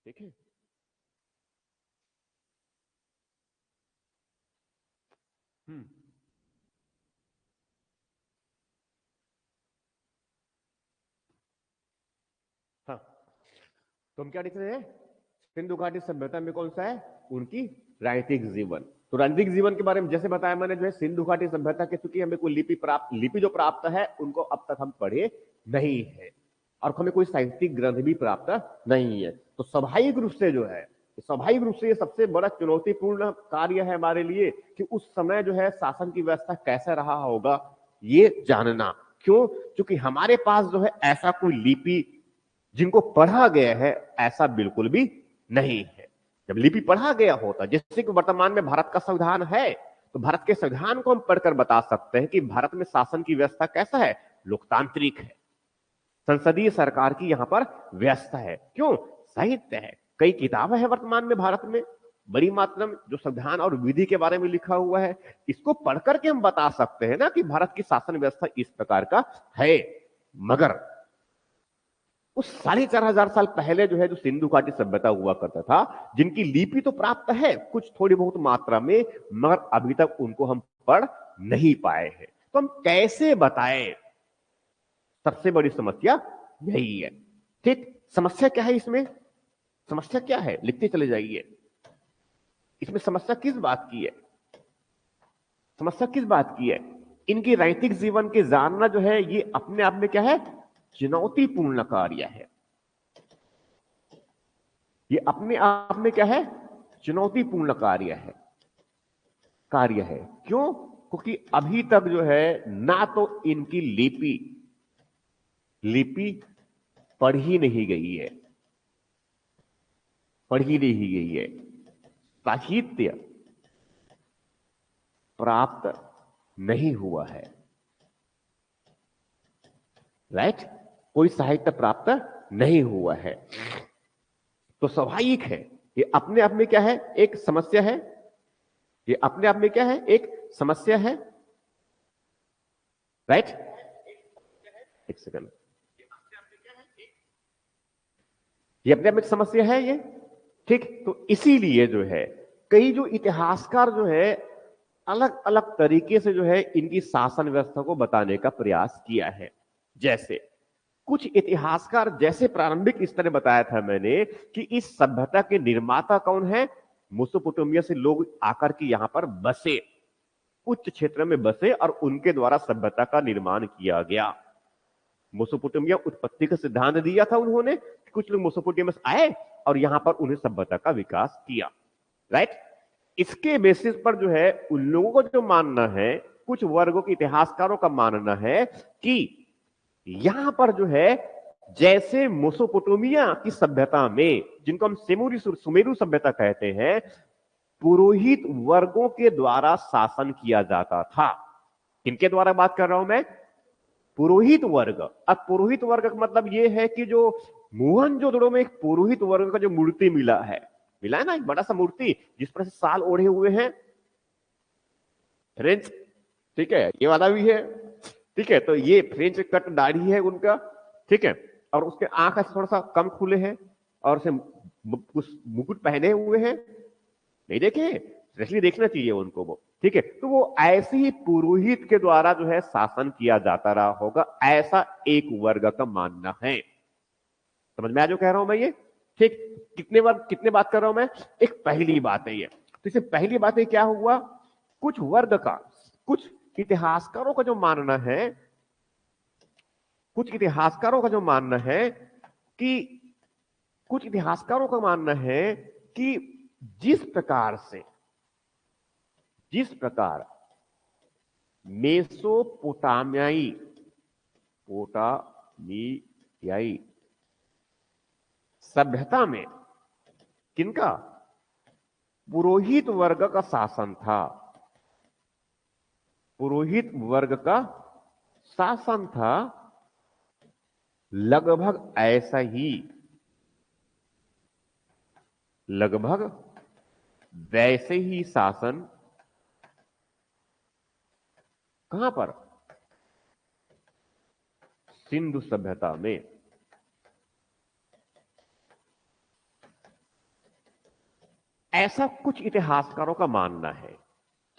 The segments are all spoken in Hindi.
ठीक है। हाँ, तो हम क्या लिख रहे हैं? सिंधु घाटी सभ्यता में कौन सा है? उनकी राजनीतिक जीवन। तो राजनीतिक जीवन के बारे में जैसे बताया मैंने, जो है सिंधु घाटी सभ्यता के, चूंकि हमें कोई लिपि जो प्राप्त है उनको अब तक हम पढ़े नहीं है, और हमें कोई साहित्यिक ग्रंथ भी प्राप्त नहीं है। तो स्वाभाविक रूप से जो है, स्वाभाविक रूप से ये सबसे बड़ा चुनौतीपूर्ण कार्य है हमारे लिए कि उस समय जो है शासन की व्यवस्था कैसा रहा होगा ये जानना। क्यों? क्योंकि हमारे पास जो है ऐसा कोई लिपि जिनको पढ़ा गया है ऐसा बिल्कुल भी नहीं है। जब लिपि पढ़ा गया होता, जैसे कि वर्तमान में भारत का संविधान है, तो भारत के संविधान को हम पढ़कर बता सकते हैं कि भारत में शासन की व्यवस्था कैसा है? लोकतांत्रिक है, संसदीय सरकार की यहां पर व्यवस्था है। क्यों? साहित्य है, कई किताबें हैं वर्तमान में भारत में बड़ी मात्रा में जो संविधान और विधि के बारे में लिखा हुआ है। इसको पढ़कर के हम बता सकते हैं ना कि भारत की शासन व्यवस्था इस प्रकार का है। मगर उस 4,500 साल पहले जो है, जो सिंधु घाटी सभ्यता हुआ करता था, जिनकी लिपि तो प्राप्त है कुछ थोड़ी बहुत मात्रा में, मगर अभी तक उनको हम पढ़ नहीं पाए हैं। तो हम कैसे बताएं? सबसे बड़ी समस्या यही है। ठीक, समस्या क्या है इसमें? समस्या क्या है? लिखते चले जाइए। इसमें समस्या किस बात की है? समस्या किस बात की है? इनकी राजनीतिक जीवन के जानना जो है ये अपने आप में क्या है? चुनौतीपूर्ण कार्य है। ये अपने आप में क्या है? चुनौतीपूर्ण कार्य है। क्यों? क्योंकि अभी तक जो है ना तो इनकी लिपि पढ़ी नहीं गई है, पढ़ी नहीं गई है। साहित्य प्राप्त नहीं हुआ है। राइट? कोई साहित्य प्राप्त नहीं हुआ है। तो स्वाभाविक है, ये अपने आप में क्या है? एक समस्या है। ये अपने आप में क्या है? एक समस्या है। राइट? एक सेकंड। ये अपने आप में एक समस्या है ये। ठीक, तो इसीलिए जो है कई जो इतिहासकार जो है अलग अलग तरीके से जो है इनकी शासन व्यवस्था को बताने का प्रयास किया है। जैसे कुछ इतिहासकार, जैसे प्रारंभिक स्तर में बताया था मैंने कि इस सभ्यता के निर्माता कौन है? मेसोपोटामिया से लोग आकर के यहां पर बसे, उच्च क्षेत्र में बसे, और उनके द्वारा सभ्यता का निर्माण किया गया। मेसोपोटामिया उत्पत्ति का सिद्धांत दिया था उन्होंने। कुछ लोग मेसोपोटामिया से आए और यहां पर उन्हें सभ्यता का विकास किया। राइट? इसके बेसिस पर जो है उन लोगों को जो मानना है, कुछ वर्गों के इतिहासकारों का मानना है कि यहां पर जो है जैसे मेसोपोटामिया की सभ्यता में, जिनको हम सुमेरु सभ्यता कहते हैं, पुरोहित वर्गों के द्वारा शासन किया जाता था। किनके द्वारा बात कर रहा हूं मैं? पुरोहित वर्ग। अब पुरोहित वर्ग का मतलब यह है कि जो मोहनजोदड़ो में एक पुरोहित वर्ग का जो मूर्ति मिला है ना, एक बड़ा सा मूर्ति जिस पर से साल ओढ़े हुए हैं, फ्रेंच, ठीक है, ये वाला भी है। ठीक है, तो ये फ्रेंच कट दाढ़ी है उनका। ठीक है, और उसके आंख थोड़ा सा कम खुले हैं, और उसे कुछ मुकुट पहने हुए हैं। नहीं देखे? इसलिए देखना चाहिए उनको वो। ठीक है, तो वो ऐसे ही पुरोहित के द्वारा जो है शासन किया जाता रहा होगा, ऐसा एक वर्ग का मानना है। समझ में आ जो कह रहा हूं मैं ये? ठीक, कितने बात कर रहा हूं मैं? एक पहली बात है ये। तो इसे पहली बात है, क्या हुआ? कुछ वर्ग का, कुछ इतिहासकारों का जो मानना है, कुछ इतिहासकारों का जो मानना है कि कुछ इतिहासकारों का मानना है कि जिस प्रकार से, जिस प्रकार मेसोपोटामियाई पोटामियाई सभ्यता में किनका? पुरोहित वर्ग का शासन था। पुरोहित वर्ग का शासन था। लगभग ऐसा ही, लगभग वैसे ही शासन कहां पर? सिंधु सभ्यता में। ऐसा कुछ इतिहासकारों का मानना है।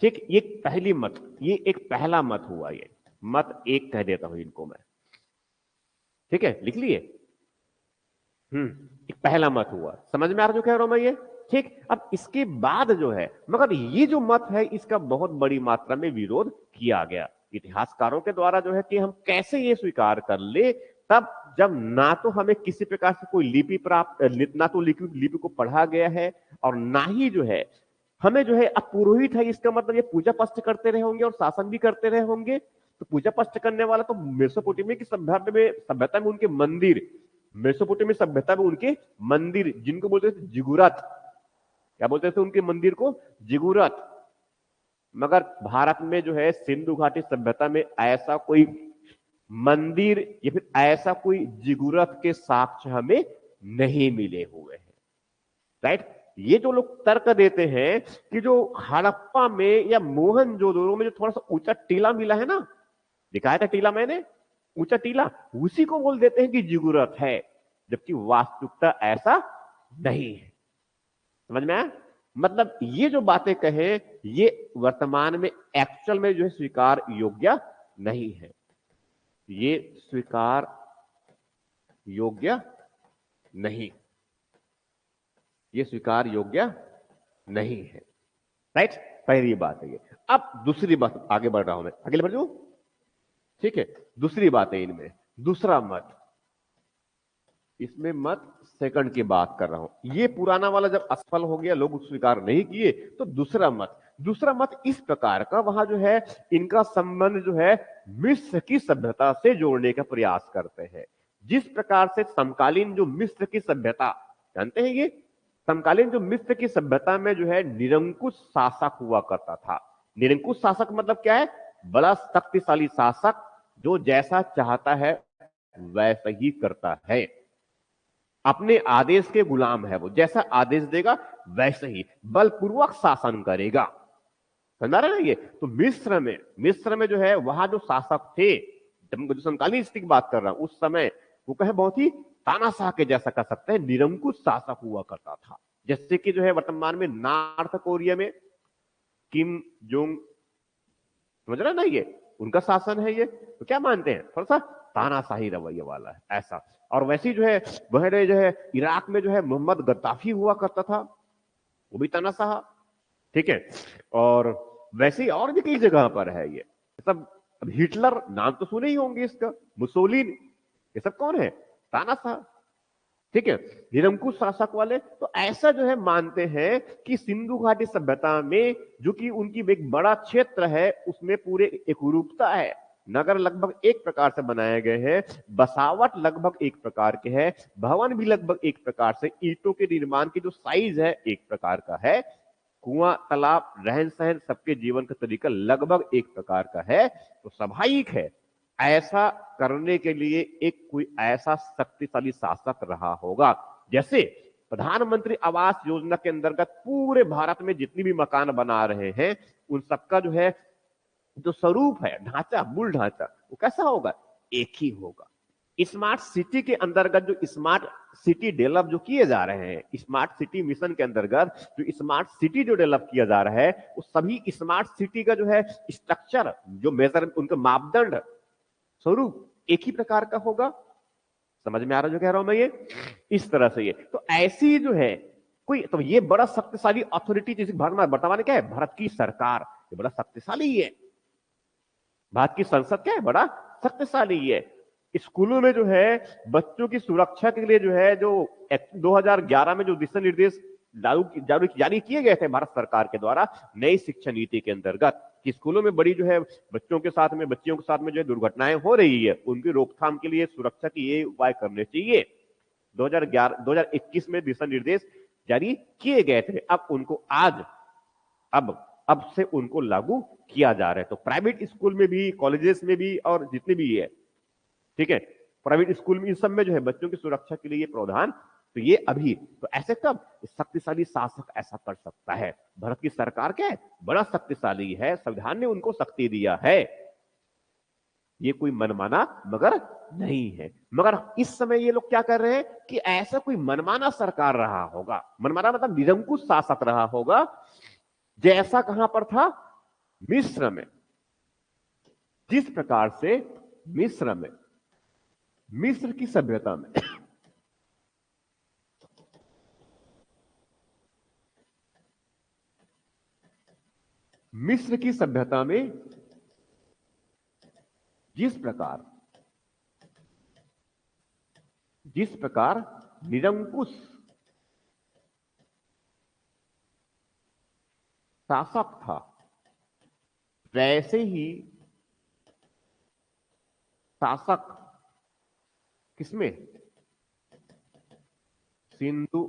ठीक, ये पहली मत, ये एक पहला मत हुआ, ये मत एक कह देता हूं इनको मैं। ठीक है, लिख लिए। एक पहला मत हुआ, समझ में आ रहा जो कह रहा हूं मैं ये। ठीक, अब इसके बाद जो है, मगर ये जो मत है इसका बहुत बड़ी मात्रा में विरोध किया गया इतिहासकारों के द्वारा जो है कि हम कैसे ये स्वीकार कर ले, तब जब ना तो हमें किसी प्रकार से कोई लिपि प्राप्त, ना तो लिपि को पढ़ा गया है, और ना ही जो है हमें जो है, अब पुरोहित है इसका मतलब ये पूजा पस्ट करते रहे होंगे और शासन भी करते रहे होंगे। तो पूजा पस्ट करने वाला तो मेसोपोटामिया की सभ्यता में उनके मंदिर, मेसोपोटामिया सभ्यता में उनके मंदिर जिनको बोलते थे जिगुरात, क्या बोलते थे उनके मंदिर को, जिगुरात। मगर भारत में जो है सिंधु घाटी सभ्यता में ऐसा कोई मंदिर या फिर ऐसा कोई जिगुरत के साक्ष्य हमें नहीं मिले हुए हैं। राइट, ये जो लोग तर्क देते हैं कि जो हड़प्पा में या मोहनजोदड़ो में जो थोड़ा सा ऊंचा टीला मिला है ना, दिखाया था टीला मैंने, ऊंचा टीला, उसी को बोल देते हैं कि जिगुरत है, जबकि वास्तविकता ऐसा नहीं है। समझ में आया? मतलब ये जो बातें कहे ये वर्तमान में एक्चुअल में जो है स्वीकार योग्य नहीं है, ये स्वीकार योग्य नहीं, ये स्वीकार योग्य नहीं है। राइट, पहली बात है ये। अब दूसरी बात, आगे बढ़ रहा हूं मैं, आगे बढ़ जाऊं। ठीक है, दूसरी बात है इनमें, दूसरा मत, इसमें मत सेकंड की बात कर रहा हूं। ये पुराना वाला जब असफल हो गया, लोग स्वीकार नहीं किए, तो दूसरा मत इस प्रकार का, वहां जो है इनका संबंध जो है मिस्र की सभ्यता से जोड़ने का प्रयास करते हैं। जिस प्रकार से समकालीन जो मिस्र की सभ्यता, जानते हैं ये समकालीन जो मिस्र की सभ्यता में जो है निरंकुश शासक हुआ करता था। निरंकुश शासक मतलब क्या है, बड़ा शक्तिशाली शासक जो जैसा चाहता है वैसा ही करता है, अपने आदेश के गुलाम है, वो जैसा आदेश देगा वैसे ही बलपूर्वक शासन करेगा। समझा रहे ना ये? तो मिस्र में जो है वहां जो शासक थे, जब समकालीन स्थिति की बात कर रहा हूं, उस समय वो कहे बहुत ही तानाशाह के जैसा कर सकते हैं, निरंकुश शासक हुआ करता था। जैसे कि जो है वर्तमान में नॉर्थ कोरिया में किम जोंग, समझ रहे ना, ये उनका शासन है ये, तो क्या मानते हैं, थोड़ा सा तानाशाही रवैये वाला है ऐसा। और वैसे ही जो है वह जो है इराक में जो है मोहम्मद गद्दाफी हुआ करता था, वो भी तानाशाह। ठीक है, और वैसे ही और भी कई जगह पर है ये सब। अब हिटलर नाम तो सुने ही होंगे इसका, मुसोलिन, ये सब कौन है, तानाशाह। ठीक है, निरंकुश शासक वाले। तो ऐसा जो है मानते हैं कि सिंधु घाटी सभ्यता में जो कि उनकी एक बड़ा क्षेत्र है उसमें पूरे एकरूपता है, नगर लगभग एक प्रकार से बनाए गए हैं, बसावट लगभग एक प्रकार के है, भवन भी लगभग एक प्रकार से, ईंटों के निर्माण की जो साइज है एक प्रकार का है, कुआं तालाब रहन सहन सबके जीवन का तरीका लगभग एक प्रकार का है। तो स्वाभाविक है ऐसा करने के लिए एक कोई ऐसा शक्तिशाली शासक रहा होगा। जैसे प्रधानमंत्री आवास योजना के अंतर्गत पूरे भारत में जितनी भी मकान बना रहे हैं उन सबका जो है जो स्वरूप है, ढांचा, मूल ढांचा, वो कैसा होगा, एक ही होगा। स्मार्ट सिटी के अंतर्गत जो स्मार्ट सिटी डेवलप जो किए जा रहे हैं, स्मार्ट सिटी मिशन के अंतर्गत जो स्मार्ट सिटी जो डेवलप किया जा रहा है, वो सभी स्मार्ट सिटी का जो है स्ट्रक्चर, जो मेजर, उनका मापदंड, स्वरूप एक ही प्रकार का होगा। समझ में आ रहा जो कह रहा हूं मैं ये, इस तरह से ये। तो ऐसी जो है कोई, तो ये बड़ा शक्तिशाली अथॉरिटी, जैसे वर्तमान में क्या है, भारत की सरकार, ये बड़ा शक्तिशाली है। भारत की संसद क्या है, बड़ा शक्तिशाली है। स्कूलों में जो है बच्चों की सुरक्षा के लिए जो है जो 2011 में जो दिशा निर्देश जारी किए गए थे भारत सरकार के द्वारा नई शिक्षा नीति के अंतर्गत, कि स्कूलों में बड़ी जो है बच्चों के साथ में, बच्चियों के साथ में जो है दुर्घटनाएं हो रही है, उनकी रोकथाम के लिए सुरक्षा के ये उपाय करने चाहिए। 2021 में दिशा निर्देश जारी किए गए थे। अब उनको आज अब से उनको लागू किया जा रहा है। तो प्राइवेट स्कूल में भी, कॉलेजेस में भी, और जितने भी है, ठीक है, प्राइवेट स्कूल में, इन सब में जो है बच्चों की सुरक्षा के लिए ये प्रावधान, तो ये अभी, तो ऐसे कब शक्तिशाली शासक ऐसा कर सकता है। भारत की सरकार क्या है, बड़ा शक्तिशाली है, संविधान ने उनको शक्ति दिया है। ये कोई मनमाना मगर नहीं है। मगर इस समय ये लोग क्या कर रहे हैं कि ऐसा कोई मनमाना सरकार रहा होगा, मनमाना मतलब निरंकुश शासक रहा होगा, जैसा कहां पर था, मिस्र में। जिस प्रकार से मिस्र में, मिस्र की सभ्यता में मिस्र की सभ्यता में जिस प्रकार निरंकुश शासक था, वैसे ही शासक किसमें, सिंधु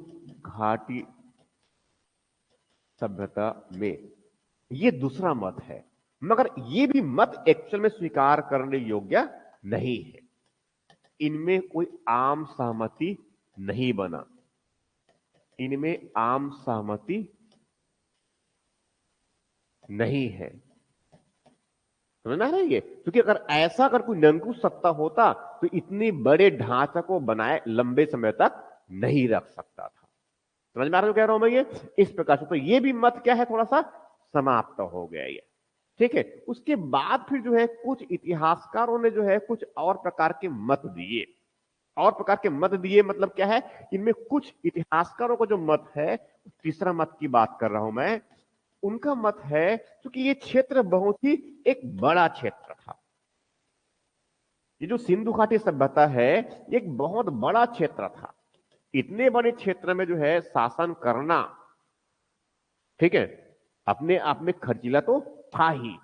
घाटी सभ्यता में। ये दूसरा मत है, मगर ये भी मत एक्चुअल में स्वीकार करने योग्य नहीं है। इनमें कोई आम सहमति नहीं बना, इनमें आम सहमति नहीं है। समझना है ये, क्योंकि अगर कोई निरंकुश सत्ता होता तो इतनी बड़े ढांचे को बनाए लंबे समय तक नहीं रख सकता था। समझ में आ रहा है कह रहा हूं मैं ये, इस प्रकार से। तो ये भी मत क्या है, थोड़ा सा समाप्त हो गया ये, ठीक है। उसके बाद फिर जो है कुछ इतिहासकारों ने जो है कुछ और प्रकार के मत दिए, और प्रकार के मत दिए मतलब क्या है, इनमें कुछ इतिहासकारों का जो मत है, तीसरा मत की बात कर रहा हूं मैं, उनका मत है क्योंकि ये क्षेत्र बहुत ही एक बड़ा क्षेत्र था। ये जो सिंधु घाटी सभ्यता है, एक बहुत बड़ा क्षेत्र था। इतने बड़े क्षेत्र में जो है शासन करना, ठीक है, अपने आप में खर्चीला तो था ही,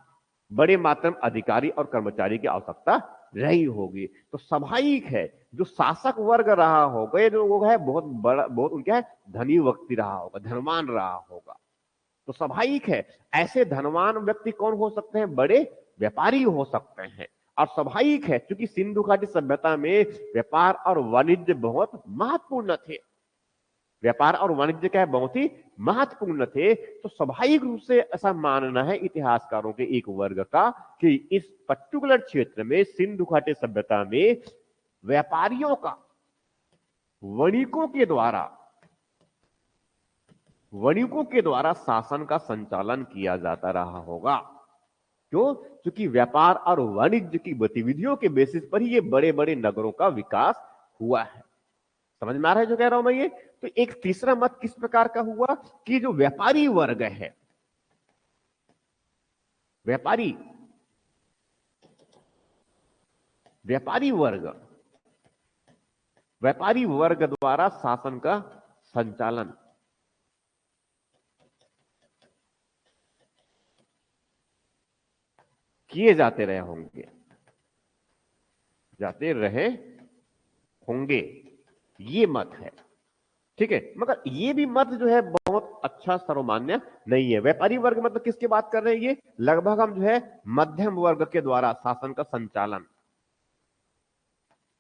बड़े मात्रा में अधिकारी और कर्मचारी की आवश्यकता रही होगी। तो स्वाभाविक है जो शासक वर्ग रहा होगा, ये जो वो है बहुत बड़ा, बहुत उनका है धनी व्यक्ति रहा होगा, धनवान रहा होगा। तो स्वाभाविक है ऐसे धनवान व्यक्ति कौन हो सकते हैं, बड़े व्यापारी हो सकते हैं। और स्वाभाविक है क्योंकि सिंधु घाटी सभ्यता में व्यापार और वाणिज्य बहुत महत्वपूर्ण थे, व्यापार और वाणिज्य क्या है, बहुत ही महत्वपूर्ण थे। तो स्वाभाविक रूप से ऐसा मानना है इतिहासकारों के एक वर्ग का कि इस पर्टिकुलर क्षेत्र में सिंधु घाटी सभ्यता में व्यापारियों का, वणिकों के द्वारा शासन का संचालन किया जाता रहा होगा। क्यों? क्योंकि व्यापार और वाणिज्य की गतिविधियों के बेसिस पर ही ये बड़े बड़े नगरों का विकास हुआ है। समझ में आ रहा है जो कह रहा हूं मैं ये? तो एक तीसरा मत किस प्रकार का हुआ कि जो व्यापारी वर्ग है, व्यापारी वर्ग द्वारा शासन का संचालन किए जाते रहे होंगे, ये मत है, ठीक है। मगर ये भी मत जो है बहुत अच्छा सर्वमान्य नहीं है। व्यापारी वर्ग मतलब किसकी बात कर रहे हैं, ये लगभग हम जो है मध्यम वर्ग के द्वारा शासन का संचालन,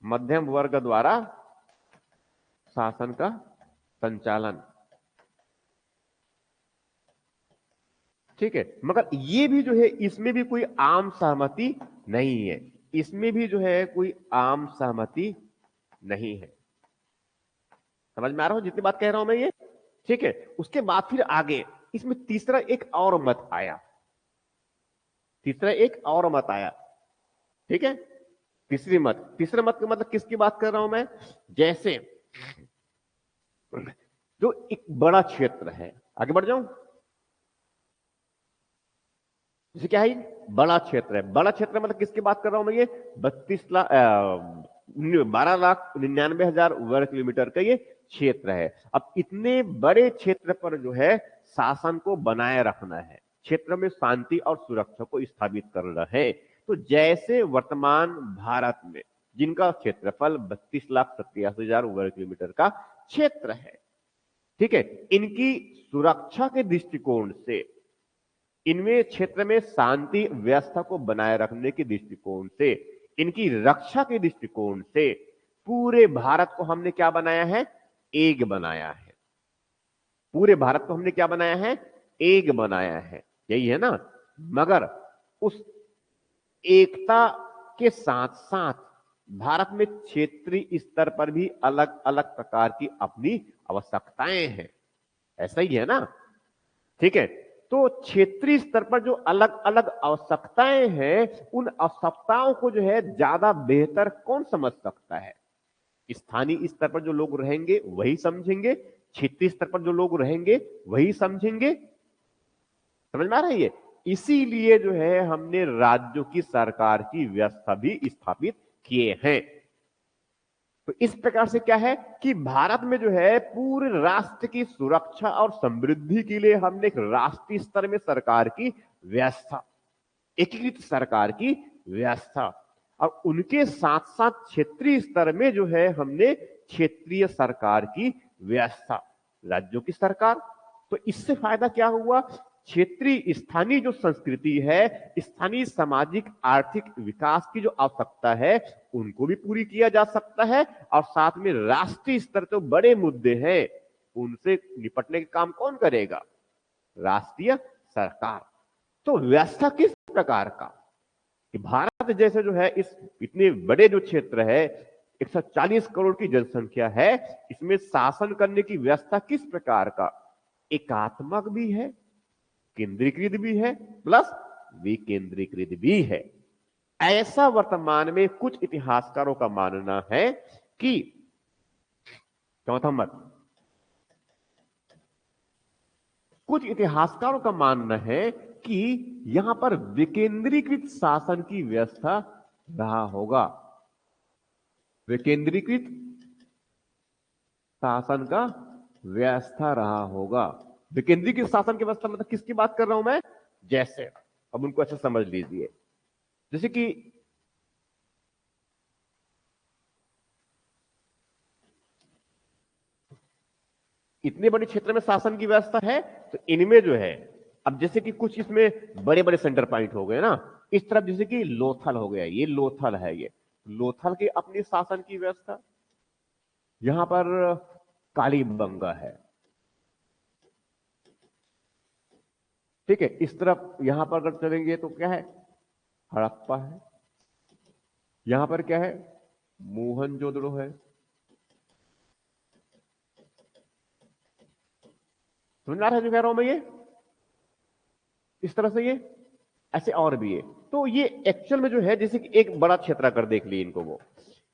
मध्यम वर्ग द्वारा शासन का संचालन, ठीक है। मगर ये भी जो है इसमें भी कोई आम सहमति नहीं है, इसमें भी जो है कोई आम सहमति नहीं है। समझ में आ रहा हो जितनी बात कह रहा हूं मैं ये, ठीक है। उसके बाद फिर आगे इसमें तीसरा एक और मत आया, ठीक है। तीसरे मत का मतलब किसकी बात कर रहा हूं मैं, जैसे जो एक बड़ा क्षेत्र है, आगे बढ़ जाऊं, जैसे क्या है, बड़ा क्षेत्र है, बड़ा क्षेत्र मतलब किसकी बात कर रहा हूं मैं, ये 12,99,000 वर्ग किलोमीटर का ये क्षेत्र है। अब इतने बड़े क्षेत्र पर जो है शासन को बनाए रखना है, क्षेत्र में शांति और सुरक्षा को स्थापित करना है। तो जैसे वर्तमान भारत में जिनका क्षेत्रफल 32,87,000 वर्ग किलोमीटर का क्षेत्र है, ठीक है, इनकी सुरक्षा के दृष्टिकोण से, इनमें क्षेत्र में शांति व्यवस्था को बनाए रखने के दृष्टिकोण से, इनकी रक्षा के दृष्टिकोण से पूरे भारत को हमने क्या बनाया है, एक बनाया है। पूरे भारत को हमने क्या बनाया है, एक बनाया है, यही है ना। मगर उस एकता के साथ साथ भारत में क्षेत्रीय स्तर पर भी अलग अलग प्रकार की अपनी आवश्यकताएं हैं। ऐसा ही है ना? ठीक है। तो क्षेत्रीय स्तर पर जो अलग अलग आवश्यकताएं हैं, उन आवश्यकताओं को जो है ज्यादा बेहतर कौन समझ सकता है? स्थानीय स्तर पर जो लोग रहेंगे वही समझेंगे, क्षेत्रीय स्तर पर जो लोग रहेंगे वही समझेंगे। समझ में आ रही है? इसीलिए जो है हमने राज्यों की सरकार की व्यवस्था भी स्थापित किए हैं। तो इस प्रकार से क्या है कि भारत में जो है पूरे राष्ट्र की सुरक्षा और समृद्धि के लिए हमने एक राष्ट्रीय स्तर में सरकार की व्यवस्था, एकीकृत सरकार की व्यवस्था, और उनके साथ साथ क्षेत्रीय स्तर में जो है हमने क्षेत्रीय सरकार की व्यवस्था, राज्यों की सरकार। तो इससे फायदा क्या हुआ? क्षेत्रीय स्थानीय जो संस्कृति है, स्थानीय सामाजिक आर्थिक विकास की जो आवश्यकता है, उनको भी पूरी किया जा सकता है, और साथ में राष्ट्रीय स्तर तो बड़े मुद्दे हैं, उनसे निपटने का काम कौन करेगा? राष्ट्रीय सरकार। तो व्यवस्था किस प्रकार का कि भारत जैसे जो है इस इतने बड़े जो क्षेत्र है, 140 करोड़ की जनसंख्या है, इसमें शासन करने की व्यवस्था किस प्रकार का? एकात्मक भी है, केंद्रीकृत भी है, प्लस विकेंद्रीकृत भी है। ऐसा वर्तमान में कुछ इतिहासकारों का मानना है कि चौथा मत, कुछ इतिहासकारों का मानना है कि यहां पर विकेंद्रीकृत शासन की व्यवस्था रहा होगा। विकेंद्रीकृत शासन का व्यवस्था रहा होगा। विकेंद्रीकृत शासन की व्यवस्था मतलब किसकी बात कर रहा हूं मैं? जैसे अब उनको अच्छे समझ लीजिए, जैसे कि इतने बड़े क्षेत्र में शासन की व्यवस्था है, तो इनमें जो है अब जैसे कि कुछ इसमें बड़े बड़े सेंटर पॉइंट हो गए ना, इस तरफ जैसे कि लोथल हो गया, ये लोथल है, ये लोथल की अपनी शासन की व्यवस्था। यहां पर कालीबंगा है, ठीक है। इस तरफ यहां पर अगर चलेंगे तो क्या है? हड़प्पा है। यहां पर क्या है? मोहनजोदड़ो है। समझ में आ रहा है जो कह रहा हूं मैं? ये इस तरह से, ये ऐसे और भी है। तो ये एक्चुअल में जो है जैसे कि एक बड़ा क्षेत्र अगर देख ली इनको, वो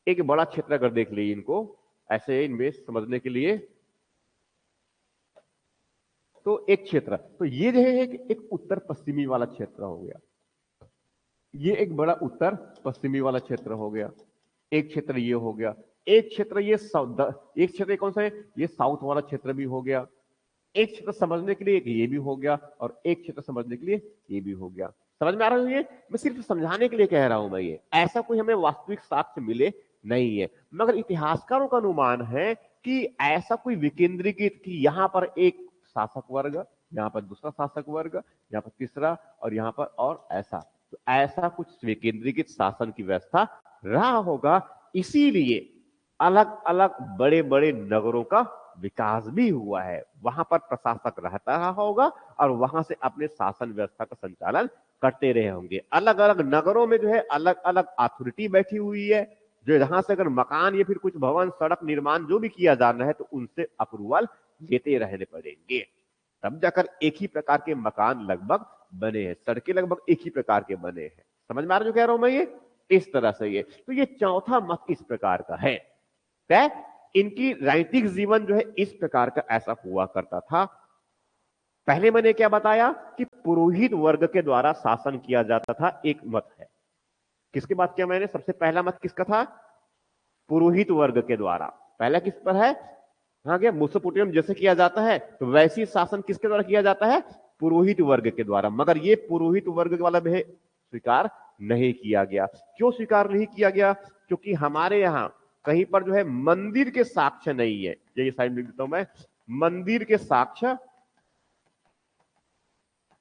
एक बड़ा क्षेत्र अगर देख ली इनको ऐसे इनमें समझने के लिए, तो एक क्षेत्र, तो ये जो है एक उत्तर पश्चिमी वाला क्षेत्र हो गया, ये एक बड़ा उत्तर पश्चिमी वाला क्षेत्र हो गया, एक क्षेत्र ये हो गया, एक क्षेत्र ये एक क्षेत्र कौन सा है? ये साउथ वाला क्षेत्र भी हो गया, एक क्षेत्र समझने के लिए एक ये भी हो गया, और एक क्षेत्र समझने के लिए ये भी हो गया। समझ में आ रहा है? ये मैं सिर्फ समझाने के लिए कह रहा हूं मैं, ये ऐसा कोई हमें वास्तविक साक्ष्य मिले नहीं है, मगर इतिहासकारों का अनुमान है कि ऐसा कोई विकेंद्रीकृत कि यहां पर एक शासक वर्ग, यहां पर दूसरा शासक वर्ग, यहां पर तीसरा, और यहां पर और ऐसा, तो ऐसा कुछ विकेंद्रीकृत शासन की व्यवस्था रहा होगा। इसीलिए अलग अलग बड़े बड़े नगरों का विकास भी हुआ है, वहां पर प्रशासक रहता रहा होगा और वहां से अपने शासन व्यवस्था का संचालन करते रहे होंगे। अलग अलग नगरों में जो है अलग अलग अथॉरिटी बैठी हुई है, जो यहां से अगर मकान या फिर कुछ भवन सड़क निर्माण जो भी किया जाना है तो उनसे अप्रूवल लेते रहने पड़ेंगे, तब जाकर एक ही प्रकार के मकान लगभग बने हैं, सड़कें लगभग एक ही प्रकार के बने हैं। समझ में आ रहा जो कह रहा हूं मैं? ये इस तरह से, ये तो ये चौथा मत इस प्रकार का है। क्या? इनकी राजनीतिक जीवन जो है इस प्रकार का ऐसा हुआ करता था। पहले मैंने क्या बताया कि पुरोहित वर्ग के द्वारा शासन किया जाता था, एक मत है। किसकी बात किया मैंने? सबसे पहला मत किसका था? पुरोहित वर्ग के द्वारा। पहला किस पर है? हाँ, क्या मेसोपोटामिया जैसे किया जाता है तो वैसी शासन किसके द्वारा किया जाता है? पुरोहित वर्ग के द्वारा। मगर ये पुरोहित वर्ग वाला भी स्वीकार नहीं किया गया। क्यों स्वीकार नहीं किया गया? क्योंकि हमारे यहां कहीं पर जो है मंदिर के साक्ष्य नहीं है। ये साइड लिख देता हूं मैं, मंदिर के साक्ष्य,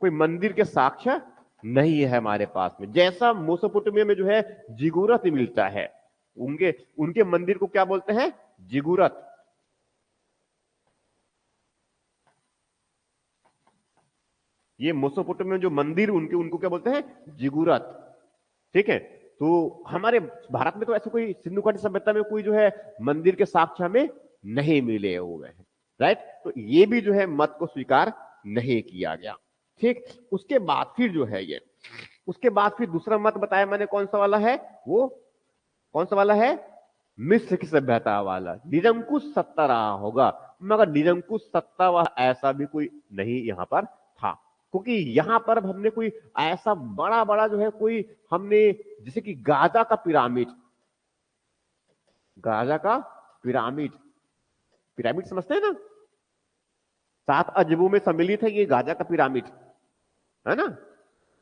कोई मंदिर के साक्ष्य नहीं है हमारे पास में। जैसा मेसोपोटामिया में जो है जिगुरत मिलता है, उनके उनके मंदिर को क्या बोलते हैं? जिगुरत। ये मेसोपोटामिया में जो मंदिर उनके, उनको क्या बोलते हैं? जिगुरत। ठीक है। तो हमारे भारत में तो ऐसे कोई सिंधु घाटी सभ्यता में कोई जो है मंदिर के साक्ष्य हमें नहीं मिले हुए हैं, राइट। तो ये भी जो है मत को स्वीकार नहीं किया गया, ठीक। उसके बाद फिर जो है ये, उसके बाद फिर दूसरा मत बताया मैंने, कौन सा वाला है वो, कौन सा वाला है, मिस्र की सभ्यता वाला। निरंकुश सत्ता रहा होगा, मगर निरंकुश सत्ता वह ऐसा भी कोई नहीं यहां पर था, क्योंकि यहां पर हमने कोई ऐसा बड़ा बड़ा जो है कोई हमने, जैसे कि गाजा का पिरामिड, गाजा का पिरामिड, पिरामिड समझते हैं ना, 7 अजूबों में सम्मिलित है ये गाजा का पिरामिड, है ना।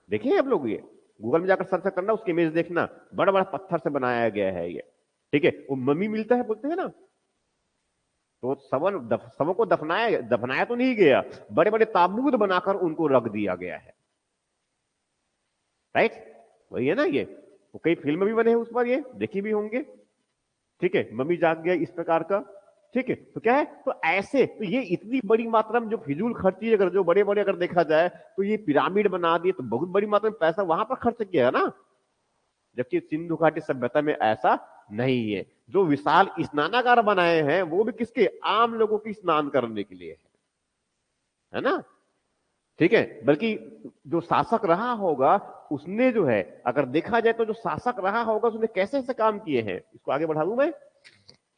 देखिए आप लोग, ये गूगल में जाकर सर्च करना, उसकी इमेज देखना, बड़ा बड़ा पत्थर से बनाया गया है ये, ठीक है। वो मम्मी मिलता है बोलते हैं ना, तो सबों को दफनाया दफनाया तो नहीं गया, बड़े बड़े ताबूत बनाकर उनको रख दिया गया है, राइट। वही है ना ये, वो कई फिल्म भी बने हैं उस पर, ये देखी भी होंगे, ठीक है। मम्मी जाग गया इस प्रकार का, ठीक है। तो क्या है, तो ऐसे तो ये इतनी बड़ी मात्रा में जो फिजूल खर्ची, अगर जो बड़े बड़े अगर देखा जाए तो ये पिरामिड बना दिए, तो बहुत बड़ी मात्रा में पैसा वहां पर खर्च किया है ना, जबकि सिंधु घाटी सभ्यता में ऐसा नहीं है। जो विशाल स्नानागार बनाए हैं वो भी किसके, आम लोगों की स्नान करने के लिए है ना, ठीक है। बल्कि जो शासक रहा होगा उसने जो है, अगर देखा जाए तो जो शासक रहा होगा उसने कैसे ऐसे काम किए हैं, इसको आगे बढ़ा दूं मैं,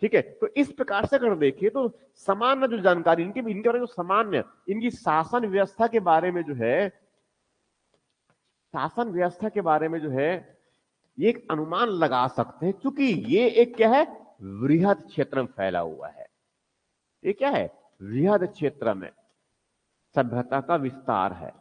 ठीक है। तो इस प्रकार से अगर देखिए तो सामान्य जो जानकारी इनके इनके बारे में, जो सामान्य इनकी शासन व्यवस्था के बारे में जो है, शासन व्यवस्था के बारे में जो है ये एक अनुमान लगा सकते हैं, क्योंकि ये एक क्या है, वृहद क्षेत्र में फैला हुआ है। ये क्या है, वृहद क्षेत्र में सभ्यता का विस्तार है,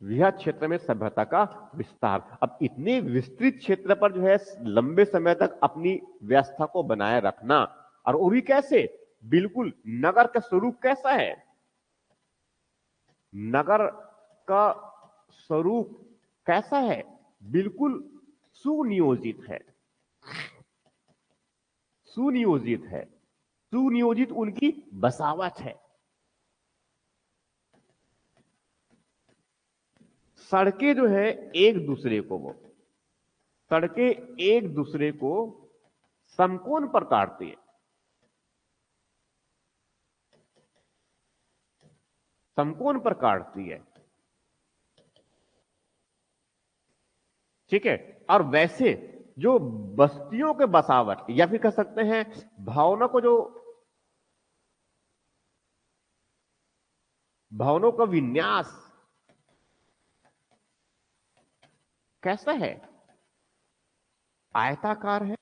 वृहद क्षेत्र में सभ्यता का विस्तार। अब इतने विस्तृत क्षेत्र पर जो है लंबे समय तक अपनी व्यवस्था को बनाए रखना, और वो भी कैसे, बिल्कुल नगर का स्वरूप कैसा है, नगर का स्वरूप कैसा है, बिल्कुल सुनियोजित है, सुनियोजित है, सुनियोजित उनकी बसावट है। सड़कें जो है एक दूसरे को, वो सड़कें एक दूसरे को समकोण पर काटती है, समकोण पर काटती है, ठीक है। और वैसे जो बस्तियों के बसावट, या फिर कह सकते हैं भावना को, जो भवनों का विन्यास कैसा है, आयताकार है,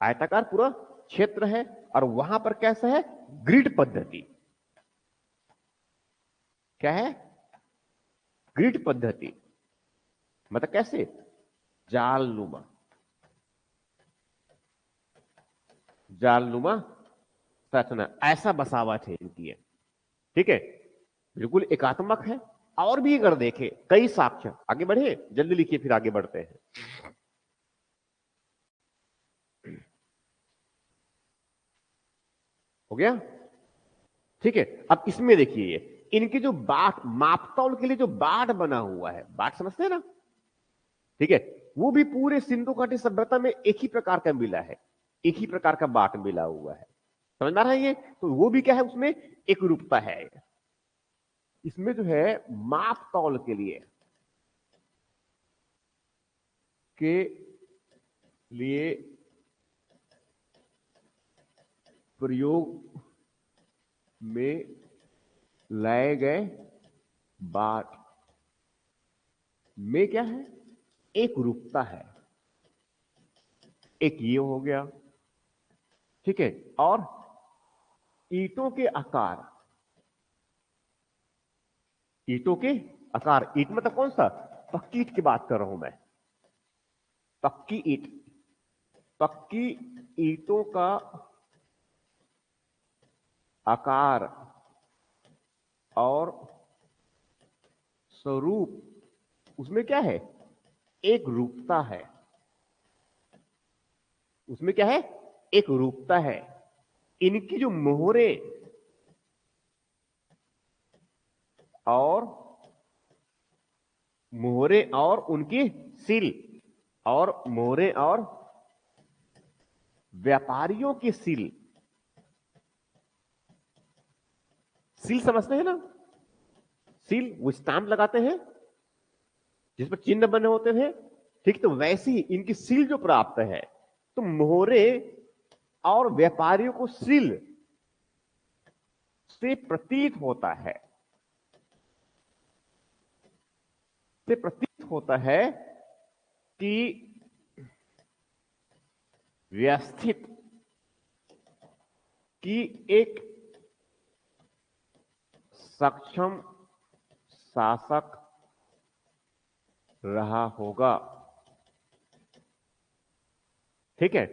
आयताकार पूरा क्षेत्र है, और वहां पर कैसा है, ग्रिड पद्धति, क्या है, ग्रिड पद्धति, मतलब कैसे, जालनुमा, जालनुमा संरचना, ऐसा बसावट है इनकी है, ठीक है। बिल्कुल एकात्मक है। और भी अगर देखें कई साक्ष्य, आगे बढ़े, जल्दी लिखिए फिर आगे बढ़ते हैं। हो गया, ठीक है। अब इसमें देखिए ये इनकी जो बाट, मापतौल के लिए जो बाट बना हुआ है, बाट समझते हैं ना, ठीक है। वो भी पूरे सिंधु घाटी सभ्यता में एक ही प्रकार का मिला है, एक ही प्रकार का बाट मिला हुआ है, समझ में आ रहा है ये। तो वो भी क्या है, उसमें एक रूपता है, इसमें जो है माप तौल के लिए प्रयोग में लाए गए बाट में क्या है, एक रूपता है, एक ये हो गया, ठीक है। और ईंटों के आकार, ईंटों के आकार, ईंट मतलब कौन सा, पक्की ईंट की बात कर रहा हूं मैं, पक्की ईंट, पक्की ईंटों का आकार और स्वरूप, उसमें क्या है, एक रूपता है, उसमें क्या है, एक रूपता है। इनकी जो मोहरे, और मोहरे और उनकी सील, और मोहरे और व्यापारियों की सील। सील समझते हैं ना, सील वो स्टाम्प लगाते हैं जिस पर चिन्ह बने होते थे, ठीक, तो वैसे ही इनकी सील जो प्राप्त है, तो मोहरे और व्यापारियों को सील से प्रतीत होता है, से प्रतीत होता है कि व्यवस्थित की एक सक्षम शासक रहा होगा। ठीक है,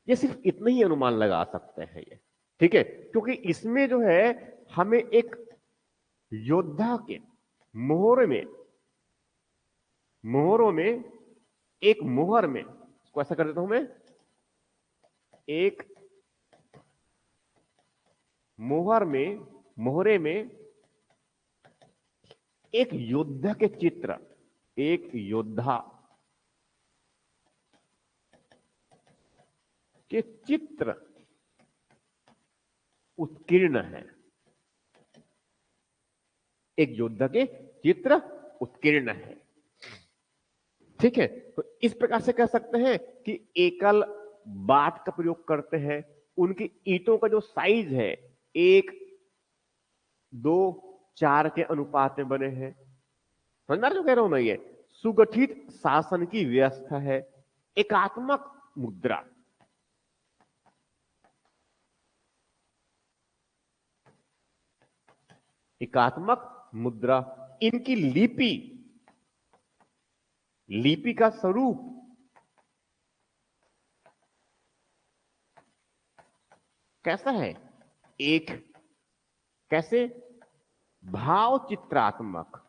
ये सिर्फ इतना ही अनुमान लगा सकते हैं ये, ठीक है, क्योंकि इसमें जो है हमें एक योद्धा के मोहर में, मोहरों में एक मोहर में, इसको ऐसा कर देता हूं मैं, एक मोहर में, मोहरे में एक योद्धा के चित्र, एक योद्धा के चित्र उत्कीर्ण है, एक योद्धा के चित्र उत्कीर्ण है। ठीक है, तो इस प्रकार से कह सकते हैं कि एकल बात का प्रयोग करते हैं। उनकी ईंटों का जो साइज है 1:2:4 के अनुपात में बने हैं। समझ में जो कह रहा हूं मैं, ये सुगठित शासन की व्यवस्था है। एकात्मक मुद्रा, एकात्मक मुद्रा, इनकी लिपि, लिपि का स्वरूप कैसा है, एक कैसे भाव चित्रात्मक,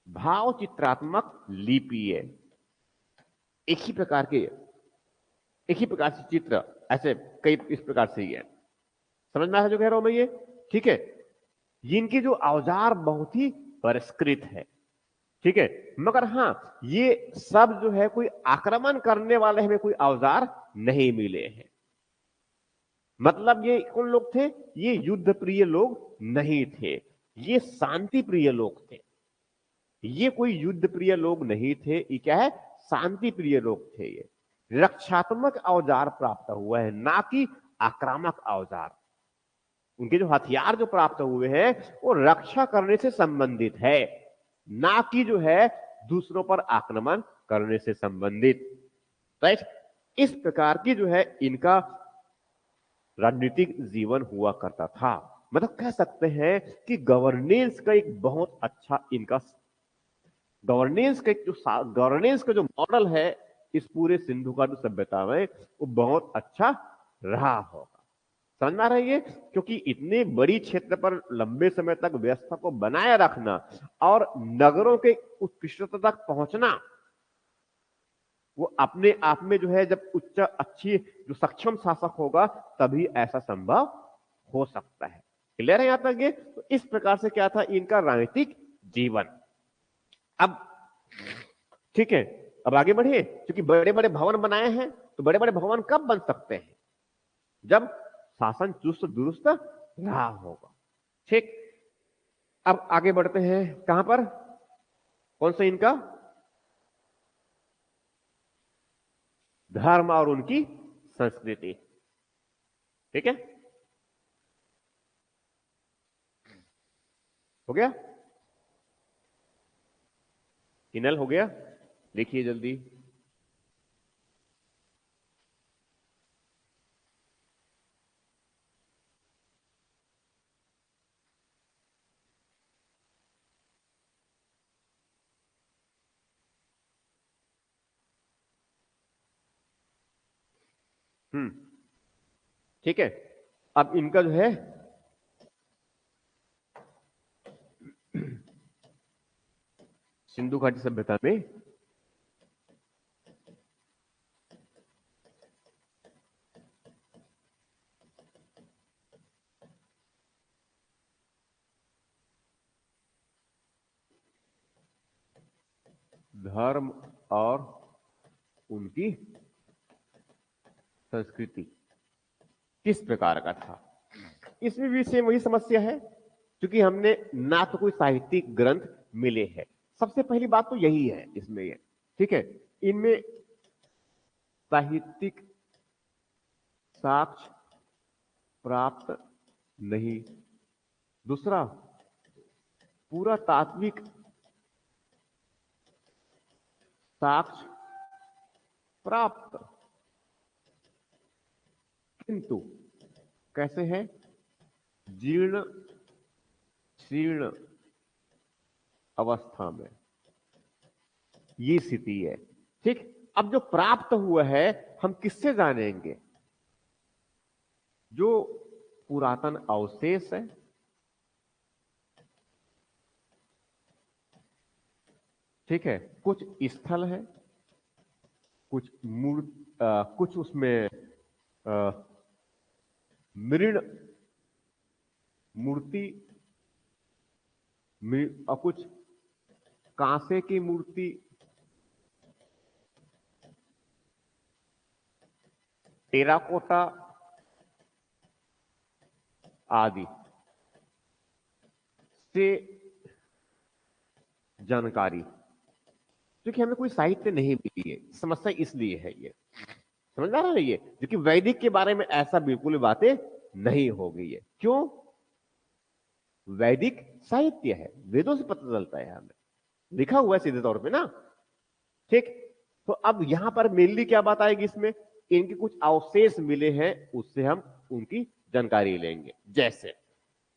भाव चित्रात्मक लिपि है। एक ही प्रकार के, एक ही प्रकार से चित्र, ऐसे कई इस प्रकार से ही है। समझ में आया जो कह रहा हूं मैं ये, ठीक है। इनके जो औजार बहुत ही परिष्कृत है, ठीक है, मगर हां ये सब जो है कोई आक्रमण करने वाले हमें कोई औजार नहीं मिले हैं। मतलब ये कौन लोग थे, ये युद्ध प्रिय लोग नहीं थे, ये शांति प्रिय लोग थे। ये कोई युद्ध प्रिय लोग नहीं थे, ये क्या है, शांति प्रिय लोग थे। ये रक्षात्मक औजार प्राप्त हुआ है, ना कि आक्रामक औजार। उनके जो हथियार जो प्राप्त हुए हैं वो रक्षा करने से संबंधित है, ना कि जो है दूसरों पर आक्रमण करने से संबंधित। राइट, इस प्रकार की जो है इनका राजनीतिक जीवन हुआ करता था। मतलब कह सकते हैं कि गवर्नेंस का एक बहुत अच्छा इनका, गवर्नेंस का एक जो गवर्नेंस का जो मॉडल है इस पूरे सिंधु घाटी सभ्यता में, वो बहुत अच्छा रहा होगा। समझ में आ रही है, क्योंकि इतने बड़ी क्षेत्र पर लंबे समय तक व्यवस्था को बनाए रखना और नगरों के उत्कृष्टता तक पहुंचना, वो अपने आप में जो है जब उच्च अच्छी जो सक्षम शासक होगा तभी ऐसा संभव हो सकता है। क्लियर है यहां तक ये? तो इस प्रकार से क्या था इनका राजनीतिक जीवन। अब ठीक है, अब आगे बढ़िए, क्योंकि बड़े बड़े भवन बनाए हैं, तो बड़े बड़े भवन कब बन सकते हैं, जब शासन चुस्त दुरुस्त रहा होगा। ठीक, अब आगे बढ़ते हैं कहां पर, कौन सा इनका धर्म और उनकी संस्कृति। ठीक है, हो गया, इनल हो गया, देखिए जल्दी। ठीक है, अब इनका जो है सिंधु घाटी सभ्यता में धर्म और उनकी संस्कृति किस प्रकार का था। इसमें भी सेम वही समस्या है, क्योंकि हमने ना तो कोई साहित्यिक ग्रंथ मिले हैं। सबसे पहली बात तो यही है इसमें, ये ठीक है, इनमें साहित्यिक साक्ष्य प्राप्त नहीं। दूसरा, पूरा तात्विक साक्ष्य प्राप्त, किंतु कैसे है, जीर्ण शीर्ण अवस्था में, ये स्थिति है। ठीक, अब जो प्राप्त हुआ है हम किससे जानेंगे? जो पुरातन अवशेष है, ठीक है, कुछ स्थल है, कुछ कुछ उसमें मृण मूर्ति और कुछ कांसे की मूर्ति, टेराकोटा आदि से जानकारी, क्योंकि हमें कोई साहित्य नहीं मिली है। समस्या इसलिए है, ये समझ आ रहा है ये, क्योंकि वैदिक के बारे में ऐसा बिल्कुल बातें नहीं हो गई है। क्यों? वैदिक साहित्य है, वेदों से पता चलता है, हमें लिखा हुआ है सीधे तौर पे ना। ठीक, तो अब यहां पर मेनली क्या बात आएगी इसमें, इनके कुछ अवशेष मिले हैं, उससे हम उनकी जानकारी लेंगे। जैसे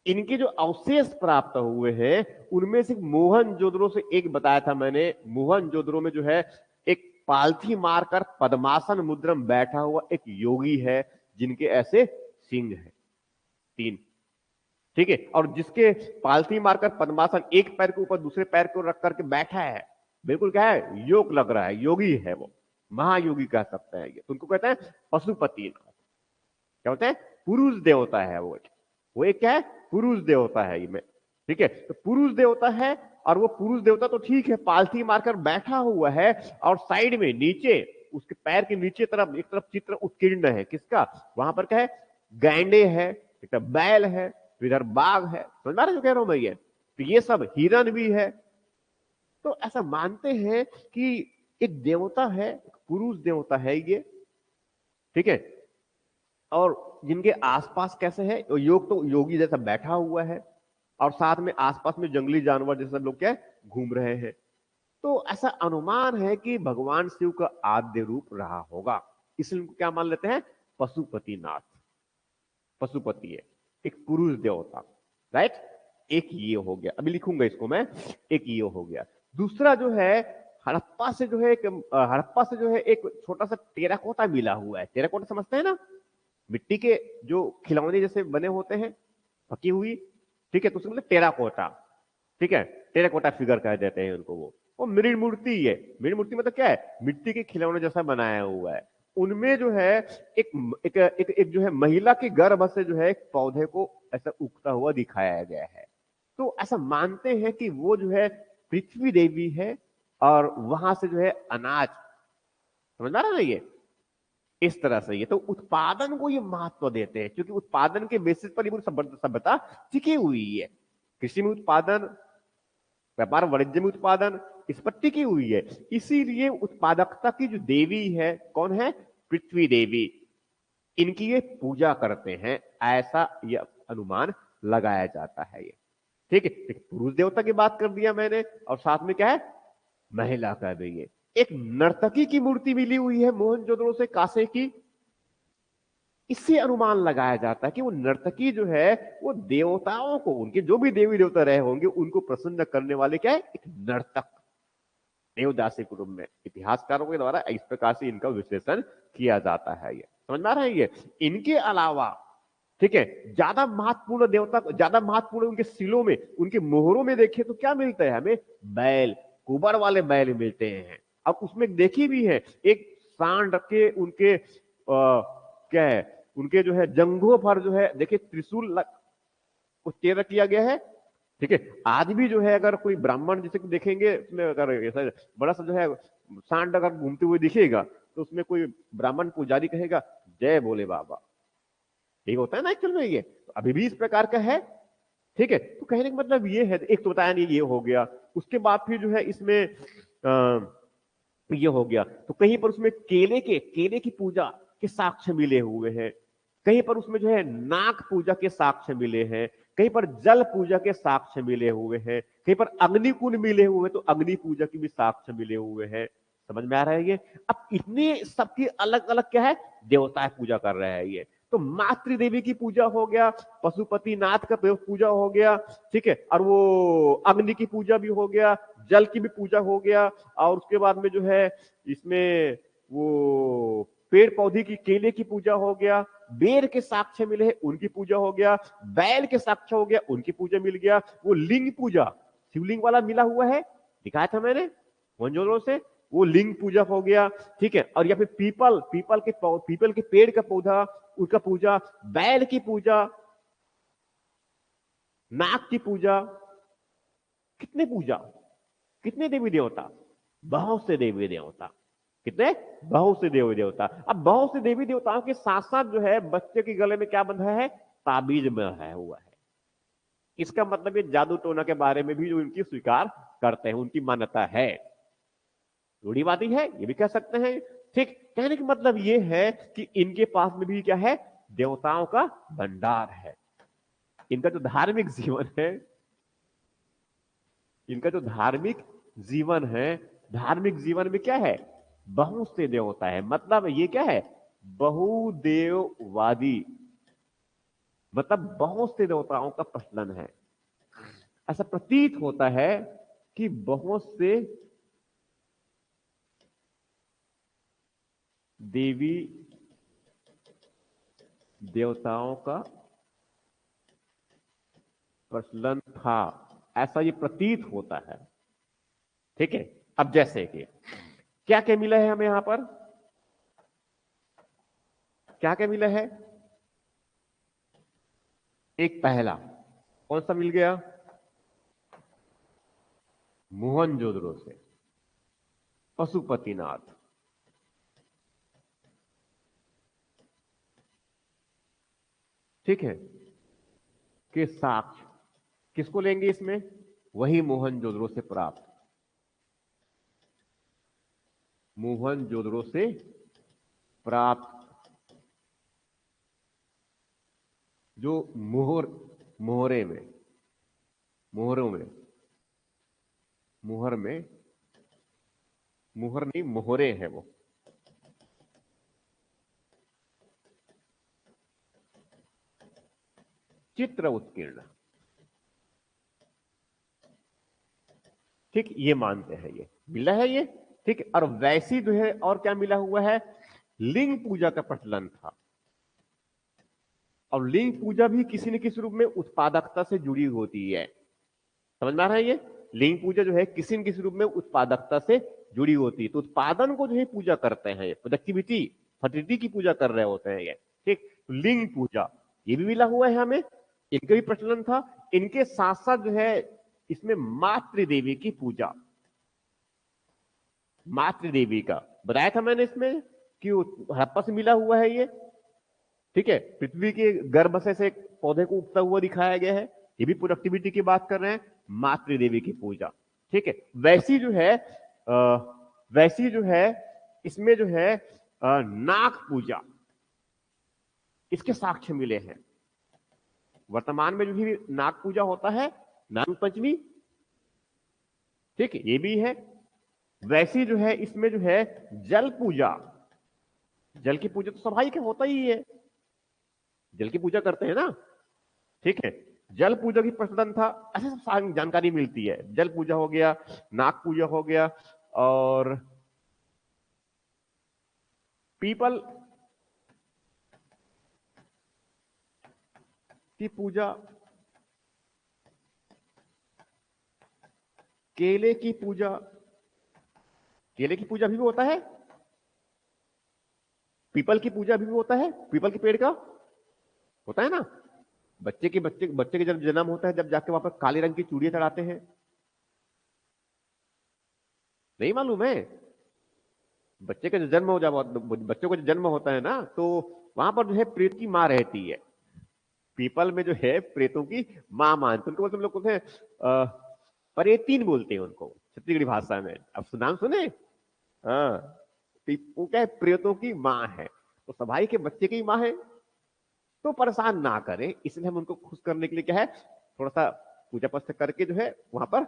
इनके जो अवशेष प्राप्त हुए हैं, उनमें से मोहनजोदड़ो से एक बताया था मैंने, मोहनजोदड़ो में जो है एक पालथी मारकर पद्मासन मुद्रा में बैठा हुआ एक योगी है, जिनके ऐसे सिंह है 3, ठीक है, और जिसके पालथी मारकर पद्मासन, एक पैर के ऊपर दूसरे पैर को रख करके बैठा है, बिल्कुल क्या है, योग लग रहा है, योगी है वो, महायोगी कह सकते हैं ये। तो उनको कहते हैं पशुपतिनाथ। क्या होता है? पुरुष देवता है वो एक क्या है, पुरुष देवता है ये में, ठीक है। तो पुरुष देवता है, और वो पुरुष देवता तो ठीक है, पालथी मारकर बैठा हुआ है, और साइड में नीचे उसके पैर के नीचे तरफ एक तरफ चित्र उत्कीर्ण है, किसका? वहां पर क्या है, गैंडे है, एक तरफ बैल है, तो इधर बाघ है। समझ में जो कह रहा हूं मैं ये, तो ये सब हिरण भी है। तो ऐसा मानते हैं कि एक देवता है, पुरुष देवता है ये, ठीक है। और जिनके आसपास कैसे है, योग तो योगी जैसा बैठा हुआ है, और साथ में आसपास में जंगली जानवर जैसे लोग क्या है, घूम रहे हैं। तो ऐसा अनुमान है कि भगवान शिव का आद्य रूप रहा होगा, इसलिए उनको क्या मान लेते हैं, पशुपतिनाथ। पशुपति है, एक पुरुष देवता, राइट। एक ये हो गया, अभी लिखूंगा इसको मैं, एक ये हो गया। दूसरा जो है, हड़प्पा से जो है हड़प्पा से जो है एक छोटा सा टेराकोटा मिला हुआ है। टेराकोटा समझते हैं ना, मिट्टी के जो खिलौने जैसे बने होते हैं, पकी हुई, ठीक है, तो उसमें मतलब टेराकोटा, ठीक है, टेराकोटा फिगर कह देते हैं उनको। वो मृण मूर्ति है। मृण मूर्ति मतलब क्या है, मिट्टी के खिलौने जैसा बनाया हुआ है। उनमें जो है एक एक, एक, एक जो है महिला के गर्भ से जो है एक पौधे को ऐसा उगता हुआ दिखाया गया है। तो ऐसा मानते हैं कि वो जो है पृथ्वी देवी है, और वहां से जो है अनाज, समझ आ रहा है ना ये, इस तरह से। ये तो उत्पादन को ये महत्व देते हैं, क्योंकि उत्पादन के बेसिस पर ये सभ्यता टिकी हुई है। कृषि में उत्पादन, व्यापार वाणिज्य में उत्पादन, इस पर टिकी हुई है। इसीलिए उत्पादकता की जो देवी है, कौन है, पृथ्वी देवी, इनकी ये पूजा करते हैं, ऐसा यह अनुमान लगाया जाता है ये, ठीक है। पुरुष देवता की बात कर दिया मैंने, और साथ में क्या है, महिला का भी है। एक नर्तकी की मूर्ति मिली हुई है मोहनजोदड़ो से, कांसे की। इससे अनुमान लगाया जाता है कि वो नर्तकी जो है, वो देवताओं को, उनके जो भी देवी देवता रहे होंगे, उनको प्रसन्न करने वाले क्या है, एक नर्तक, देवदासी के रूप में। इतिहासकारों के द्वारा इस प्रकार से इनका विश्लेषण किया जाता है। ये समझ में आ रहा है ये। इनके अलावा, ठीक है, ज्यादा महत्वपूर्ण देवता, ज्यादा महत्वपूर्ण उनके सिलों में, उनके मोहरों में देखें तो क्या मिलता है हमें, बैल, कुबर वाले बैल मिलते हैं। अब उसमें देखी भी है, एक सांड के उनके क्या है, उनके जो है जंघों पर जो है देखिए त्रिशूल को चिह्न किया गया है, ठीक है। आज भी जो है अगर कोई ब्राह्मण जैसे कि देखेंगे उसमें अगर ऐसा बड़ा सा जो है सांड अगर घूमते हुए दिखेगा तो उसमें कोई ब्राह्मण पुजारी कहेगा जय भोले बाबा। ठीक होता है ना एक्चुअल में, ये तो अभी भी इस प्रकार का है। ठीक है, तो कहने का मतलब ये है, एक तो बताया नहीं, ये हो गया। उसके बाद फिर जो है इसमें ये हो गया, तो कहीं पर उसमें केले की पूजा के साक्ष्य मिले हुए हैं, कहीं पर उसमें जो है नाग पूजा के साक्ष्य मिले हैं, कहीं पर जल पूजा के साक्ष्य मिले हुए हैं, कहीं पर अग्निकुंड मिले हुए, तो अग्नि पूजा की भी साक्ष्य मिले हुए हैं। समझ में आ रहा है ये? अब इतने सबकी अलग अलग क्या है, देवता पूजा कर रहे हैं ये। तो मातृ देवी की पूजा हो गया, पशुपति नाथ का पूजा हो गया, ठीक है, और वो अग्नि की पूजा भी हो गया, जल की भी पूजा हो गया, और उसके बाद में जो है इसमें वो पेड़ पौधे की केले की पूजा हो गया, बेर के साक्ष्य मिले हैं उनकी पूजा हो गया, बैल के साक्ष्य हो गया उनकी पूजा मिल गया, वो लिंग पूजा शिवलिंग वाला मिला हुआ है, दिखाया था मैंने मोहनजोदड़ो से, वो लिंग पूजा हो गया। ठीक है, और या फिर पीपल के पेड़ का पौधा, उसका पूजा, बैल की पूजा, नाग की पूजा, कितने पूजा, कितने देवी देवता, बहुत से देवी देवता, कितने, बहुत से देवी देवता। अब बहुत से देवी देवताओं के साथ साथ जो है बच्चे के गले में क्या बंधा है, ताबीज में है हुआ है। इसका मतलब ये जादू टोना के बारे में भी जो उनकी स्वीकार करते हैं, उनकी मान्यता है, रूढ़िवादी है ये भी कह सकते हैं। ठीक, कहने का मतलब ये है कि इनके पास में भी क्या है, देवताओं का भंडार है। इनका जो धार्मिक जीवन है, इनका जो धार्मिक जीवन है, धार्मिक जीवन में क्या है, बहुत से देवता है, मतलब ये क्या है, बहुदेववादी, मतलब बहुत से देवताओं का प्रचलन है। ऐसा प्रतीत होता है कि बहुत से देवी देवताओं का प्रचलन था, ऐसा ये प्रतीत होता है। ठीक है, अब जैसे कि क्या क्या मिला है हमें यहां पर, क्या क्या मिला है, एक पहला कौन सा मिल गया, मोहनजोदड़ो से पशुपतिनाथ, ठीक है, के साक्ष्य किसको लेंगे इसमें, वही मोहनजोदड़ो से प्राप्त, मोहनजोदड़ो से प्राप्त जो मोहरे में, मोहरों में, मुहर में, मुहर नहीं मोहरे हैं वो, चित्र उत्कीर्ण, ठीक, ये मानते हैं, ये मिला है ये। ठीक, और वैसी जो है और क्या मिला हुआ है, लिंग पूजा का प्रचलन था, और लिंग पूजा भी किसी न किसी रूप में उत्पादकता से जुड़ी होती है। समझ में आ रहा है ये, लिंग पूजा जो है किसी न किसी रूप में उत्पादकता से जुड़ी होती है, तो उत्पादन को जो है पूजा करते हैं, प्रोडक्टिविटी, फर्टिलिटी की पूजा कर रहे होते हैं ये। ठीक, तो लिंग पूजा ये भी मिला हुआ है हमें, इनका भी प्रचलन था। इनके साथ साथ जो है इसमें मातृ देवी की पूजा, मातृ देवी का बताया था मैंने इसमें कि हड़प्पा से मिला हुआ है ये। ठीक है, पृथ्वी के गर्भ से एक पौधे को उगता हुआ दिखाया गया है, ये भी प्रोडक्टिविटी की बात कर रहे हैं, मातृ देवी की पूजा। ठीक है, वैसी जो है वैसी जो है इसमें जो है नाग पूजा, इसके साक्ष्य मिले हैं। वर्तमान में जो भी नाग पूजा होता है, नाग पंचमी, ठीक है, ये भी है। वैसी जो है इसमें जो है जल पूजा, जल की पूजा तो स्वाभाविक है, होता ही है, जल की पूजा करते हैं ना। ठीक है, जल पूजा की प्रचलन था, ऐसे सब सारी जानकारी मिलती है, जल पूजा हो गया, नाग पूजा हो गया, और पीपल की पूजा, केले की पूजा, केले की पूजा भी होता है, पीपल की पूजा भी होता है, पीपल के पेड़ का होता है ना, बच्चे के जब जन्म होता है, जब जाके वहां पर काले रंग की चूड़ियां चढ़ाते हैं, नहीं मालूम है? बच्चे का जो जन्म हो, जब बच्चों का जो जन्म होता है ना, तो वहां पर जो है प्रेत की माँ रहती है। पीपल में जो है प्रेतों की माँ मानते, उनको बोलते हम लोग बोलते हैं परेतीन बोलते हैं उनको छत्तीसगढ़ी भाषा में। अब नाम सुने? हाँ। वो क्या है, प्रेतों की माँ है, तो सभाई के बच्चे की माँ है, तो परेशान ना करें, इसलिए हम उनको खुश करने के लिए क्या है, थोड़ा सा पूजा पाठ करके जो है वहां पर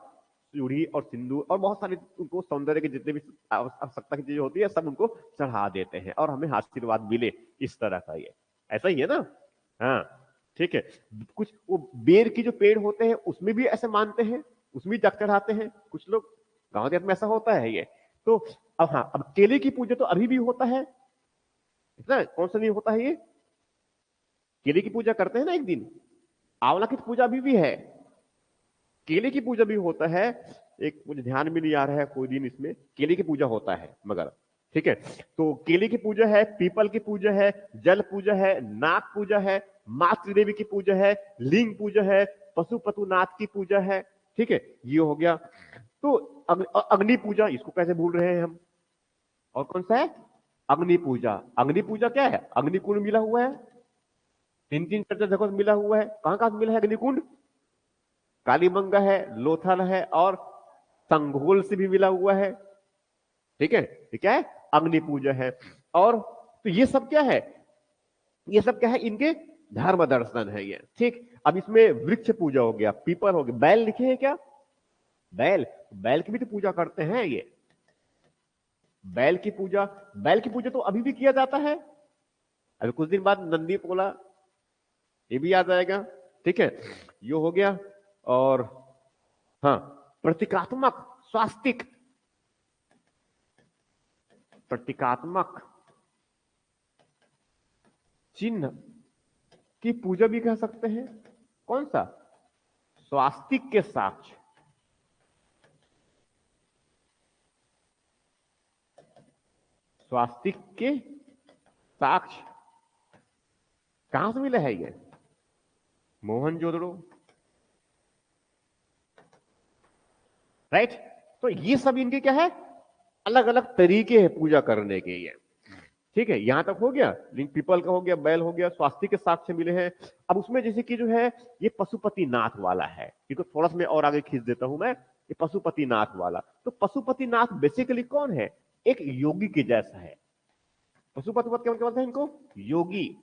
चूड़ी और सिंदूर और बहुत सारे उनको सौंदर्य के जितने भी आवश्यकता की चीजें होती है सब उनको चढ़ा देते हैं, और हमें आशीर्वाद मिले, इस तरह का ये ऐसा ही है ना। हाँ, ठीक है। कुछ वो बेर की जो पेड़ होते हैं उसमें भी ऐसे मानते हैं, उसमें जग चढ़ाते हैं कुछ लोग, गांव देहात में ऐसा होता है ये। तो अब हाँ, अब केले की पूजा तो अभी भी होता है ना, कौन सा नहीं होता है ये? केले की पूजा करते हैं ना एक दिन। आंवला की पूजा अभी भी है, केले की पूजा भी होता है। एक मुझे ध्यान में नहीं आ रहा है कोई दिन, इसमें केले की पूजा होता है मगर, ठीक है। तो केले की पूजा है, पीपल की पूजा है, जल पूजा है, नाग पूजा है, मातृ देवी की पूजा है, लिंग पूजा है, पशुपतिनाथ की पूजा है, ठीक है, ये हो गया। तो अग्नि पूजा, इसको कैसे भूल रहे हैं हम? और कौन सा है? अग्नि पूजा। अग्नि पूजा क्या है? अग्निकुंड मिला हुआ है, तीन तीन चार चार जगह मिला हुआ है। कहां कहां मिला है अग्निकुंड? कालीबंगा है, लोथल है, और संघोल से भी मिला हुआ है, ठीक है। ये क्या है? अग्नि पूजा है। और तो ये सब क्या है? ये सब क्या है? इनके धर्म दर्शन है ये, ठीक। अब इसमें वृक्ष पूजा हो गया, पीपल हो गया, बैल लिखे हैं क्या? बैल, बैल की भी तो पूजा करते हैं ये। बैल की पूजा, बैल की पूजा तो अभी भी किया जाता है। अभी कुछ दिन बाद नंदी पोला, ये भी आ जाएगा, ठीक है, ये हो गया। और हाँ, प्रतीकात्मक स्वास्तिक, प्रतीकात्मक चिन्ह की पूजा भी कह सकते हैं। कौन सा? स्वास्तिक के साक्ष्य, स्वास्तिक के साक्ष्य कहां से मिला है ये? मोहनजोदड़ो, राइट। तो ये सब इनके क्या है? अलग अलग तरीके हैं पूजा करने के ये, ठीक है। यहां तक हो गया, लिंग पीपल का हो गया, बैल हो गया, स्वास्तिक के साक्ष्य मिले हैं। अब उसमें जैसे कि जो है ये पशुपतिनाथ वाला है, इसको थोड़ा सा मैं और आगे खींच देता हूं मैं, ये पशुपतिनाथ वाला। तो पशुपतिनाथ बेसिकली कौन है? एक योगी के जैसा है। पशुपतिनाथ क्या बोलते हैं इनको? योगी,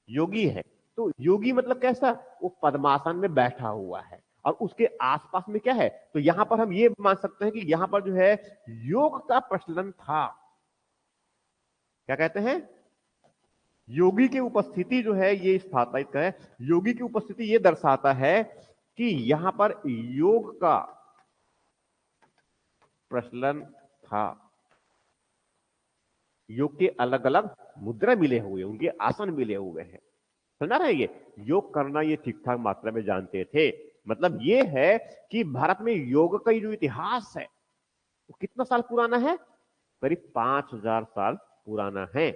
योगी है। तो योगी मतलब कैसा? वो पद्मासन में बैठा हुआ है, और उसके आसपास में क्या है, तो यहां पर हम ये मान सकते हैं कि यहां पर जो है योग का प्रचलन था। क्या कहते हैं? योगी की उपस्थिति जो है ये स्थापित है, योगी की उपस्थिति ये दर्शाता है कि यहां पर योग का प्रचलन था। योग के अलग अलग मुद्रा मिले हुए, उनके आसन मिले हुए हैं, समझा रहे हैं? ये योग करना ये ठीक ठाक मात्रा में जानते थे। मतलब ये है कि भारत में योग का जो इतिहास है वो कितना साल पुराना है? करीब 5000 साल पुराना है,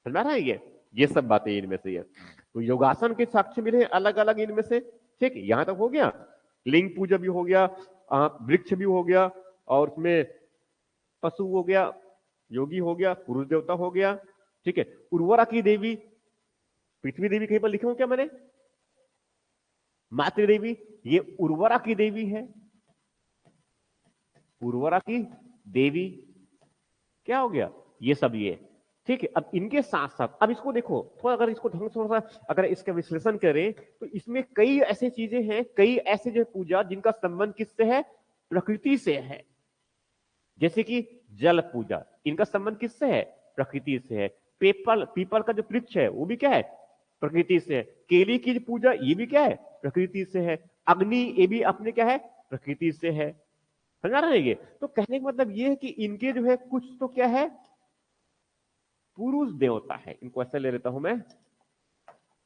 समझ रहे हैं? ये सब बातें इनमें से है। तो योगासन के साक्ष्य मिले अलग अलग इनमें से, ठीक। यहां तक हो गया। लिंग पूजा भी हो गया, वृक्ष भी हो गया, और उसमें पशु हो गया, योगी हो गया, पुरुष देवता हो गया, ठीक है। उर्वरा की देवी, पृथ्वी देवी कहीं पर लिखे हो क्या मैंने? मातृ देवी, ये उर्वरा की देवी है, उर्वरा की देवी। क्या हो गया? ये सब ये, ठीक है। अब इनके साथ साथ अब इसको देखो थोड़ा, अगर इसको ढंग से थोड़ा सा अगर इसका विश्लेषण करें, तो इसमें कई ऐसी चीजें हैं, कई ऐसे जो पूजा जिनका संबंध किससे है? प्रकृति से है। जैसे कि जल पूजा, इनका संबंध किससे है? प्रकृति से है। पीपल, पीपल का जो वृक्ष है वो भी क्या है? प्रकृति से है। केली की पूजा ये भी क्या है? प्रकृति से है। अग्नि ये भी अपने क्या है? प्रकृति से है, समझा रहे हैं? ये तो कहने का मतलब ये है कि इनके जो है कुछ तो क्या है? पुरुष देवता है, इनको ऐसे ले लेता हूं मैं।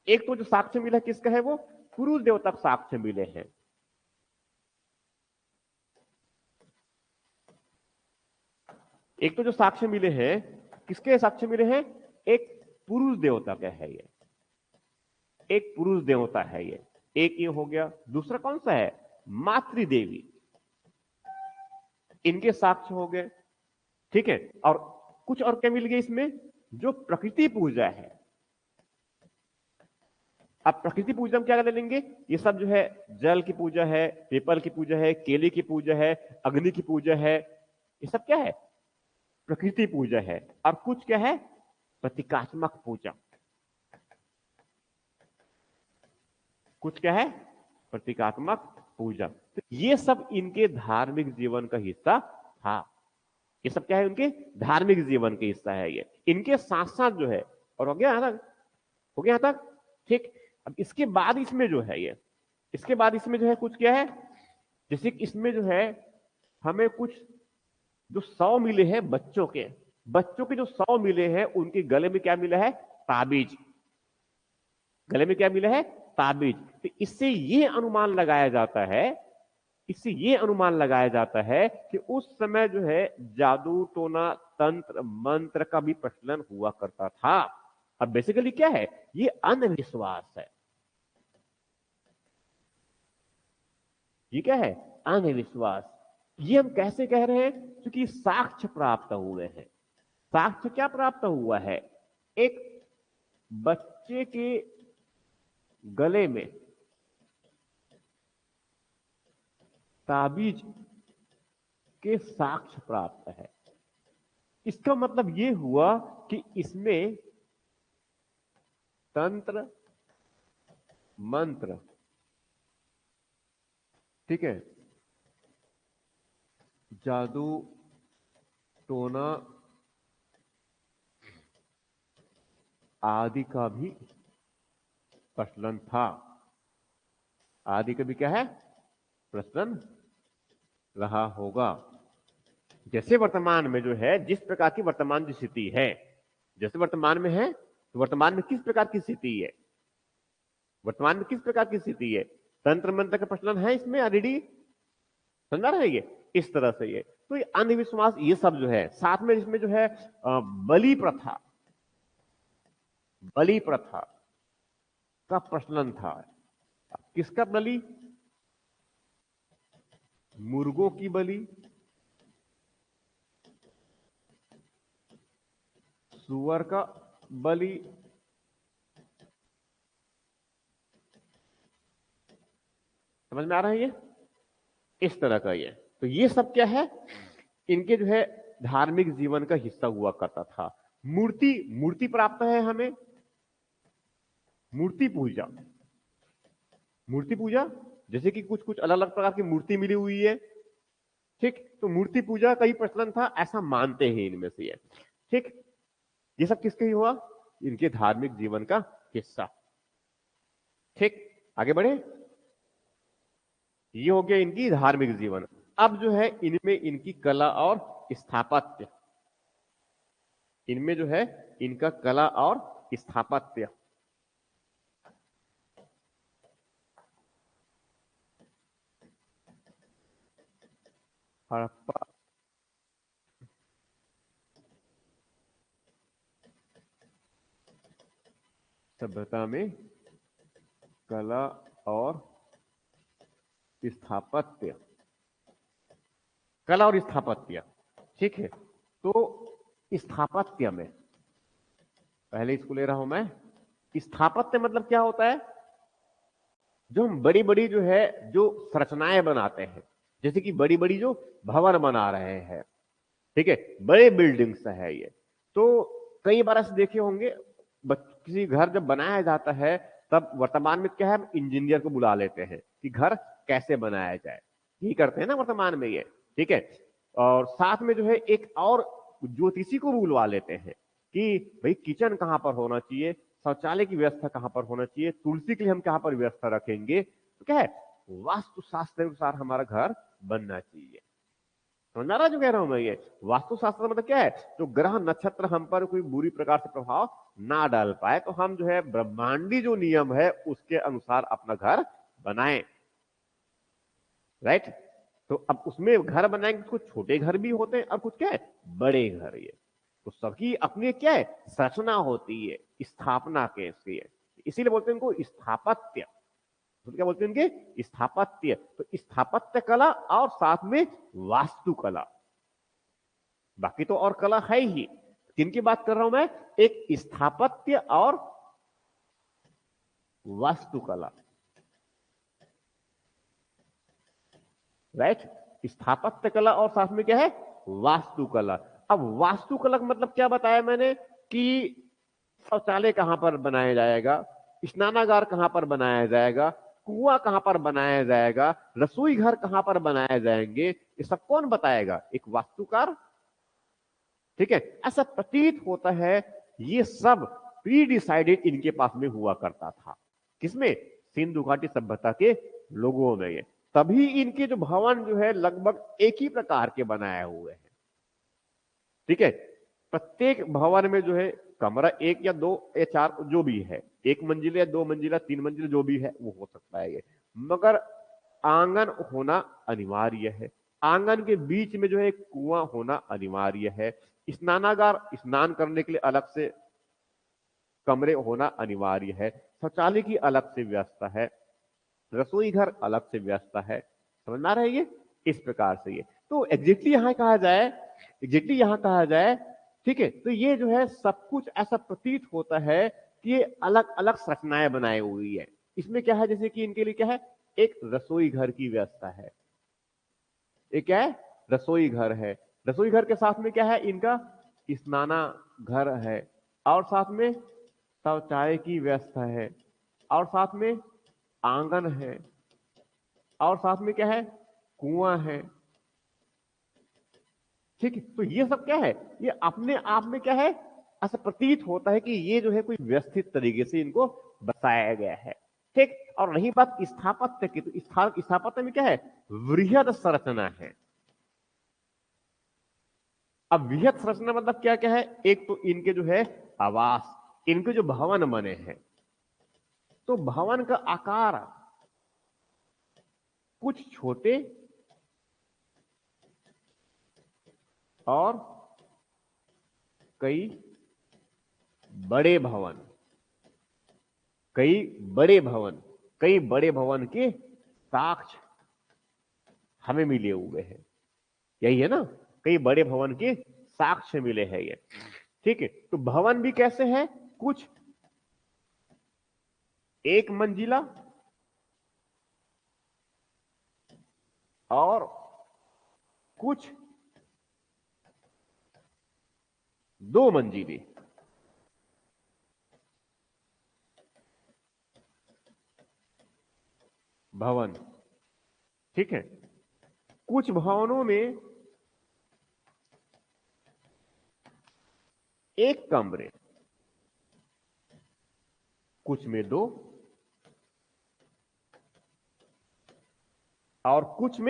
एक तो जो साक्ष्य मिला किसका है? वो पुरुष देवता साक्ष्य मिले हैं। एक तो जो साक्ष्य मिले हैं, किसके साक्ष्य मिले हैं? एक पुरुष देवता का है ये, एक पुरुष देवता है ये, एक ये हो गया। दूसरा कौन सा है? मातृदेवी, इनके साक्ष्य हो गए, ठीक है। और कुछ और क्या मिल गया इसमें? जो प्रकृति पूजा है। अब प्रकृति पूजा में क्या ले लेंगे? ये सब जो है जल की पूजा है, पीपल की पूजा है, केले की पूजा है, अग्नि की पूजा है, ये सब क्या है? प्रकृति पूजा है। और कुछ क्या है? प्रतीकात्मक पूजा। कुछ क्या है? प्रतीकात्मक पूजा। तो ये सब इनके धार्मिक जीवन का हिस्सा था। ये सब क्या है? उनके धार्मिक जीवन का हिस्सा है ये। इनके साथ साथ जो है, और हो गया यहां तक, हो गया यहां तक, ठीक। अब इसके बाद इसमें जो है ये, इसके बाद इसमें जो है कुछ क्या है, जैसे कि इसमें जो है हमें कुछ जो 100 मिले हैं बच्चों के, बच्चों के जो 100 मिले हैं उनके गले में क्या मिला है? ताबीज। गले में क्या मिला है? ताबीज। तो इससे ये अनुमान लगाया जाता है, इससे ये अनुमान लगाया जाता है कि उस समय जो है जादू टोना तंत्र मंत्र का भी प्रचलन हुआ करता था। अब बेसिकली क्या है? ये अंधविश्वास है। ये क्या है? अंधविश्वास। ये हम कैसे कह रहे हैं? क्योंकि साक्ष्य प्राप्त हुए हैं। साक्ष्य क्या प्राप्त हुआ है? एक बच्चे के गले में ताबीज के साक्ष्य प्राप्त है। इसका मतलब यह हुआ कि इसमें तंत्र मंत्र, ठीक है, जादू टोना आदि का भी प्रचलन था। आदि का भी क्या है? प्रचलन रहा होगा। जैसे वर्तमान में जो है, जिस प्रकार की वर्तमान की स्थिति है, जैसे वर्तमान में है, तो वर्तमान में किस प्रकार की स्थिति है? वर्तमान में किस प्रकार की स्थिति है? तंत्र मंत्र का प्रचलन है इसमें ऑलरेडी, समझा रहे ये? इस तरह से ये, तो ये अंधविश्वास ये सब जो है, साथ में इसमें जो है बलि प्रथा, बलि प्रथा का प्रचलन था। किसका बलि? मुर्गों की बलि, सुअर का बलि, समझ में आ रहा है ये? इस तरह का ये, तो ये सब क्या है? इनके जो है धार्मिक जीवन का हिस्सा हुआ करता था। मूर्ति, मूर्ति प्राप्त है हमें, मूर्ति पूजा, मूर्ति पूजा, जैसे कि कुछ कुछ अलग अलग प्रकार की मूर्ति मिली हुई है, ठीक। तो मूर्ति पूजा का ही प्रचलन था, ऐसा मानते हैं इनमें से ये, ठीक। ये सब किसके ही हुआ? इनके धार्मिक जीवन का हिस्सा, ठीक। आगे बढ़े। ये हो गया इनकी धार्मिक जीवन। अब जो है इनमें इनकी कला और स्थापत्य, इनमें जो है इनका कला और स्थापत्य। हड़प्पा सभ्यता में कला और स्थापत्य, कला और स्थापत्य, ठीक है। तो स्थापत्य में पहले इसको ले रहा हूं मैं। स्थापत्य मतलब क्या होता है? जो हम बड़ी बड़ी जो है जो संरचनाएं बनाते हैं, जैसे कि बड़ी बड़ी जो भवन बना रहे हैं, ठीक है, बड़े बिल्डिंग्स है ये। तो कई बार ऐसे देखे होंगे, किसी घर जब बनाया जाता है तब वर्तमान में क्या है, हम इंजीनियर को बुला लेते हैं कि घर कैसे बनाया जाए, यही करते हैं ना वर्तमान में ये, ठीक है। और साथ में जो है एक और ज्योतिषी को बुलवा लेते हैं कि भाई किचन कहां पर होना चाहिए, शौचालय की व्यवस्था कहां पर होना चाहिए, तुलसी के लिए हम कहां पर व्यवस्था रखेंगे, तो क्या है, वास्तुशास्त्र के अनुसार हमारा घर बनना चाहिए। समझ आ रहा जो कह रहा हूं मैं? ये वास्तुशास्त्र मतलब क्या है? जो ग्रह नक्षत्र हम पर कोई बुरी प्रकार से प्रभाव ना डाल पाए, तो हम जो है ब्रह्मांडी जो नियम है उसके अनुसार अपना घर बनाएं, राइट। तो अब उसमें घर बनाएंगे, कुछ छोटे घर भी होते हैं और कुछ क्या है, बड़े घर। ये तो सबकी अपनी क्या है, संरचना होती है स्थापना के इसकी, इसीलिए बोलते हैं इनको स्थापत्य। तो क्या बोलते हैं इनके? स्थापत्य। तो स्थापत्य कला और साथ में वास्तुकला, बाकी तो और कला है ही। किनकी बात कर रहा हूं मैं? एक स्थापत्य और वास्तुकला, राइट। स्थापत्य कला और साथ में क्या है? वास्तुकला। अब वास्तुकला का मतलब क्या बताया मैंने कि शौचालय कहां पर बनाया जाएगा, स्नानागार कहां पर बनाया जाएगा, कुआं कहां पर बनाया जाएगा, रसोई घर कहां पर बनाए जाएंगे, ये सब कौन बताएगा? एक वास्तुकार, ठीक है। ऐसा प्रतीत होता है ये सब प्री डिसाइडेड इनके पास में हुआ करता था। किसमें? सिंधु घाटी सभ्यता के लोगों में। ये तभी इनके जो भवन जो है लगभग एक ही प्रकार के बनाए हुए हैं, ठीक है। प्रत्येक भवन में जो है कमरा एक या दो या चार जो भी है, एक मंजिला, दो मंजिला, तीन मंजिला, जो भी है वो हो सकता है ये, मगर आंगन होना अनिवार्य है। आंगन के बीच में जो है कुआं होना अनिवार्य है। स्नानागार, स्नान करने के लिए अलग से कमरे होना अनिवार्य है। शौचालय की अलग से व्यवस्था है, रसोई घर अलग से व्यवस्था है। समझ में आ रहा है ये? इस प्रकार से ये तो एग्जैक्टली यहां कहा जाए, ठीक है। तो ये जो है सब कुछ ऐसा प्रतीत होता है कि ये अलग अलग संरचनाएं बनाई हुई है। इसमें क्या है, जैसे कि इनके लिए क्या है, एक रसोई घर की व्यवस्था है। एक क्या है? रसोई घर है। रसोई घर के साथ में क्या है इनका? स्नाना घर है, और साथ में शौचालय की व्यवस्था है, और साथ में आंगन है, और साथ में क्या है? कुआं है, ठीक है। तो ये सब क्या है? ये अपने आप में क्या है? ऐसा प्रतीत होता है कि ये जो है कोई व्यवस्थित तरीके से इनको बताया गया है, ठीक। और रही बात स्थापत्य की, तो स्थापत्य में क्या है? वृहद संरचना है। अब वृहद संरचना मतलब क्या क्या है? एक तो इनके जो है आवास, इनके जो भवन बने हैं, तो भवन का आकार कुछ छोटे और कई बड़े भवन, कई बड़े भवन, कई बड़े भवन के साक्ष्य हमें मिले हुए हैं। यही है ना, कई बड़े भवन के साक्ष्य मिले हैं ये, ठीक है। तो भवन भी कैसे है? कुछ एक मंजिला और कुछ दो मंजिले भवन, ठीक है। कुछ भवनों में एक कमरे, कुछ में दो, और कुछ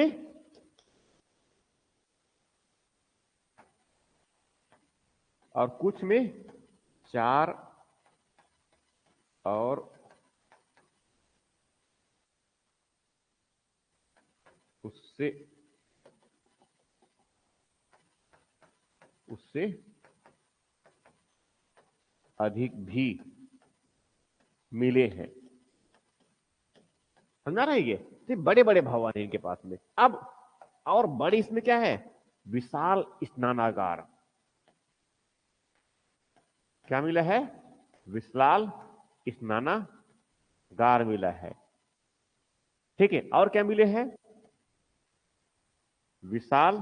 में चार और उससे उससे अधिक भी मिले हैं। समझा रहे हैं ये? तो बड़े बड़े भवन है इनके पास में। अब और बड़ी इसमें क्या है? विशाल स्नानागार। क्या मिला है? विशाल स्नानागार मिला है, ठीक है। और क्या मिले हैं? विशाल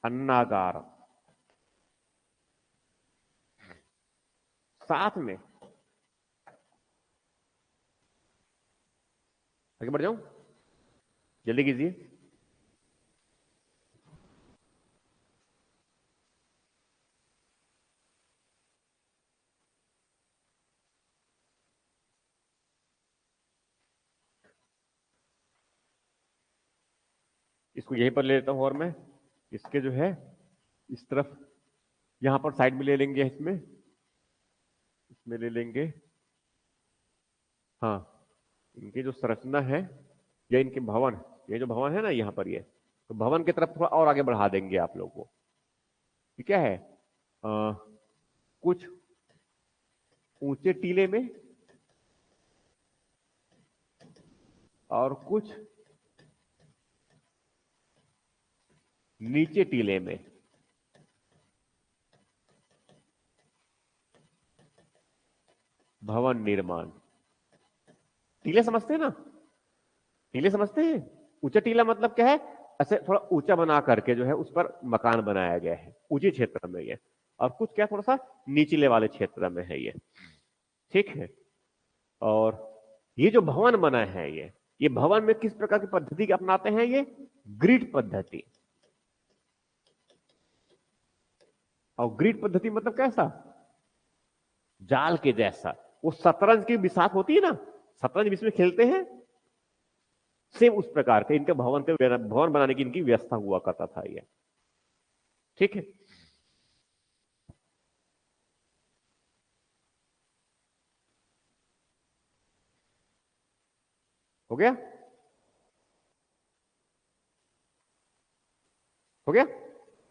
अन्नागार। साथ में आगे बढ़ जाऊं, जल्दी कीजिए। इसको यहीं पर ले लेता हूं, और मैं इसके जो है इस तरफ यहां पर साइड में ले लेंगे, इसमें ले लेंगे। हाँ, इनकी जो संरचना है या इनके भवन, ये जो भवन है ना यहाँ पर, ये तो भवन की तरफ थोड़ा और आगे बढ़ा देंगे आप लोग को। ये क्या है? कुछ ऊंचे टीले में और कुछ नीचे टीले में। भवन निर्माण। टीले समझते हैं ना? टीले समझते हैं? ऊंचा टीला मतलब क्या है? ऐसे थोड़ा ऊंचा बना करके जो है उस पर मकान बनाया गया है, ऊंचे क्षेत्र में ये। और कुछ क्या थोड़ा सा निचले वाले क्षेत्र में है ये। ठीक है। और ये जो भवन बना है ये भवन में किस प्रकार की पद्धति के अपनाते हैं? ये ग्रिड पद्धति। और ग्रिड पद्धति मतलब कैसा? जाल के जैसा। वो शतरंज की बिसात होती है ना, शतरंज जिसमें खेलते हैं, सेम उस प्रकार के इनके भवन बनाने की इनकी व्यवस्था हुआ करता था ये। ठीक है। हो गया? हो गया?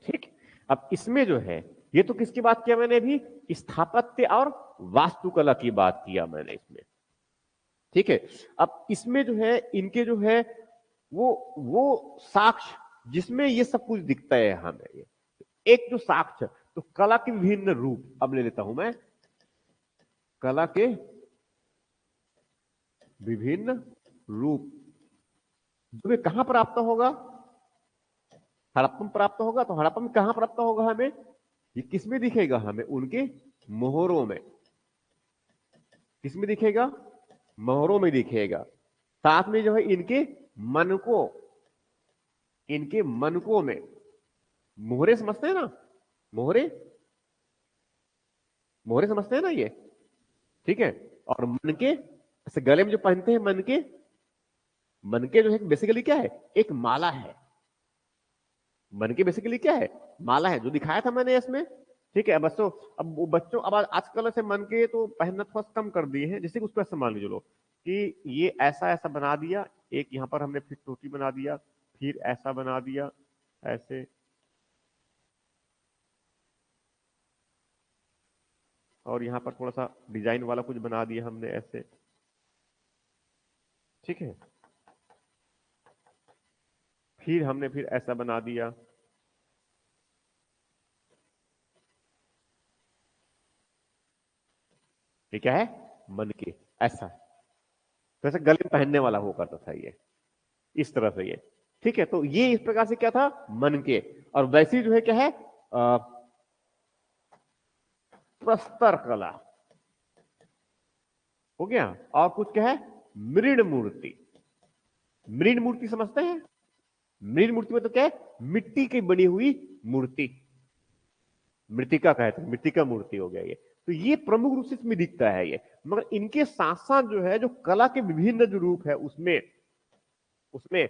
ठीक। अब इसमें जो है, ये तो किसकी बात किया मैंने अभी? स्थापत्य और वास्तुकला की बात किया मैंने इसमें। ठीक है। अब इसमें जो है इनके जो है वो साक्ष्य जिसमें ये सब कुछ दिखता है हमें। ये एक जो साक्ष्य, तो कला के विभिन्न रूप अब ले लेता हूं मैं। कला के विभिन्न रूप जो कहां प्राप्त होगा? हड़प्पन प्राप्त होगा। तो हड़प्पन में कहां प्राप्त होगा हमें? ये किसमें दिखेगा हमें? उनके मोहरों में। किसमें दिखेगा? मोहरों में दिखेगा। साथ में जो है इनके मनकों, इनके मनकों में। मोहरे समझते हैं ना? मोहरे, मोहरे समझते हैं ना ये? ठीक है। और मनके, ऐसे गले में जो पहनते हैं मनके, मनके जो है बेसिकली क्या है? एक माला है। मनके बेसिकली क्या है? माला है, जो दिखाया था मैंने इसमें। ठीक है। बच्चों, अब वो बच्चों अब आजकल से मनके तो पहनना थोड़ा कम कर दिए हैं। जैसे कि उसको ऐसा मान लीजिए लो कि ये ऐसा ऐसा बना दिया, एक यहां पर हमने फिर टोटी बना दिया, फिर ऐसा बना दिया ऐसे, और यहां पर थोड़ा सा डिजाइन वाला कुछ बना दिया हमने ऐसे। ठीक है। फिर हमने फिर ऐसा बना दिया। ये क्या है? मन के ऐसा। तो ऐसे गले में पहनने वाला हो करता था ये, इस तरह से ये। ठीक है। तो ये इस प्रकार से क्या था? मन के। और वैसी जो है क्या है? प्रस्तर कला हो गया। और कुछ क्या है? मृण मूर्ति। मृण मूर्ति समझते हैं? मृण मूर्ति में तो क्या है? मिट्टी की बनी हुई मूर्ति। मृतिका कहते हैं, मृतिका मूर्ति हो गया ये। तो ये प्रमुख रूप से इसमें दिखता है ये। मगर इनके साथ साथ जो है, जो कला के विभिन्न जो रूप है उसमें उसमें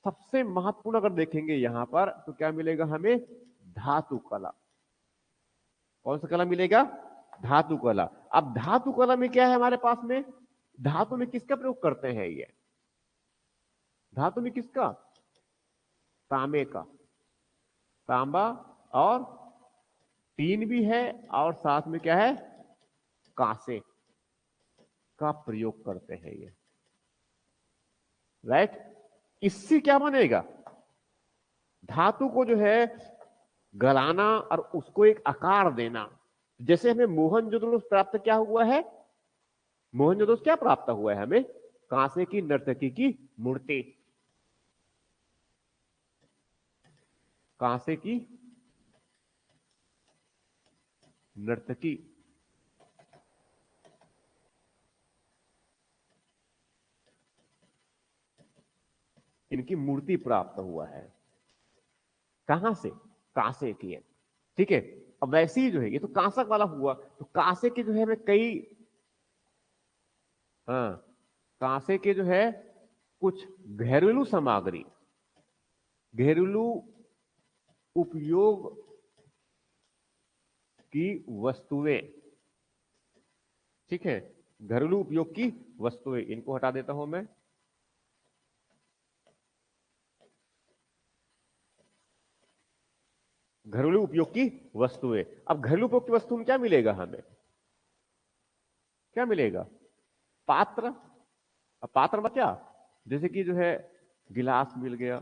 सबसे महत्वपूर्ण अगर देखेंगे यहां पर तो क्या मिलेगा हमें? धातु कला। कौन सा कला मिलेगा? धातु कला। अब धातु कला में क्या है हमारे पास में? धातु में किसका प्रयोग करते हैं ये? धातु में किसका? तांबे का। तांबा और टीन भी है, और साथ में क्या है? कांसे का प्रयोग करते हैं ये। राइट। इससे क्या बनेगा? धातु को जो है गलाना और उसको एक आकार देना। जैसे हमें मोहनजोदड़ो प्राप्त क्या हुआ है? मोहनजोदड़ो क्या प्राप्त हुआ है हमें? कांसे की नर्तकी की मूर्ति। कांसे की नर्तकी। इनकी मूर्ति प्राप्त हुआ है। कहां से? कांसे की है। ठीक है। अब वैसे ही जो है, ये तो कांसक वाला हुआ, तो कांसे के जो है हमें कई, हाँ, कांसे के जो है कुछ घरेलू सामग्री, घरेलू उपयोग की वस्तुएं। ठीक है। घरेलू उपयोग की वस्तुएं, इनको हटा देता हूं मैं। घरेलू उपयोग की वस्तुएं। अब घरेलू उपयोग की वस्तु में क्या मिलेगा हमें? क्या मिलेगा? पात्र। अब पात्र में क्या, जैसे कि जो है गिलास मिल गया,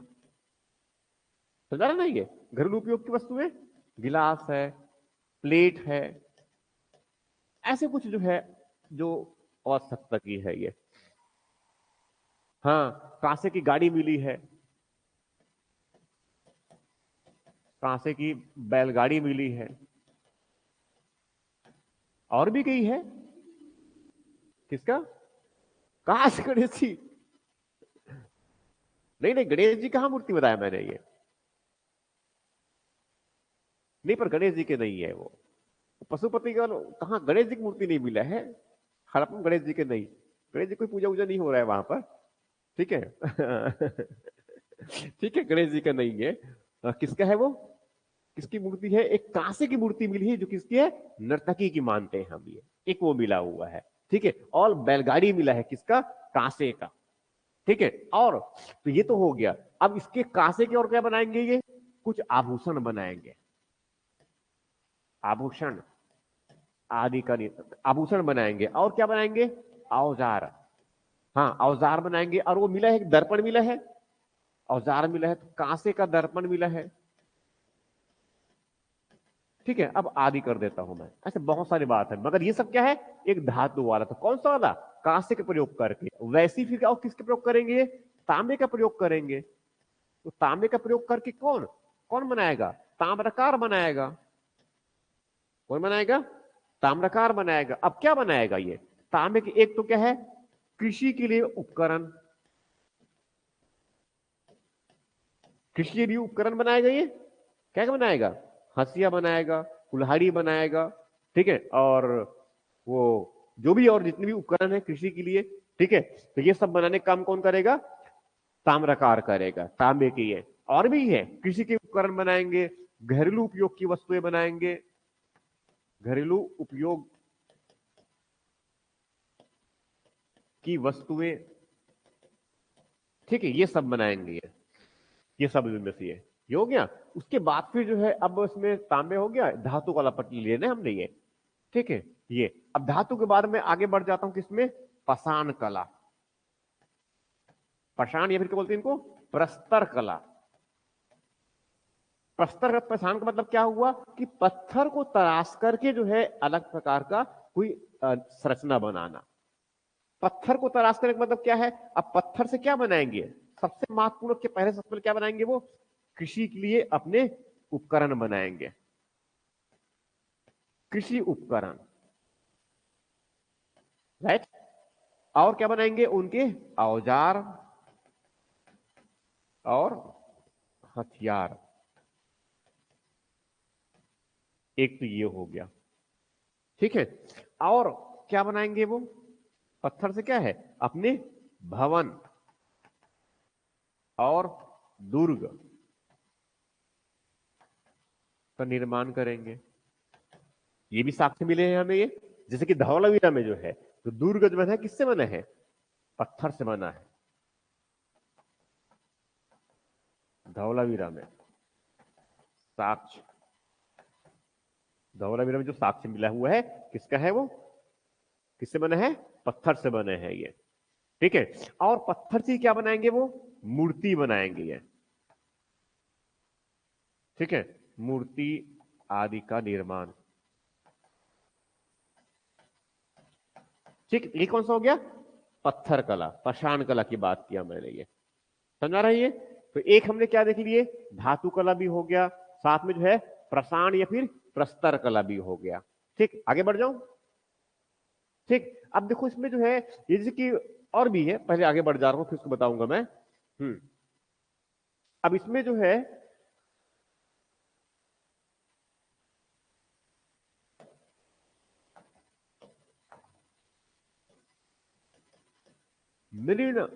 समझा रहे ना, ये घरेलू उपयोग की वस्तुएं, गिलास है, प्लेट है, ऐसे कुछ जो है जो आवश्यकता की है ये। हाँ, कांसे की गाड़ी मिली है, कांसे की बैलगाड़ी मिली है, और भी कई है। किसका? कहा से गणेश जी? नहीं नहीं, गणेश जी कहां मूर्ति बताया मैंने ये? नहीं, पर गणेश जी के नहीं है वो, पशुपति का कहा, गणेश जी की मूर्ति नहीं मिला है। हड़प्पन गणेश जी के नहीं, गणेश जी कोई पूजा वूजा नहीं हो रहा है वहां पर, ठीक है। ठीक है, गणेश जी का नहीं है। किसका है वो? किसकी मूर्ति है? एक कांसे की मूर्ति मिली है, जो किसकी है? नर्तकी की मानते हैं हम ये, एक वो मिला हुआ है, ठीक है। और बैलगाड़ी मिला है, किसका? कांसे का, ठीक है। और तो ये तो हो गया। अब इसके कांसे के और क्या बनाएंगे? ये कुछ आभूषण बनाएंगे, आभूषण आदि का आभूषण बनाएंगे। और क्या बनाएंगे? औजार। हाँ, औजार बनाएंगे। और वो मिला है, एक दर्पण मिला है, औजार मिला है, तो कांसे का दर्पण मिला है, ठीक है। अब आदि कर देता हूं मैं, ऐसे बहुत सारी बात है, मगर ये सब क्या है? एक धातु वाला। तो कौन सा वाला? कांसे के प्रयोग करके। वैसी फिर और किसके प्रयोग करेंगे? तांबे का प्रयोग करेंगे। तो तांबे का प्रयोग करके कौन कौन बनाएगा? ताम्रकार बनाएगा। कौन बनाएगा? ताम्रकार बनाएगा। अब क्या बनाएगा ये? तांबे की एक तो क्या है? कृषि के लिए उपकरण, कृषि के लिए उपकरण बनाएगा ये। क्या क्या बनाएगा? हंसिया बनाएगा, कुल्हाड़ी बनाएगा, ठीक है। और वो जो भी और जितने भी उपकरण है कृषि के लिए, ठीक है, तो ये सब बनाने का काम कौन करेगा? ताम्रकार करेगा, तांबे की ये। और भी है, कृषि के उपकरण बनाएंगे, घरेलू उपयोग की वस्तुएं बनाएंगे, घरेलू उपयोग की वस्तुएं, ठीक है, ये सब बनाएंगे ये सब इनमें से ये हो गया। उसके बाद फिर जो है, अब इसमें तांबे हो गया, धातु वाला पटल लेना हमने ये, ठीक है। ये अब धातु के बाद में आगे बढ़ जाता हूं किसमें? पाषाण कला। पाषाण या फिर क्या बोलते हैं इनको? प्रस्तर कला। प्रस्तर पाषाण का मतलब क्या हुआ? कि पत्थर को तराश करके जो है अलग प्रकार का कोई संरचना बनाना। पत्थर को तराश करने का मतलब क्या है? अब पत्थर से क्या बनाएंगे? सबसे महत्वपूर्ण के पहले सबसे पहले क्या बनाएंगे? वो कृषि के लिए अपने उपकरण बनाएंगे, कृषि उपकरण, राइट। और क्या बनाएंगे? उनके औजार और हथियार। एक तो ये हो गया, ठीक है। और क्या बनाएंगे वो? पत्थर से क्या है? अपने भवन और दुर्ग का निर्माण करेंगे। ये भी साक्ष्य मिले हैं हमें ये। जैसे कि धौलावीरा में जो है, तो दुर्ग जो है किससे बना है? पत्थर से बना है। धौलावीरा में साक्ष्य, धौलावीरा में जो साक्ष्य मिला हुआ है, किसका है वो? किससे बना है? पत्थर से बने हैं ये, ठीक है। और पत्थर से क्या बनाएंगे वो? मूर्ति बनाएंगे ये, ठीक है। मूर्ति आदि का निर्माण, ठीक। ये कौन सा हो गया? पत्थर कला, पाषाण कला की बात किया मैंने ये, समझा रही है? तो एक हमने क्या देख लिए? धातु कला भी हो गया, साथ में जो है प्रसाण या फिर प्रस्तर कला भी हो गया, ठीक। आगे बढ़ जाऊं, ठीक। अब देखो इसमें जो है, ये जैसे कि और भी है, पहले आगे बढ़ जा रहा हूं फिर उसको बताऊंगा मैं। अब इसमें जो है मृण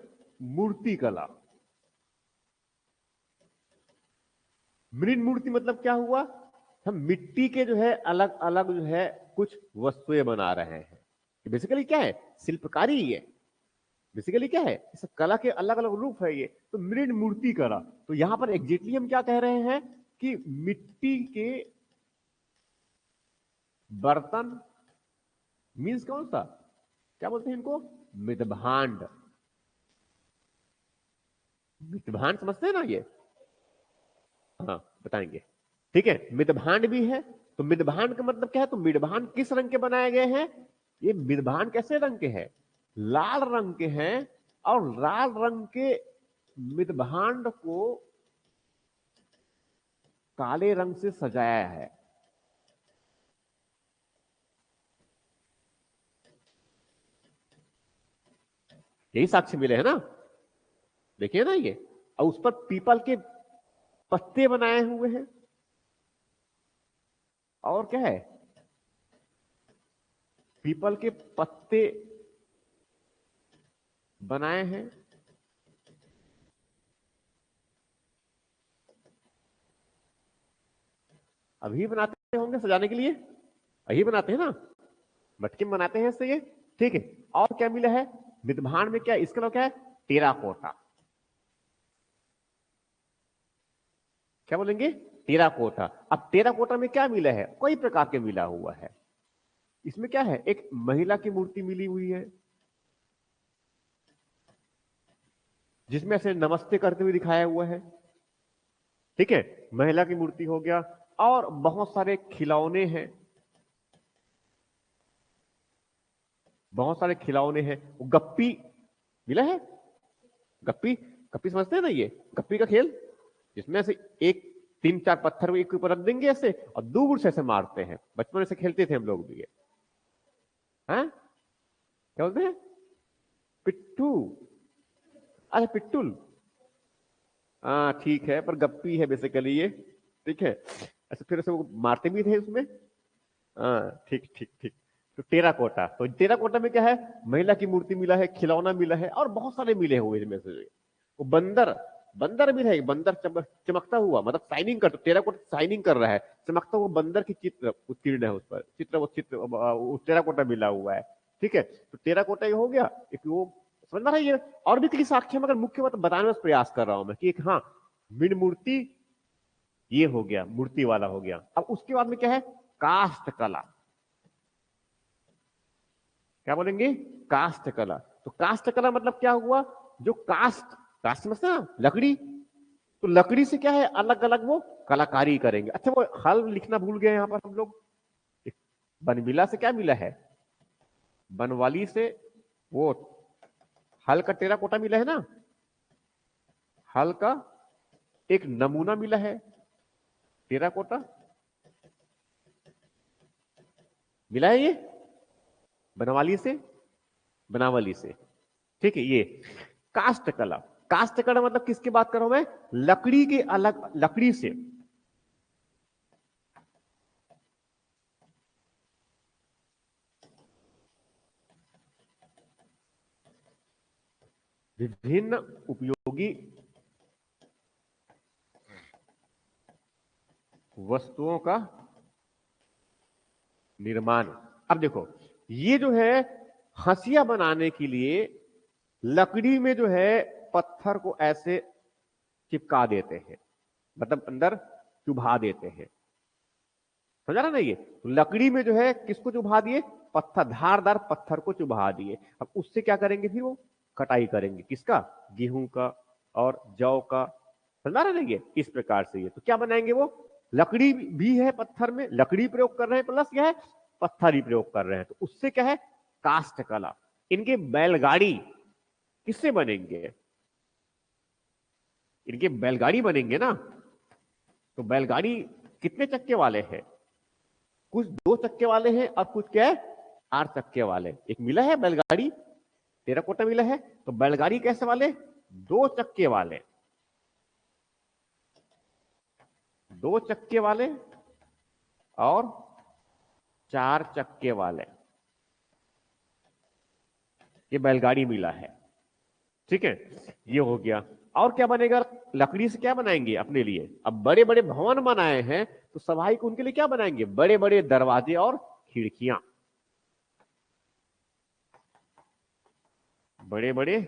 मूर्ति कला। मृण मूर्ति मतलब क्या हुआ? हम मिट्टी के जो है अलग अलग जो है कुछ वस्तुएं बना रहे हैं। बेसिकली क्या है? शिल्पकारी ही है। बेसिकली क्या है? इस कला के अलग अलग रूप है ये। तो मृण मूर्ति कला, तो यहां पर एग्जैक्टली हम क्या कह रहे हैं? कि मिट्टी के बर्तन, मीन्स कौन सा? क्या बोलते हैं इनको? मितभांड। मितभांड समझते हैं ना ये? हाँ बताएंगे। ठीक है, मितभांड भी है। तो मितभांड का मतलब क्या है? तो मितभांड किस रंग के बनाए गए हैं? ये मितभांड कैसे रंग के हैं? लाल रंग के हैं। और लाल रंग के मितभांड को काले रंग से सजाया है। यही साक्ष्य मिले हैं ना, देखिए ना ये। और उस पर पीपल के पत्ते बनाए हुए हैं। और क्या है? पीपल के पत्ते बनाए हैं। अभी बनाते होंगे सजाने के लिए, यही बनाते हैं ना, मटके में बनाते हैं इससे ये। ठीक है, और क्या मिला है? मितभांड में क्या, इसका नाम क्या है? टेराकोटा। क्या बोलेंगे? टेराकोटा। अब टेराकोटा में क्या मिला है? कई प्रकार के मिला हुआ है। इसमें क्या है? एक महिला की मूर्ति मिली हुई है, जिसमें से नमस्ते करते हुए दिखाया हुआ है। ठीक है, महिला की मूर्ति हो गया। और बहुत सारे खिलौने हैं, बहुत सारे खिलौने हैं। गप्पी मिला है। गप्पी, गप्पी समझते हैं ना ये? गप्पी का खेल, जिसमें से एक तीन चार पत्थर एक के ऊपर रख देंगे ऐसे, और दूर से ऐसे मारते हैं। बचपन में से खेलते थे हम लोग भी ये। हैं? क्या बोलते हैं? पिट्ठू। अरे पिट्टुल। हाँ ठीक है, पर गप्पी है बेसिकली ये। ठीक है, ऐसे फिर से वो मारते भी थे उसमें। हाँ ठीक ठीक ठीक। तो टेराकोटा, तो टेराकोटा में क्या है? महिला की मूर्ति मिला है, खिलौना मिला है, और बहुत सारे मिले हुए इनमें से। वो बंदर, बंदर भी है। बंदर चमकता हुआ, मतलब शाइनिंग कर, टेराकोटा शाइनिंग कर रहा है, चमकता हुआ बंदर की चित्र उत्कीर्ण है उस पर। चित्र, वो चित्र वो टेराकोटा मिला हुआ है। ठीक है, तो टेराकोटा ये हो गया एक वो। समझ में आ रहा है ये? और भी कई साक्ष्य, मगर मुख्य बात बताने का प्रयास कर रहा हूं मैं कि एक, हाँ, मिन मूर्ति ये हो गया, मूर्ति वाला हो गया। अब उसके बाद में क्या है? काष्ठ कला। क्या बोलेंगे? काष्ठ कला। तो काष्ठ कला मतलब क्या हुआ? जो काष्ठ, काष्ठ समझते हैं ना, लकड़ी। तो लकड़ी से क्या है, अलग अलग वो कलाकारी करेंगे। अच्छा, वो हल लिखना भूल गए यहां पर हम लोग। बनविला से क्या मिला है? बनवाली से वो हल का टेरा कोटा मिला है ना। हल का एक नमूना मिला है, टेरा कोटा मिला है ये, बनवाली से, बनावली से। ठीक है, ये काष्ठ कला। काष्ठ कला मतलब किसकी बात कर रहा हूं मैं? लकड़ी के अलग, लकड़ी से विभिन्न उपयोगी वस्तुओं का निर्माण। अब देखो, ये जो है हंसिया बनाने के लिए लकड़ी में जो है पत्थर को ऐसे चिपका देते हैं, मतलब अंदर चुभा देते हैं। समझा ना ये? तो लकड़ी में जो है किसको चुभा दिए? पत्थर, धारदार पत्थर को चुभा दिए। अब उससे क्या करेंगे? फिर वो कटाई करेंगे, किसका? गेहूं का और जौ का। समझा रहे ना ये? इस प्रकार से ये तो क्या बनाएंगे वो? लकड़ी भी है, पत्थर में लकड़ी प्रयोग कर रहे हैं, प्लस क्या है, पत्थर ही प्रयोग कर रहे हैं। तो उससे क्या है? काष्ठ कला। इनके बैलगाड़ी किससे बनेंगे? इनके बैलगाड़ी बनेंगे ना। तो बैलगाड़ी कितने चक्के वाले हैं? कुछ दो चक्के वाले हैं, और कुछ क्या है, आठ चक्के वाले। एक मिला है बैलगाड़ी, टेराकोटा मिला है। तो बैलगाड़ी कैसे वाले? दो चक्के वाले, दो चक्के वाले और चार चक्के वाले, ये बैलगाड़ी मिला है। ठीक है, ये हो गया। और क्या बनेगा? लकड़ी से क्या बनाएंगे अपने लिए? अब बड़े बड़े भवन बनाए हैं, तो सभाई को उनके लिए क्या बनाएंगे? बड़े बड़े दरवाजे और खिड़कियां। बड़े बड़े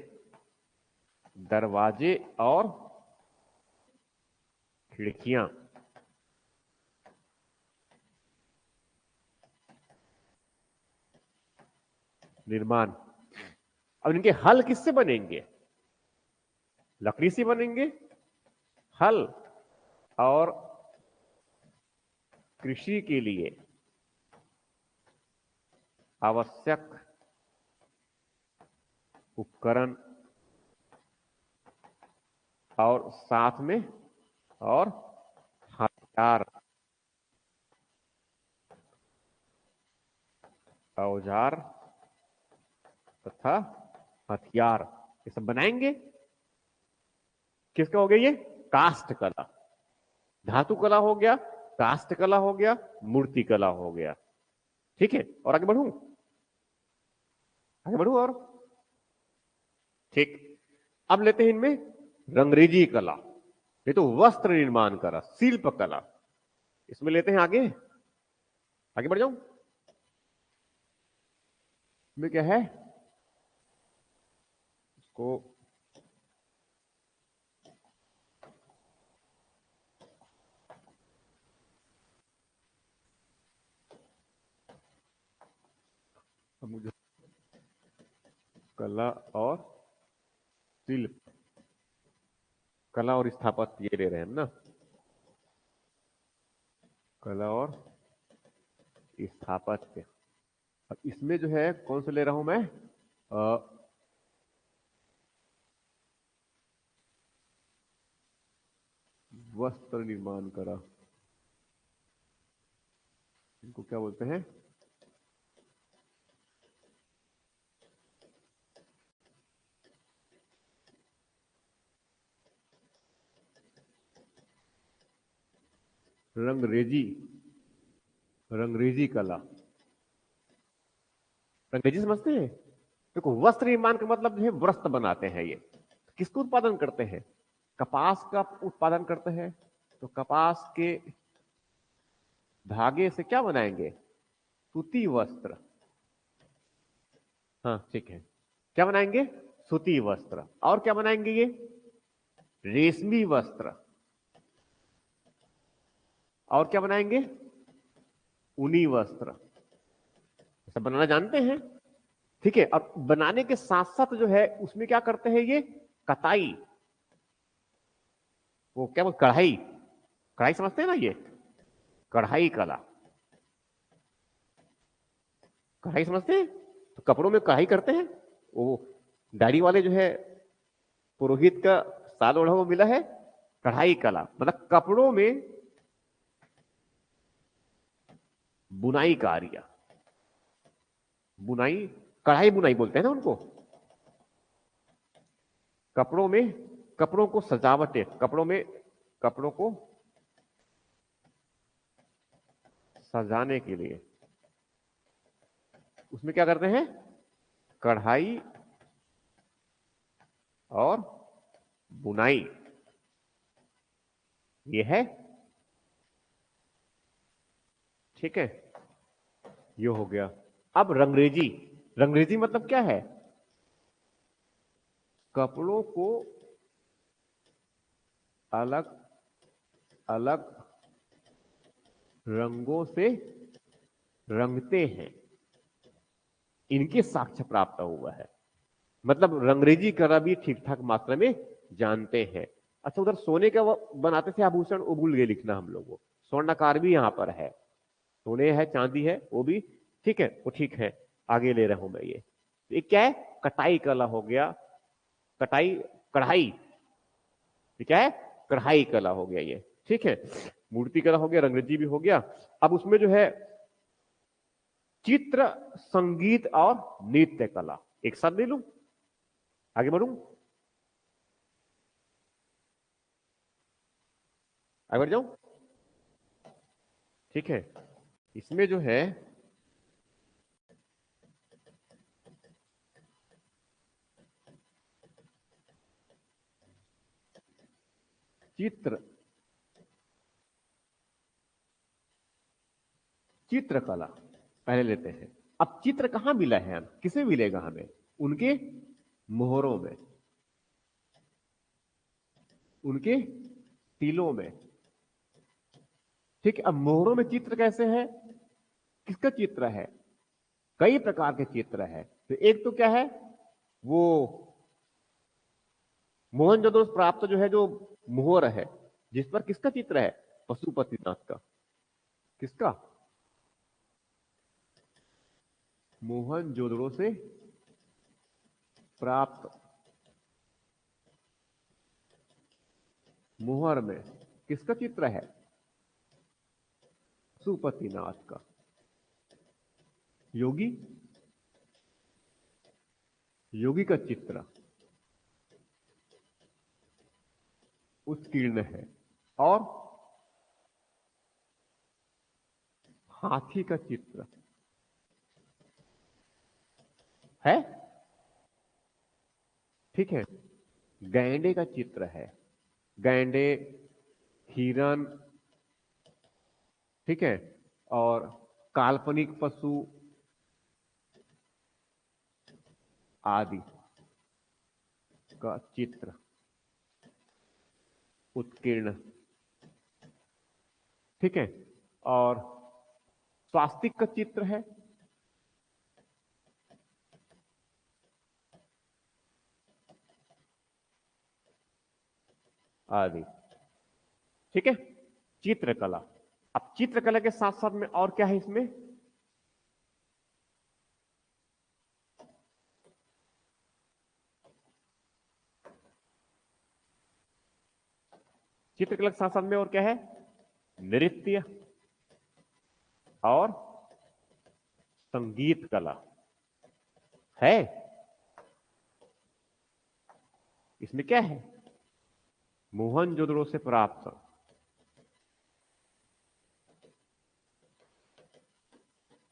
दरवाजे और खिड़कियां। निर्माण। अब इनके हल किससे बनेंगे? लकड़ी से बनेंगे हल, और कृषि के लिए आवश्यक उपकरण और साथ में और हथियार, औजार तथा हथियार, ये सब बनाएंगे। किसका हो गया ये? काष्ठ कला। धातु कला हो गया, काष्ठ कला हो गया, मूर्ति कला हो गया। ठीक है, और आगे बढ़ूं? आगे बढ़ूं और? ठीक। अब लेते हैं इनमें रंगरेजी कला, ये तो वस्त्र निर्माण कला, शिल्प कला, इसमें लेते हैं आगे। आगे बढ़ जाऊं? इसमें क्या है? इसको मुझे कला और शिल्प, कला और स्थापत्य ये ले रहे हैं हम ना, कला और स्थापत्य। अब इसमें जो है कौन सा ले रहा हूं मैं? वस्त्र निर्माण कला, इनको क्या बोलते हैं? रंगरेजी, रंगरेजी कला। रंगरेजी समझते हैं? देखो, वस्त्र निर्माण का मतलब जो है वस्त्र बनाते हैं। ये किसको उत्पादन करते हैं? कपास का उत्पादन करते हैं। तो कपास के धागे से क्या बनाएंगे? सूती वस्त्र। हाँ ठीक है, क्या बनाएंगे? सूती वस्त्र। और क्या बनाएंगे ये? रेशमी वस्त्र। और क्या बनाएंगे? ऊनी वस्त्र। सब बनाना जानते हैं। ठीक है, और बनाने के साथ साथ जो है उसमें क्या करते हैं ये? कताई, वो क्या बोल, कढ़ाई, कढ़ाई समझते हैं ना? ये कढ़ाई कला, कढ़ाई समझते हैं? तो कपड़ों में कढ़ाई करते हैं। वो दाढ़ी वाले जो है पुरोहित का साल ओढ़ा वो मिला है कढ़ाई कला, मतलब कपड़ों में बुनाई कार्य, बुनाई, कढ़ाई बुनाई बोलते हैं ना उनको। कपड़ों में, कपड़ों को सजावटे, कपड़ों में, कपड़ों को सजाने के लिए उसमें क्या करते हैं? कढ़ाई और बुनाई, ये है। ठीक है, ये हो गया। अब रंगरेजी, रंगरेजी मतलब क्या है? कपड़ों को अलग अलग रंगों से रंगते हैं, इनके साक्ष्य प्राप्त हुआ है। मतलब रंगरेजी कला भी ठीक ठाक मात्रा में जानते हैं। अच्छा, उधर सोने का वो बनाते थे आभूषण, वो भूल गए लिखना हम लोग। वो स्वर्णाकार भी यहां पर है, सोने है, चांदी है, वो भी ठीक है, वो ठीक है। आगे ले रहा हूं मैं ये क्या है? कटाई कला हो गया, कटाई, कढ़ाई, ये क्या है? कढ़ाई कला हो गया ये। ठीक है, मूर्ति कला हो गया, रंगरेजी भी हो गया। अब उसमें जो है चित्र, संगीत और नृत्य कला, एक साथ ले लूं? आगे बढ़ूं? आगे बढ़ जाऊं? ठीक है, इसमें जो है चित्र, चित्रकला पहले लेते हैं। अब चित्र कहां मिला है? किसे मिलेगा हमें? उनके मोहरों में, उनके तिलों में। ठीक है, अब मोहरों में चित्र कैसे है? किसका चित्र है? कई प्रकार के चित्र है। तो एक तो क्या है, वो मोहनजोदड़ो प्राप्त जो है, जो मोहर है, जिस पर किसका चित्र है, पशुपतिनाथ का। किसका? मोहनजोदड़ो से प्राप्त मोहर में किसका चित्र है, पशुपतिनाथ का। योगी, योगी का चित्र उत्कीर्ण है, और हाथी का चित्र है, ठीक है। गैंडे का चित्र है, गैंडे, हिरन, ठीक है, और काल्पनिक पशु आदि का चित्र उत्कीर्ण, ठीक है। और स्वास्तिक का चित्र है, आदि, ठीक है। चित्रकला। अब चित्रकला के साथ साथ में और क्या है इसमें, चित्रकला के साथ साथ में और क्या है, नृत्य और संगीत कला है। इसमें क्या है, मोहनजोदड़ो से प्राप्त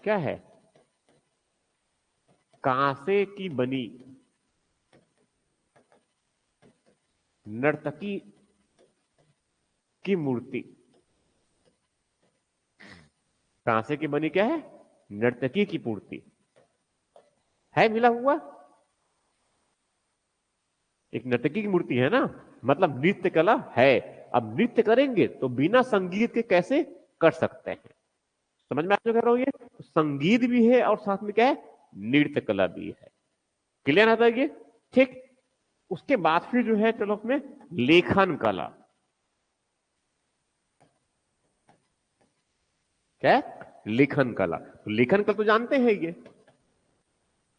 क्या है, कांसे की बनी नर्तकी की मूर्ति। कांसे की बनी क्या है, नर्तकी की मूर्ति है, मिला हुआ एक नर्तकी की मूर्ति है ना, मतलब नृत्य कला है। अब नृत्य करेंगे तो बिना संगीत के कैसे कर सकते हैं, समझ में आप जो कह रहा हूं, ये तो संगीत भी है और साथ में क्या है, नृत्य कला भी है। क्लियर आता है ये, ठीक। उसके बाद फिर जो है, चलो अपने लेखन कला। क्या, लेखन कला। तो लेखन कला तो जानते हैं, ये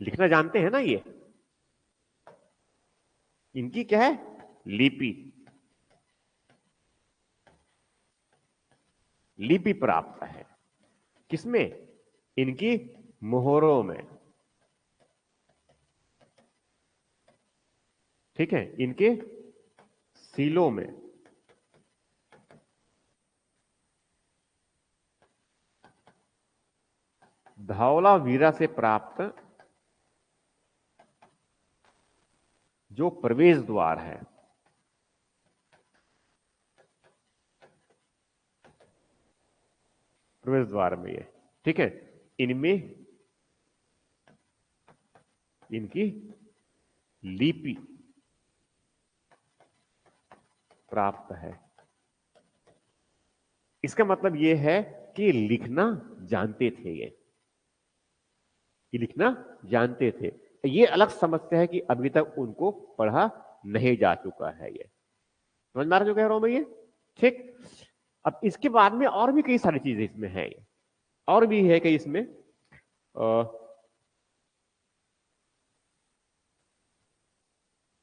लिखना जानते हैं ना, ये इनकी क्या है, लिपि, लिपि प्राप्त है किसमें, इनकी मोहरों में, ठीक है, इनके सीलों में, धौलावीरा से प्राप्त जो प्रवेश द्वार है, प्रवेश द्वार में ये, ठीक है, इनमें इनकी लिपि प्राप्त है। इसका मतलब ये है कि लिखना जानते थे, ये लिखना जानते थे। ये अलग समस्या है कि अभी तक उनको पढ़ा नहीं जा चुका है, ये समझ में आ रहा जो कह रहा हूं मैं, ये ठीक। अब इसके बाद में और भी कई सारी चीजें इसमें है, ये और भी है कि इसमें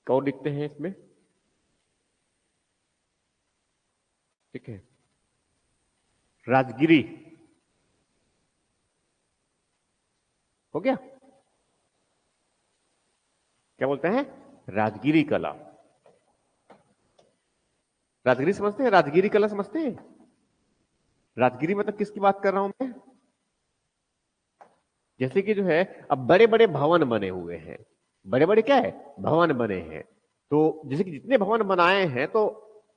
कौन लिखते हैं इसमें, ठीक है, राजगिरी हो गया, क्या बोलते हैं, राजगिरी कला। राजगिरी समझते हैं, राजगिरी कला समझते हैं। राजगिरी मतलब किसकी बात कर रहा हूं मैं, जैसे कि जो है, अब बड़े बड़े भवन बने हुए हैं, बड़े बड़े क्या है, भवन बने हैं। तो जैसे कि जितने भवन बनाए हैं, तो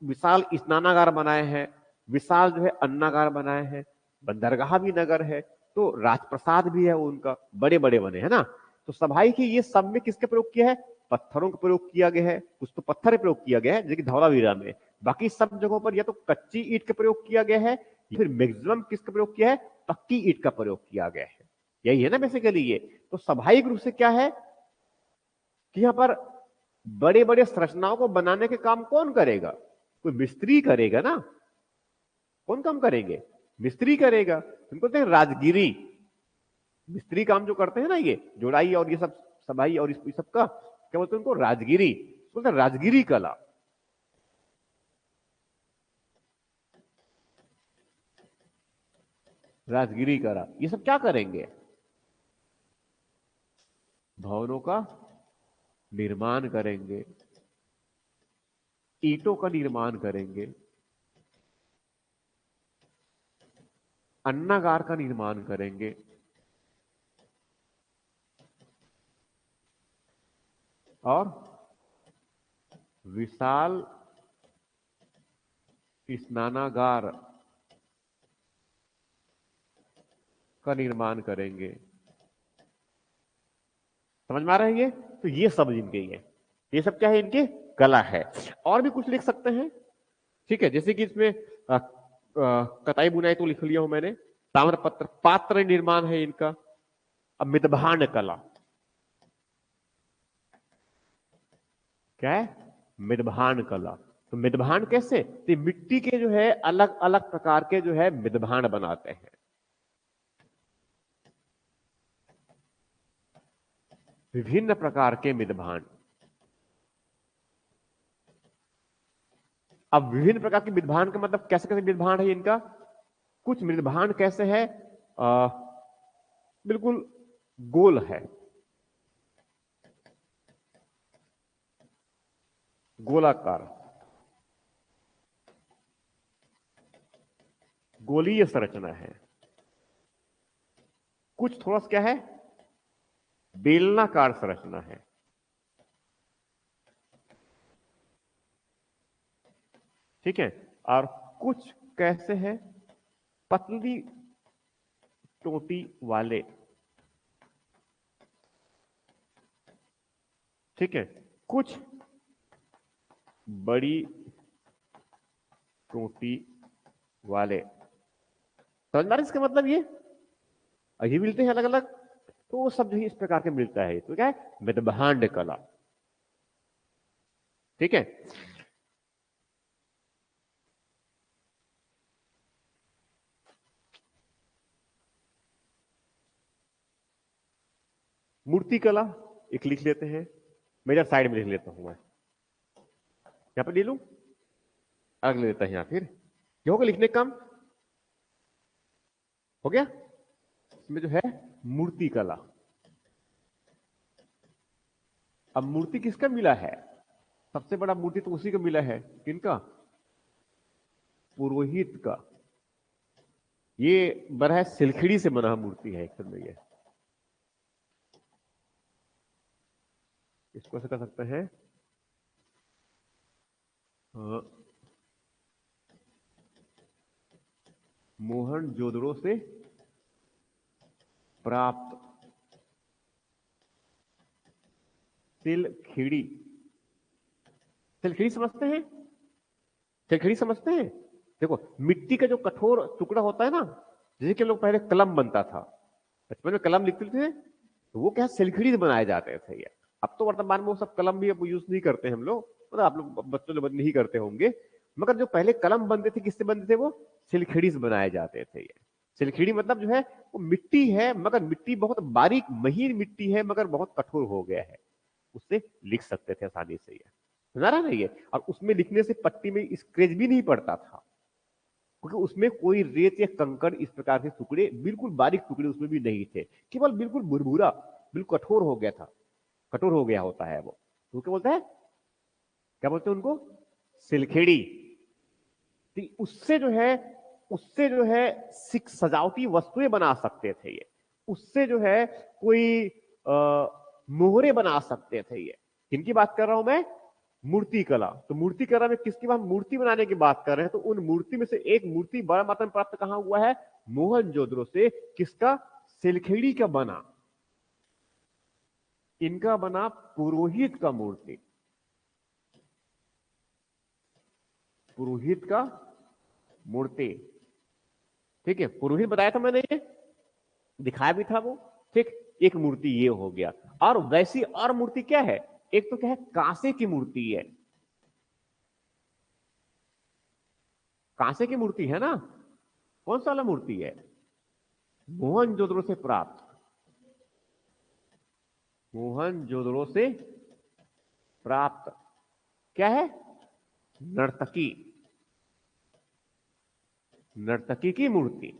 विशाल स्नानागार बनाए हैं, विशाल जो है अन्नागार बनाए हैं, बंदरगाह भी नगर है, तो राजप्रसाद भी है उनका, बड़े बड़े बने हैं ना। तो सभाई की ये सब में किसका प्रयोग किया है, पत्थरों का प्रयोग किया गया है, कुछ तो पत्थर का प्रयोग किया गया है, जैसे कि धौलावीरा में। बाकी सब जगहों पर या तो कच्ची ईंट का प्रयोग किया गया है, या फिर मैक्सिमम किसका प्रयोग किया है, पक्की ईंट का प्रयोग किया गया है। यही है ना बेसिकली ये। तो स्वाभाविक रूप से क्या है कि यहां पर बड़े बड़े संरचनाओं को बनाने के काम कौन करेगा? कोई मिस्त्री करेगा ना। कौन काम करेंगे? मिस्त्री करेगा। उनको बोलते हैं राजगिरी। मिस्त्री काम जो करते हैं ना, ये जोड़ाई और ये सब सबाई और इस सब का क्या बोलते हैं उनको? राजगिरी। बोलते हैं राजगिरी कला। राजगिरी कला ये सब क्या करेंगे? भवनों का निर्माण करेंगे, ईंटों का निर्माण करेंगे, अन्नागार का निर्माण करेंगे, और विशाल स्नानागार का निर्माण करेंगे। समझ में आ रहा है ये? तो ये सब इनके ही है। ये सब क्या है? इनके कला है। और भी कुछ लिख सकते हैं, ठीक है, जैसे कि इसमें कताई बुनाई तो लिख लिया हूं मैंने। ताम्रपत्र पात्र निर्माण है इनका। अब मितभांड कला क्या है? मितभांड कला। तो मितभांड कैसे? तो मिट्टी के जो है अलग अलग प्रकार के जो है मितभांड बनाते हैं। विभिन्न प्रकार के मितभांड। अब विभिन्न प्रकार के मितभांड का मतलब कैसे कैसे मितभांड है इनका? कुछ मितभांड कैसे है? आ, बिल्कुल गोल है, गोलाकार, गोलीय संरचना है। कुछ थोड़ा सा क्या है? बेलनाकार संरचना है। ठीक है। और कुछ कैसे है? पतली टोटी वाले। ठीक है। कुछ बड़ी टोटी वाले। समझ में आ रहा है इसका मतलब? ये मिलते हैं अलग अलग। तो वो सब जो है इस प्रकार के मिलता है। तो क्या है? मितभांड कला। ठीक है। मूर्ति कला एक लिख लेते हैं। मैं इधर साइड में लिख लेता हूं। मैं यहां पर ले लूं, अलग ले लेता है यहां। फिर ये होगा लिखने का काम। हो गया। इसमें जो है मूर्ति कला। अब मूर्ति किसका मिला है? सबसे बड़ा मूर्ति तो उसी का मिला है। किनका? पुरोहित का। ये बना है सिलखड़ी से बना मूर्ति है एक्चुअल में। ये इसको ऐसे कर सकते हैं, मोहनजोदड़ो से प्राप्त सिलखड़ी। सिलखड़ी समझते हैं? सिलखड़ी समझते हैं? देखो मिट्टी का जो कठोर टुकड़ा होता है ना, जैसे कि हम लोग पहले कलम बनता था, बचपन में कलम लिखते थे, तो वो क्या सिलखड़ी से बनाए जाते थे। ये अब तो वर्तमान में वो सब कलम भी अब यूज नहीं करते हम लोग, मतलब आप लोग बच्चों लोग नहीं करते होंगे। मगर जो पहले कलम बनते थे किससे बनते थे? वो सिलखड़ी से बनाए जाते थे। ये सिलखड़ी मतलब जो है वो मिट्टी है, मगर मिट्टी बहुत बारीक महीन मिट्टी है, मगर बहुत कठोर हो गया है। उससे लिख सकते थे आसानी से। ये समझा रहा ना ये? और उसमें लिखने से पट्टी में स्क्रेच भी नहीं पड़ता था, क्योंकि उसमें कोई रेत या कंकड़ इस प्रकार के टुकड़े, बिल्कुल बारीक टुकड़े उसमें भी नहीं थे। केवल बिल्कुल भुरभुरा, बिल्कुल कठोर हो गया था, कठोर हो गया होता है वो। तो क्या बोलते हैं? क्या बोलते हैं उनको? सिलखेड़ी। तो उससे जो है सजावटी वस्तुएं बना सकते थे ये। उससे जो है कोई मोहरे बना सकते थे ये। किनकी बात कर रहा हूं मैं? मूर्ति कला। तो मूर्ति कला में किसकी बात? मूर्ति बनाने की बात कर रहे हैं। तो उन मूर्ति में से एक मूर्ति बड़ा मात्रा में प्राप्त कहां हुआ है? मोहनजोदड़ो से। किसका? सिलखेड़ी का बना। इनका बना पुरोहित का मूर्ति। पुरोहित का मूर्ति। ठीक है, पुरोहित बताया था मैंने, ये दिखाया भी था वो। ठीक, एक मूर्ति ये हो गया। और वैसी और मूर्ति क्या है, एक तो क्या है, कांसे की मूर्ति है, कांसे की मूर्ति है ना, कौन सा वाला मूर्ति है, मोहनजोदड़ो से प्राप्त, मोहनजोदड़ो से प्राप्त क्या है, नर्तकी, नर्तकी की मूर्ति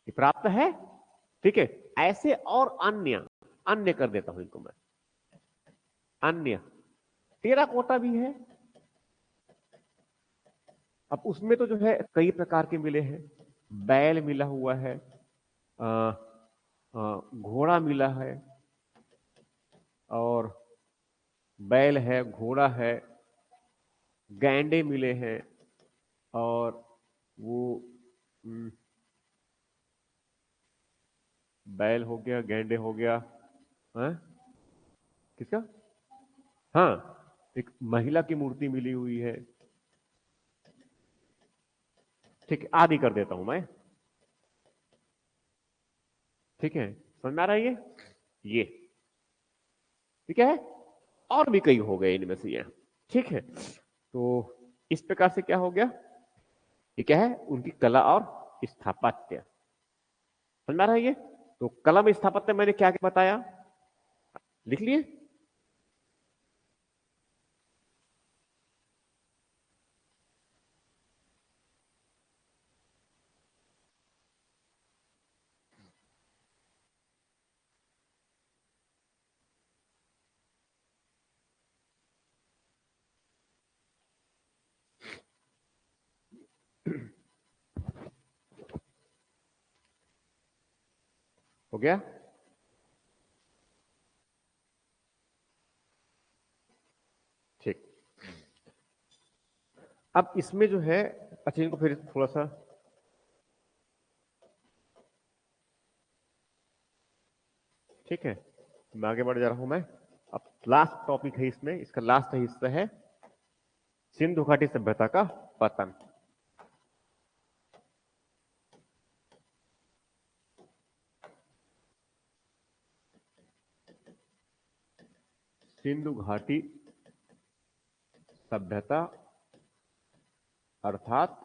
प्राप्त है। ठीक है, ऐसे और अन्य, अन्य कर देता हूं इनको मैं, अन्य टेराकोटा भी है। अब उसमें तो जो है कई प्रकार के मिले हैं, बैल मिला हुआ है, घोड़ा मिला है, और बैल है, घोड़ा है, गैंडे मिले हैं, और वो बैल हो गया, गैंडे हो गया, है? किसका, हाँ, एक महिला की मूर्ति मिली हुई है। ठीक है, आदि कर देता हूं मैं, ठीक है, समझ में आ रहा है ये, ठीक है, और भी कई हो गए इनमें से ये। ठीक है, तो इस प्रकार से क्या हो गया, ये क्या है, उनकी कला और स्थापत्य, समझ में आ रहा है ये। तो कला में स्थापत्य मैंने क्या क्या बताया, लिख लिए। हो गया, ठीक। अब इसमें जो है, अच्छा इनको फिर थोड़ा सा, ठीक है, मैं आगे बढ़ जा रहा हूं मैं। अब लास्ट टॉपिक है इसमें, इसका लास्ट हिस्सा है सिंधु घाटी सभ्यता का पतन। सिंधु घाटी सभ्यता अर्थात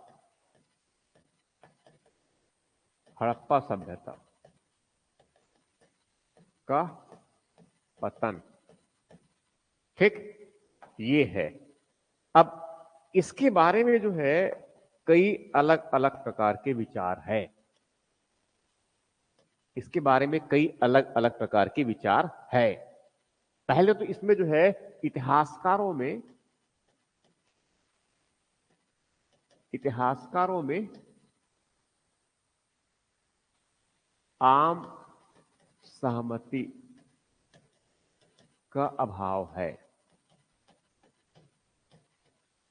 हड़प्पा सभ्यता का पतन, ठीक, ये है। अब इसके बारे में जो है कई अलग अलग प्रकार के विचार है, इसके बारे में कई अलग अलग प्रकार के विचार है। पहले तो इसमें जो है इतिहासकारों में, इतिहासकारों में आम सहमति का अभाव है,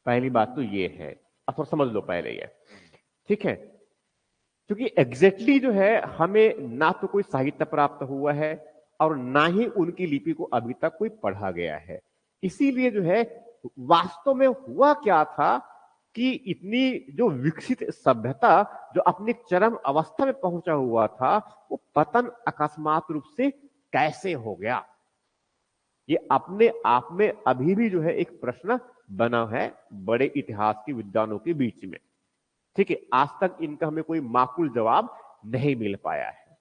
पहली बात तो ये है। अब थोड़ा समझ लो पहले ये, ठीक है, क्योंकि एग्जैक्टली जो है हमें ना तो कोई साहित्य प्राप्त हुआ है और ना ही उनकी लिपि को अभी तक कोई पढ़ा गया है। इसीलिए जो है वास्तव में हुआ क्या था कि इतनी जो विकसित सभ्यता जो अपनी चरम अवस्था में पहुंचा हुआ था, वो पतन अकस्मात रूप से कैसे हो गया, ये अपने आप में अभी भी जो है एक प्रश्न बना है बड़े इतिहास के विद्वानों के बीच में। ठीक है, आज तक इनका हमें कोई माकूल जवाब नहीं मिल पाया है।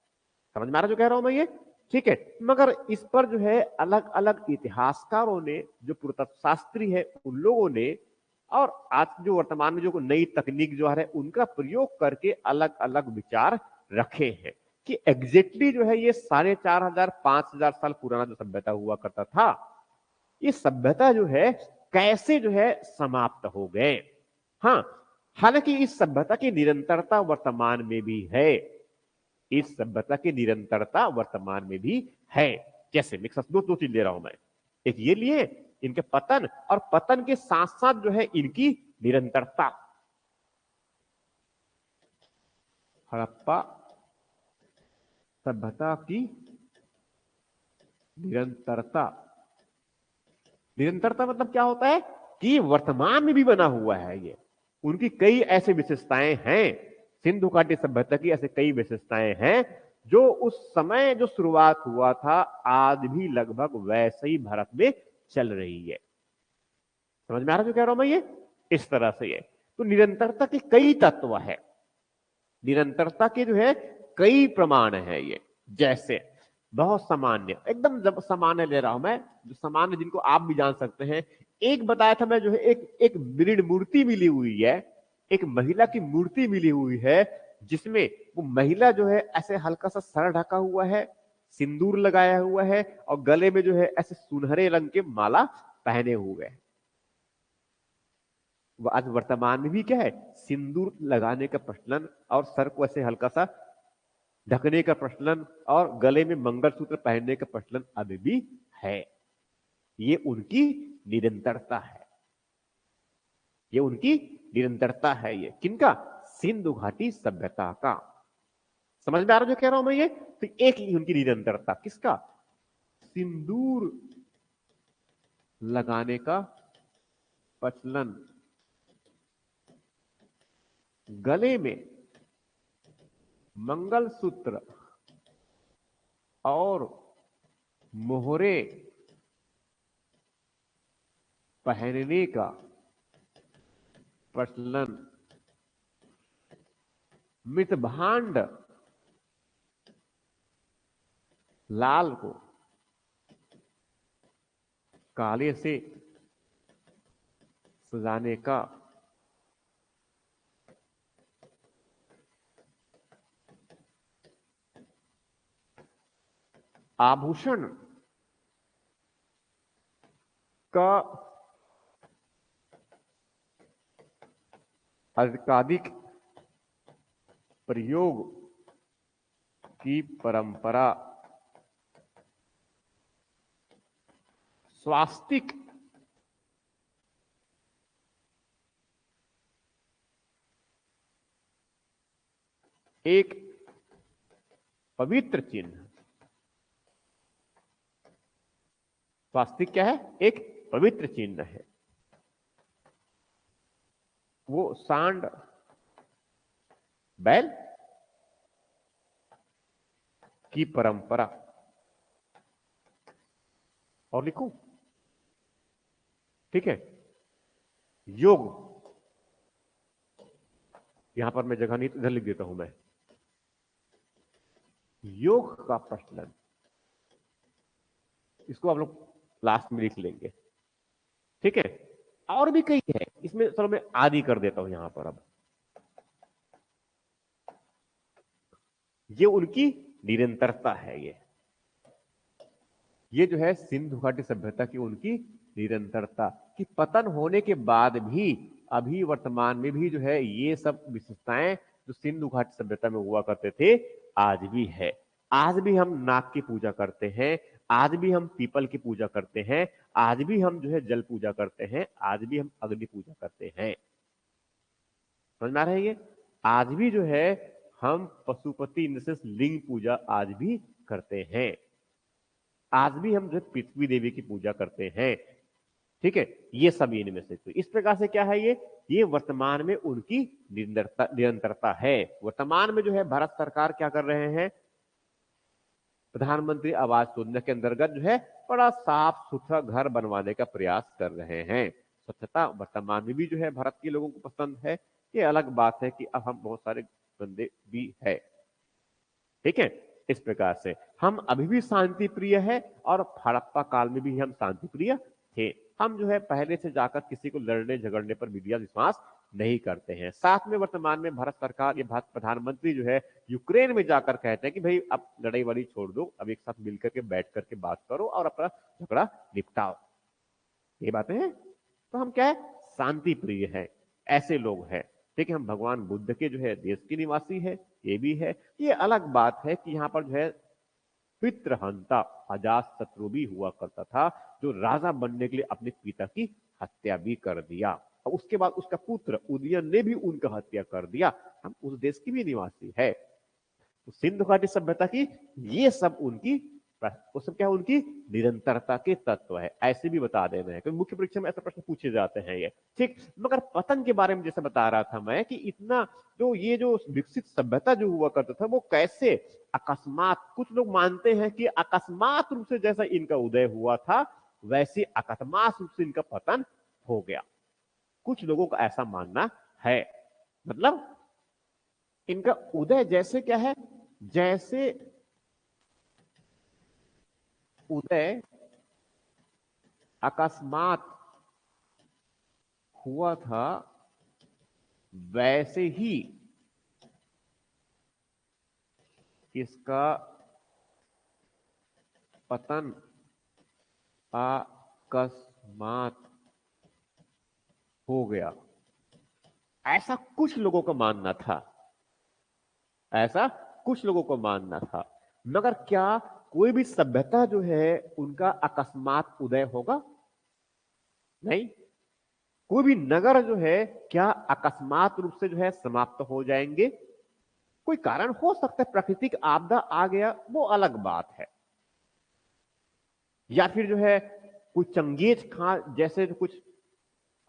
समझ में आ रहा जो कह रहा हूं मैं ये, ठीक है। मगर इस पर जो है अलग अलग इतिहासकारों ने, जो पुरातत्वशास्त्री है उन लोगों ने, और आज जो वर्तमान में जो नई तकनीक जो है उनका प्रयोग करके अलग अलग विचार रखे हैं कि एग्जैक्टली जो है ये 4,500 5,000 साल पुराना जो सभ्यता हुआ करता था, ये सभ्यता जो है कैसे जो है समाप्त हो गए। हाँ, हालांकि इस सभ्यता की निरंतरता वर्तमान में भी है, इस सभ्यता की निरंतरता वर्तमान में भी है। कैसे, दो चीज ले रहा हूं मैं, एक ये लिए इनके पतन, और पतन के साथ साथ जो है इनकी निरंतरता। हड़प्पा सभ्यता की निरंतरता, निरंतरता मतलब क्या होता है कि वर्तमान में भी बना हुआ है ये। उनकी कई ऐसे विशेषताएं हैं, सिंधु घाटी सभ्यता की ऐसे कई विशेषताएं हैं जो उस समय जो शुरुआत हुआ था आज भी लगभग वैसे ही भारत में चल रही है। समझ में आ रहा जो कह रहा हूं मैं? ये इस तरह से है। तो निरंतरता के कई तत्व है, निरंतरता के जो है कई प्रमाण है ये। जैसे बहुत सामान्य, एकदम जब सामान्य ले रहा हूं मैं, जो सामान्य जिनको आप भी जान सकते हैं। एक बताया था मैं, जो है एक एक मृण मूर्ति मिली हुई है, एक महिला की मूर्ति मिली हुई है, जिसमें वो महिला जो है ऐसे हल्का सा सर ढका हुआ है, सिंदूर लगाया हुआ है और गले में जो है ऐसे सुनहरे रंग के माला पहने हुए है। आज वर्तमान में भी क्या है, सिंदूर लगाने का प्रचलन और सर को ऐसे हल्का सा ढकने का प्रचलन और गले में मंगलसूत्र पहनने का प्रचलन अभी भी है। ये उनकी निरंतरता है, ये उनकी निरंतरता है। ये किनका? सिंधु घाटी सभ्यता का। समझ में आ रहा जो कह रहा हूं मैं? ये तो एक ही उनकी निरंतरता, किसका? सिंदूर लगाने का प्रचलन, गले में मंगलसूत्र और मोहरे पहनने का प्रचलन, मृतभांड लाल को काले से सजाने का आभूषण का अधिकाधिक प्रयोग की परंपरा, स्वास्तिक एक पवित्र चिन्ह। स्वास्तिक क्या है? एक पवित्र चिन्ह है। वो सांड बैल की परंपरा। और लिखूं? ठीक है। योग, यहां पर मैं जगह नहीं, इधर लिख देता हूं मैं। योग का प्रचलन, इसको आप लोग लास्ट में लिख लेंगे। ठीक है। और भी कई है इसमें, चलो मैं आदि कर देता हूं यहां पर। अब ये उनकी निरंतरता है। ये जो है सिंधु घाटी सभ्यता की उनकी निरंतरता की, पतन होने के बाद भी अभी वर्तमान में भी जो है ये सब विशेषताएं जो सिंधु घाटी सभ्यता में हुआ करते थे आज भी है। आज भी हम नाग की पूजा करते हैं, आज भी हम पीपल की पूजा करते हैं, आज भी हम जो है जल पूजा करते हैं, आज भी हम अग्नि पूजा करते हैं। समझ में आ रहा है? ये आज भी जो है हम पशुपति लिंग पूजा आज भी करते हैं, आज भी हम जो पृथ्वी देवी की पूजा करते हैं। ठीक है। ये सब इनमें से, तो इस प्रकार से क्या है, ये वर्तमान में उनकी निरंतरता है। वर्तमान में जो है भारत सरकार क्या कर रहे हैं, प्रधानमंत्री आवास योजना के अंतर्गत जो है बड़ा साफ सुथरा घर बनवाने का प्रयास कर रहे हैं। स्वच्छता वर्तमान में भी जो है भारत के लोगों को पसंद है। ये अलग बात है कि अब हम बहुत सारे गंदे भी है। ठीक है। इस प्रकार से हम अभी भी शांति प्रिय है और हड़प्पा काल में भी हम शांति प्रिय थे। हम जो है पहले से जाकर किसी को लड़ने झगड़ने पर विश्वास नहीं करते हैं। साथ में वर्तमान में भारत सरकार, ये भारत प्रधानमंत्री जो है यूक्रेन में जाकर कहते हैं कि भाई अब लड़ाई वड़ी छोड़ दो, अब एक साथ मिलकर के बैठ करके बात करो और अपना झगड़ा निपटाओ। ये बातें हैं। तो हम क्या है, शांति प्रिय है, ऐसे लोग हैं। ठीक है। हम भगवान बुद्ध के जो है देश के निवासी है, ये भी है। ये अलग बात है कि यहाँ पर जो है पितृहंता अजात शत्रु भी हुआ करता था, जो राजा बनने के लिए अपने पिता की हत्या भी कर दिया और उसके बाद उसका पुत्र उदयन ने भी उनका हत्या कर दिया। हम उस देश की भी निवासी है। तो सिंधु घाटी सभ्यता की ये सब उनकी वो सब क्या है, उनकी निरंतरता के तत्व है, ऐसे भी बता देना है, क्योंकि मुख्य परीक्षा में ऐसे प्रश्न पूछे जाते हैं ये। ठीक, मगर पतन के बारे में जैसे बता रहा था मैं कि इतना जो ये जो विकसित सभ्यता जो हुआ करता था वो कैसे अकस्मात, कुछ लोग मानते हैं कि अकस्मात रूप से जैसा इनका उदय हुआ था वैसे अकस्मात रूप से इनका पतन हो गया। कुछ लोगों का ऐसा मानना है, मतलब इनका उदय जैसे क्या है, जैसे उदय अकस्मात हुआ था वैसे ही इसका पतन अकस्मात हो गया, ऐसा कुछ लोगों का मानना था, ऐसा कुछ लोगों को मानना था। मगर क्या कोई भी सभ्यता जो है उनका अकस्मात उदय होगा? नहीं। कोई भी नगर जो है क्या अकस्मात रूप से जो है समाप्त हो जाएंगे? कोई कारण हो सकता है, प्राकृतिक आपदा आ गया, वो अलग बात है, या फिर जो है कोई चंगेज खां जैसे जो कुछ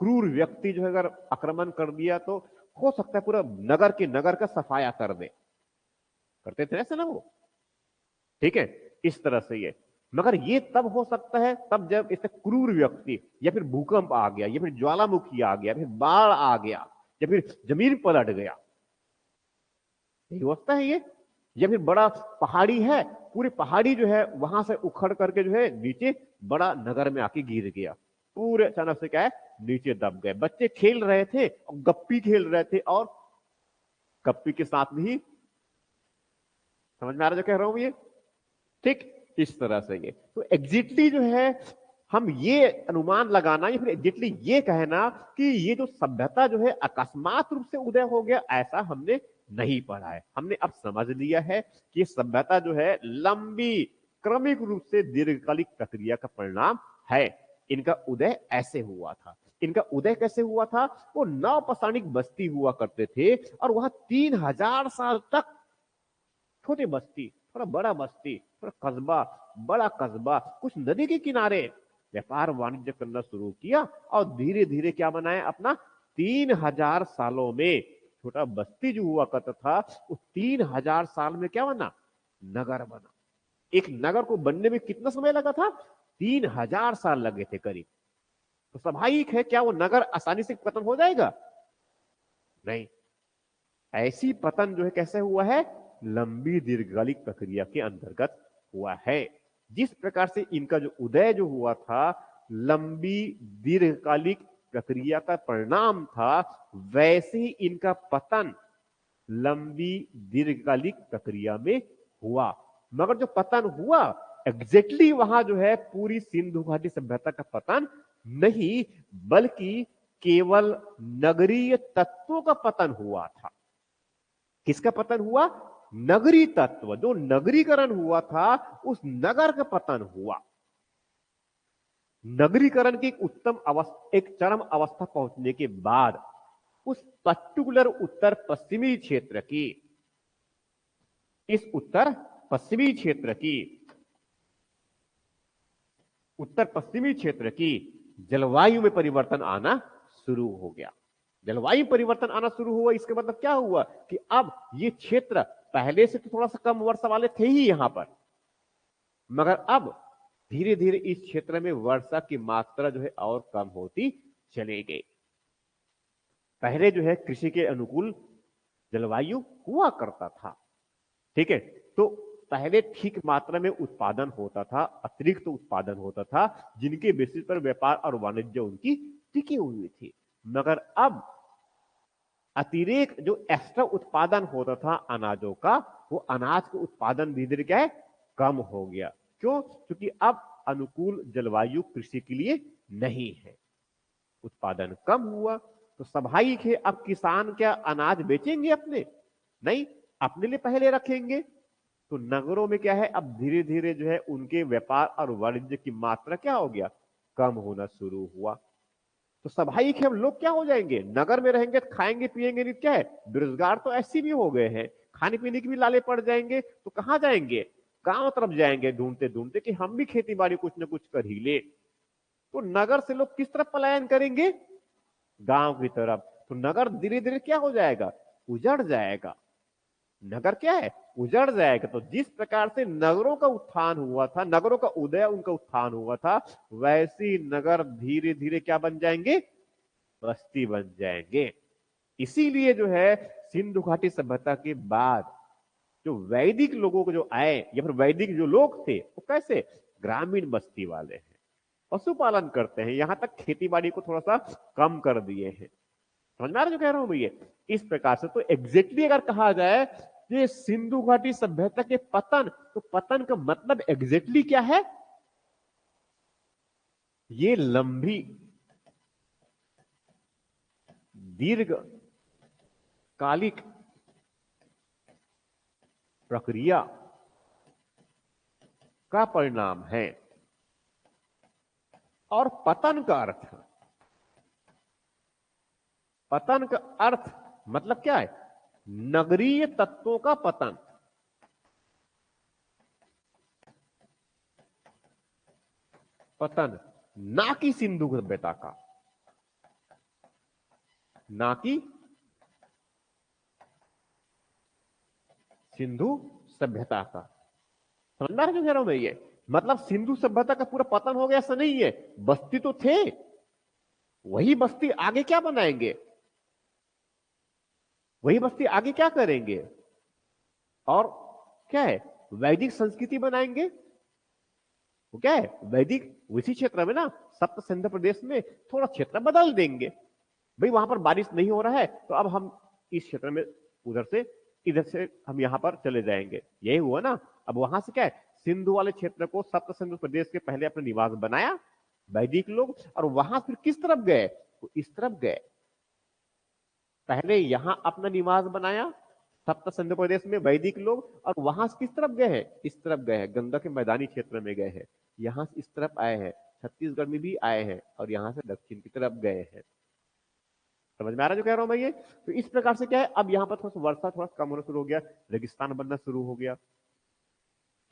क्रूर व्यक्ति जो है अगर आक्रमण कर दिया तो हो सकता है पूरा नगर के नगर का सफाया कर दे, करते थे ऐसे ना वो, ठीक है, इस तरह से ये। मगर ये तब हो सकता है तब जब इससे क्रूर व्यक्ति, या फिर भूकंप आ गया, या फिर ज्वालामुखी आ गया, फिर बाढ़ आ गया, या फिर जमीन पलट गया, यही होता है ये। या फिर बड़ा पहाड़ी है, पूरी पहाड़ी जो है वहां से उखड़ करके जो है नीचे बड़ा नगर में आके गिर गया, पूरे अचानक से क्या है नीचे दब गए। बच्चे खेल रहे थे और गप्पी खेल रहे थे, और गप्पी के साथ भी, समझ में आ रहा जो कह रहा हूं ये, ठीक, इस तरह से ये। तो एग्जैक्टली जो है हम ये अनुमान लगाना या फिर एग्जैक्टली ये कहना कि ये जो सभ्यता जो है अकस्मात रूप से उदय हो गया, ऐसा हमने नहीं पढ़ा है। हमने अब समझ लिया है कि सभ्यता जो है लंबी क्रमिक रूप से दीर्घकालिक प्रक्रिया का परिणाम है। इनका उदय ऐसे हुआ था। इनका उदय कैसे हुआ था? वो नवपाषाणिक बस्ती हुआ करते थे और वहां 3000 साल तक छोटी बस्ती, थोड़ा बड़ा बस्ती, थोड़ा कस्बा, बड़ा कस्बा, कुछ नदी के किनारे व्यापार वाणिज्य करना शुरू किया और धीरे धीरे क्या बनाया अपना, 3000 सालों में छोटा बस्ती जो हुआ करता था उस 3000 साल में क्या बना, नगर बना। एक नगर को बनने में कितना समय लगा था? 3000 साल लगे थे करीब। तो स्वाभाविक है क्या वो नगर आसानी से पतन हो जाएगा? नहीं। ऐसी पतन जो है कैसे हुआ है? लंबी दीर्घकालिक प्रक्रिया के अंतर्गत हुआ है। जिस प्रकार से इनका जो उदय जो हुआ था लंबी दीर्घकालिक प्रक्रिया का परिणाम था, वैसे ही इनका पतन लंबी दीर्घकालिक प्रक्रिया में हुआ। मगर जो पतन हुआ एग्जैक्टली वहां जो है पूरी सिंधु घाटी सभ्यता का पतन नहीं, बल्कि केवल नगरीय तत्वों का पतन हुआ था। किसका पतन हुआ? नगरी तत्व, जो नगरीकरण हुआ था उस नगर का पतन हुआ। नगरीकरण की एक उत्तम अवस्था, एक चरम अवस्था पहुंचने के बाद उस पर्टिकुलर उत्तर पश्चिमी क्षेत्र की, इस उत्तर पश्चिमी क्षेत्र की, उत्तर पश्चिमी क्षेत्र की जलवायु में परिवर्तन आना शुरू हो गया। जलवायु परिवर्तन आना शुरू हुआ, इसके मतलब क्या हुआ कि अब ये क्षेत्र पहले से तो थोड़ा सा कम वर्षा वाले थे ही यहां पर, मगर अब धीरे धीरे इस क्षेत्र में वर्षा की मात्रा जो है और कम होती चली गई। पहले जो है कृषि के अनुकूल जलवायु हुआ करता था, ठीक है, तो पहले ठीक मात्रा में उत्पादन होता था, अतिरिक्त उत्पादन होता था, जिनके बेसिस पर व्यापार और वाणिज्य उनकी टिकी हुई थी। मगर अब अतिरेक जो एक्स्ट्रा उत्पादन होता था अनाजों का, वो अनाज का उत्पादन धीरे धीरे क्या है, कम हो गया। क्यों? क्योंकि अब अनुकूल जलवायु कृषि के लिए नहीं है, उत्पादन कम हुआ। तो स्वाभाविक है अब किसान क्या अनाज बेचेंगे अपने? नहीं, अपने लिए पहले रखेंगे। तो नगरों में क्या है, अब धीरे धीरे जो है उनके व्यापार और वाणिज्य की मात्रा क्या हो गया, कम होना शुरू हुआ। तो स्वाभाविक है हम लोग क्या हो जाएंगे, नगर में रहेंगे तो खाएंगे पिएंगे नहीं, क्या है बेरोजगार तो ऐसे भी हो गए हैं, खाने पीने की भी लाले पड़ जाएंगे, तो कहां जाएंगे, गांव तरफ जाएंगे ढूंढते ढूंढते कि हम भी खेती बाड़ी कुछ ना कुछ कर ही ले। तो नगर से लोग किस तरफ पलायन करेंगे? गांव की तरफ। तो नगर धीरे धीरे क्या हो जाएगा? उजड़ जाएगा। नगर क्या है? उजड़ जाएगा। तो जिस प्रकार से नगरों का उत्थान हुआ था, नगरों का उदय, उनका उत्थान हुआ था, वैसी नगर धीरे धीरे क्या बन जाएंगे? बस्ती बन जाएंगे। इसीलिए जो है सिंधु घाटी सभ्यता के बाद जो वैदिक लोगों को जो आए या फिर वैदिक जो लोग थे वो कैसे? ग्रामीण बस्ती वाले हैं, पशुपालन करते हैं, यहां तक खेती बाड़ी को थोड़ा सा कम कर दिए हैं। समझ में आ रहा जो कह रहा हूं भैया? इस प्रकार से तो एग्जैक्टली अगर कहा जाए ये सिंधु घाटी सभ्यता के पतन, तो पतन का मतलब एग्जैक्टली क्या है? ये लंबी दीर्घकालिक प्रक्रिया का परिणाम है। और पतन का अर्थ, पतन का अर्थ मतलब क्या है? नगरीय तत्वों का पतन। पतन, ना कि सिंधु सभ्यता का, ना कि सिंधु सभ्यता का। समझ में आ रहा है जो कह रहा हूं मैं? ये मतलब सिंधु सभ्यता का पूरा पतन हो गया ऐसा नहीं है, बस्ती तो थे, वही बस्ती आगे क्या बनाएंगे? वही बस्ती आगे क्या करेंगे? और क्या है? वैदिक संस्कृति बनाएंगे। वो क्या है? वैदिक उसी क्षेत्र में ना, सप्त सिंधु प्रदेश में थोड़ा क्षेत्र बदल देंगे। भाई वहां पर बारिश नहीं हो रहा है तो अब हम इस क्षेत्र में उधर से इधर से हम यहां पर चले जाएंगे। यही हुआ ना। अब वहां से क्या है? सिंधु वाले क्षेत्र को सप्त सिंधु प्रदेश के पहले अपना निवास बनाया वैदिक लोग, और वहां फिर किस तरफ गए? तो इस तरफ गए। पहले यहां अपना निवास बनाया सप्त सिंधु प्रदेश में वैदिक लोग, और वहां से किस तरफ गए हैं? इस तरफ गए हैं, गंगा के मैदानी क्षेत्र में गए हैं। यहां से इस तरफ आए हैं, छत्तीसगढ़ में भी आए हैं, और यहां से दक्षिण की तरफ गए हैं। समझ में आ रहा है जो कह रहा हूं मैं? ये तो इस प्रकार से क्या है, अब यहाँ पर थोड़ा सा वर्षा थोड़ा कम होना शुरू हो गया, रेगिस्तान बनना शुरू हो गया।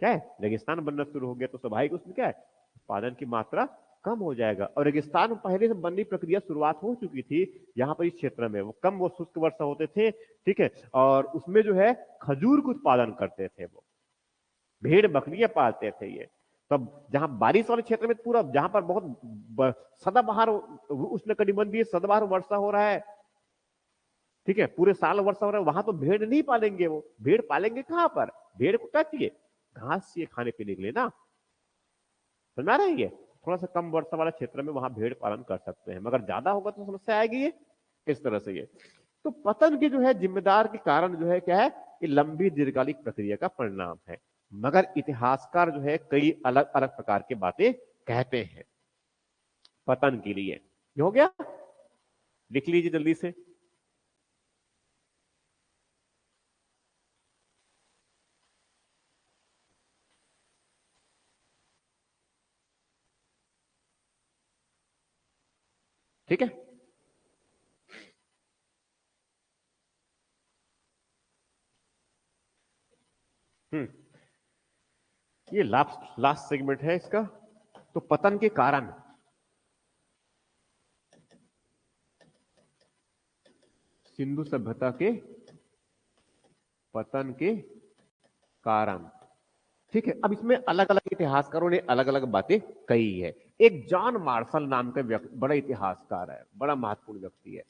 क्या है? रेगिस्तान बनना शुरू हो गया तो स्वाभाविक उसमें क्या है? उत्पादन की मात्रा कम हो जाएगा। और रेगिस्तान पहले से बनने की प्रक्रिया शुरुआत हो चुकी थी यहाँ पर इस क्षेत्र में। वो कम, वो शुष्क वर्षा होते थे, ठीक है, और उसमें जो है खजूर का उत्पादन करते थे, वो भेड़ बकरियां पालते थे ये। तब जहां बारिश वाले क्षेत्र में पूरा, जहां पर बहुत सदाबहार उष्ण कटिबंधीय सदाबहार वर्षा हो रहा है, ठीक है, पूरे साल वर्षा हो रहा है, वहां तो भेड़ नहीं पालेंगे। वो भेड़ पालेंगे कहां पर? भेड़ को क्या चाहिए? घास चाहिए खाने पीने के लिए ना। समझ में आ रहा है? ये थोड़ा सा कम वर्षा वाला क्षेत्र में वहां भेड़ पालन कर सकते हैं, मगर ज्यादा होगा तो समस्या आएगी। ये इस तरह से ये तो पतन के जो है जिम्मेदार के कारण जो है क्या है? ये लंबी दीर्घकालिक प्रक्रिया का परिणाम है। मगर इतिहासकार जो है कई अलग अलग प्रकार की बातें कहते हैं पतन के लिए। ये हो गया, लिख लीजिए जल्दी से। ठीक है, हम्म, ये लास्ट लास्ट सेगमेंट है इसका। तो पतन के कारण, सिंधु सभ्यता के पतन के कारण, ठीक है। अब इसमें अलग अलग इतिहासकारों ने अलग अलग बातें कही है। एक जॉन मार्शल नाम का बड़ा इतिहासकार है, बड़ा महत्वपूर्ण व्यक्ति है।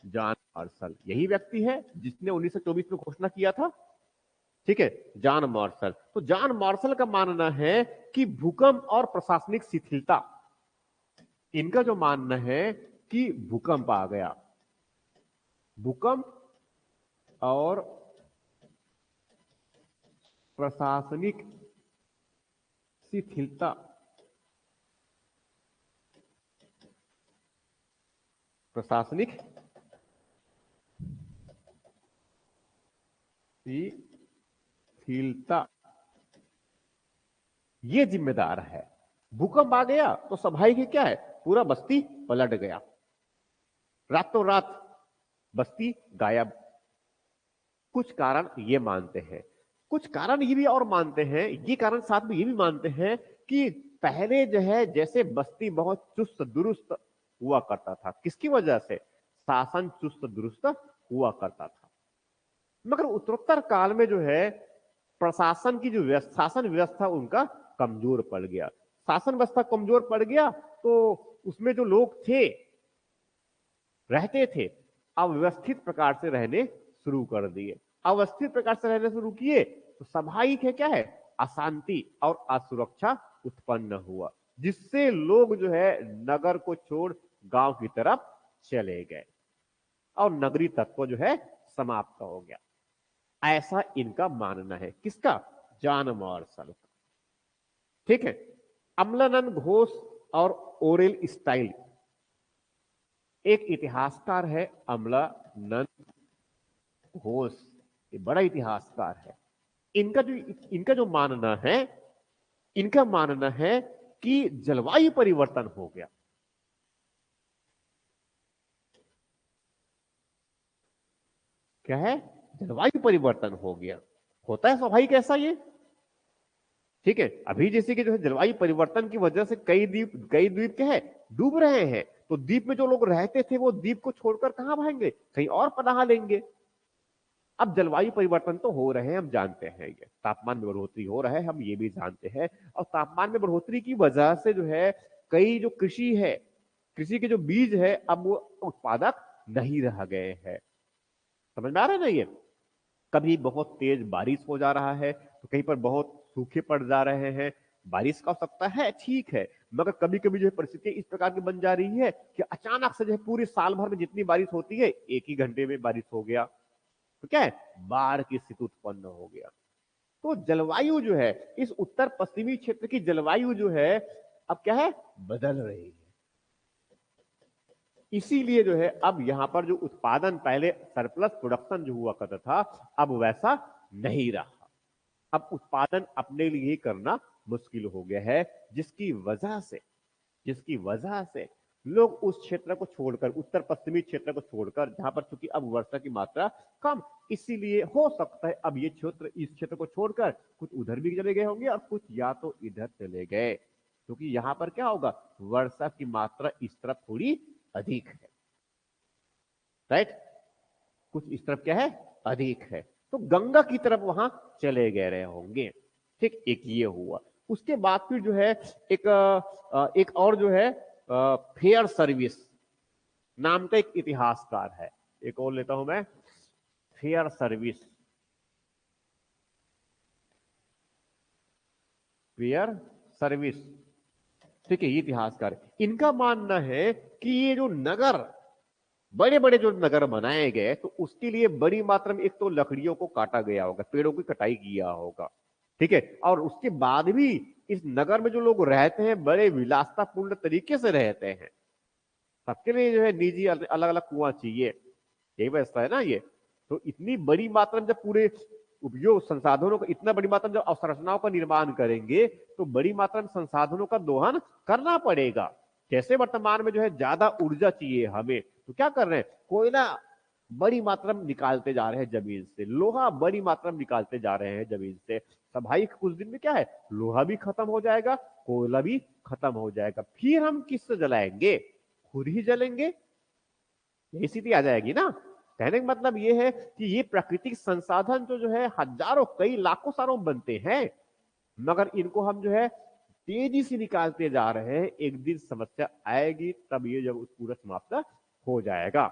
जॉन मार्शल यही व्यक्ति है जिसने 1924 में घोषणा किया था, ठीक है, जॉन मार्शल। तो जॉन मार्शल का मानना है कि भूकंप और प्रशासनिक शिथिलता, इनका जो मानना है कि भूकंप आ गया, भूकंप और प्रशासनिक शिथिलता, प्रशासनिक शिथिलता ये जिम्मेदार है। भूकंप आ गया तो स्वाभाविक है क्या है? पूरा बस्ती पलट गया, रातों रात बस्ती गायब। कुछ कारण ये मानते हैं। कुछ कारण ये भी और मानते हैं, ये कारण साथ में ये भी मानते हैं कि पहले जो है जैसे बस्ती बहुत चुस्त दुरुस्त हुआ करता था, किसकी वजह से? शासन चुस्त दुरुस्त हुआ करता था। मगर उत्तरोत्तर काल में जो है प्रशासन की जो शासन व्यवस्था उनका कमजोर पड़ गया। शासन व्यवस्था कमजोर पड़ गया तो उसमें जो लोग थे रहते थे अव्यवस्थित प्रकार से रहने शुरू कर दिए। अव्यवस्थित प्रकार से रहने शुरू किए तो स्वाभाविक है क्या है, अशांति और असुरक्षा उत्पन्न हुआ, जिससे लोग जो है नगर को छोड़ गांव की तरफ चले गए और नगरी तत्व जो है समाप्त हो गया। ऐसा इनका मानना है, किसका? जॉन मार्शल का। ठीक है। अम्लानंद घोष और ओरेल स्टाइल, एक इतिहासकार है अम्लानंद घोष, ये बड़ा इतिहासकार है। इनका जो मानना है, इनका मानना है कि जलवायु परिवर्तन हो गया। क्या है? जलवायु परिवर्तन हो गया। होता है स्वाभाविक ऐसा ये। ठीक है। अभी जैसे कि जो है जलवायु परिवर्तन की वजह से कई द्वीप क्या है, डूब रहे हैं। तो द्वीप में जो लोग रहते थे वो द्वीप को छोड़कर कहां भागेंगे? कहीं और पनाह लेंगे। अब जलवायु परिवर्तन तो हो रहे हैं, हम जानते हैं, ये तापमान में बढ़ोतरी हो रहा है, हम ये भी जानते हैं। और तापमान में बढ़ोतरी की वजह से जो है कई जो कृषि है, कृषि के जो बीज है अब वो उत्पादक नहीं रह गए हैं। समझ में आ रहा है ना ये? कभी बहुत तेज बारिश हो जा रहा है तो कहीं पर बहुत सूखे पड़ जा रहे हैं। बारिश का हो सकता है, ठीक है, मगर कभी कभी जो है परिस्थिति इस प्रकार की बन जा रही है कि अचानक से जो है पूरे साल भर में जितनी बारिश होती है एक ही घंटे में बारिश हो गया, तो क्या है, बाढ़ की स्थिति उत्पन्न हो गया। तो जलवायु जो है, इस उत्तर पश्चिमी क्षेत्र की जलवायु जो है अब क्या है, बदल रही है। इसीलिए जो है अब यहां पर जो उत्पादन पहले सरप्लस प्रोडक्शन जो हुआ करता था अब वैसा नहीं रहा। अब उत्पादन अपने लिए ही करना मुश्किल हो गया है, जिसकी वजह से लोग उस क्षेत्र को छोड़कर, उत्तर पश्चिमी क्षेत्र को छोड़कर, जहां पर चूंकि अब वर्षा की मात्रा कम, इसीलिए हो सकता है अब ये क्षेत्र, इस क्षेत्र को छोड़कर कुछ उधर भी चले गए होंगे और कुछ या तो इधर चले गए, क्योंकि यहां पर क्या होगा, वर्षा की मात्रा इस तरफ थोड़ी अधिक है। राइट? कुछ इस तरफ क्या है, अधिक है, तो गंगा की तरफ वहां चले गए रहे होंगे। ठीक, एक ये हुआ। उसके बाद फिर जो है एक और जो है फेयर सर्विस नाम का एक इतिहासकार है, एक और लेता हूं मैं, फेयर सर्विस, फेयर सर्विस। ठीक है, ये इतिहासकार है। इनका मानना है कि ये जो नगर, बड़े बड़े जो नगर बनाए गए तो उसके लिए बड़ी मात्रा में एक तो लकड़ियों को काटा गया होगा, पेड़ों की कटाई किया होगा। ठीक है, और उसके बाद भी इस नगर में जो लोग रहते हैं बड़े विलासतापूर्ण तरीके से रहते हैं। सबके लिए जो है निजी अलग अलग कुआं चाहिए, यही व्यवस्था है ना ये। तो इतनी बड़ी मात्रा में जब पूरे उपयोग संसाधनों का, इतना बड़ी मात्रा में जब अवसंरचनाओं का निर्माण करेंगे तो बड़ी मात्रा में संसाधनों का दोहन करना पड़ेगा। जैसे वर्तमान में जो है ज्यादा ऊर्जा चाहिए हमें, तो क्या कर रहे हैं, कोयला बड़ी मात्रा में निकालते जा रहे हैं जमीन से, लोहा बड़ी मात्रा में निकालते जा रहे हैं जमीन से। स्वाभाविक कुछ दिन में क्या है, लोहा भी खत्म हो जाएगा, कोयला भी खत्म हो जाएगा, फिर हम किससे जलाएंगे, खुद ही जलेंगे। यही स्थिति आ जाएगी ना। कहने का मतलब यह है कि ये प्राकृतिक संसाधन जो है हजारों, कई लाखों सालों बनते हैं, मगर इनको हम जो है तेजी से निकालते जा रहे हैं। एक दिन समस्या आएगी तब ये जब पूरा समाप्त हो जाएगा।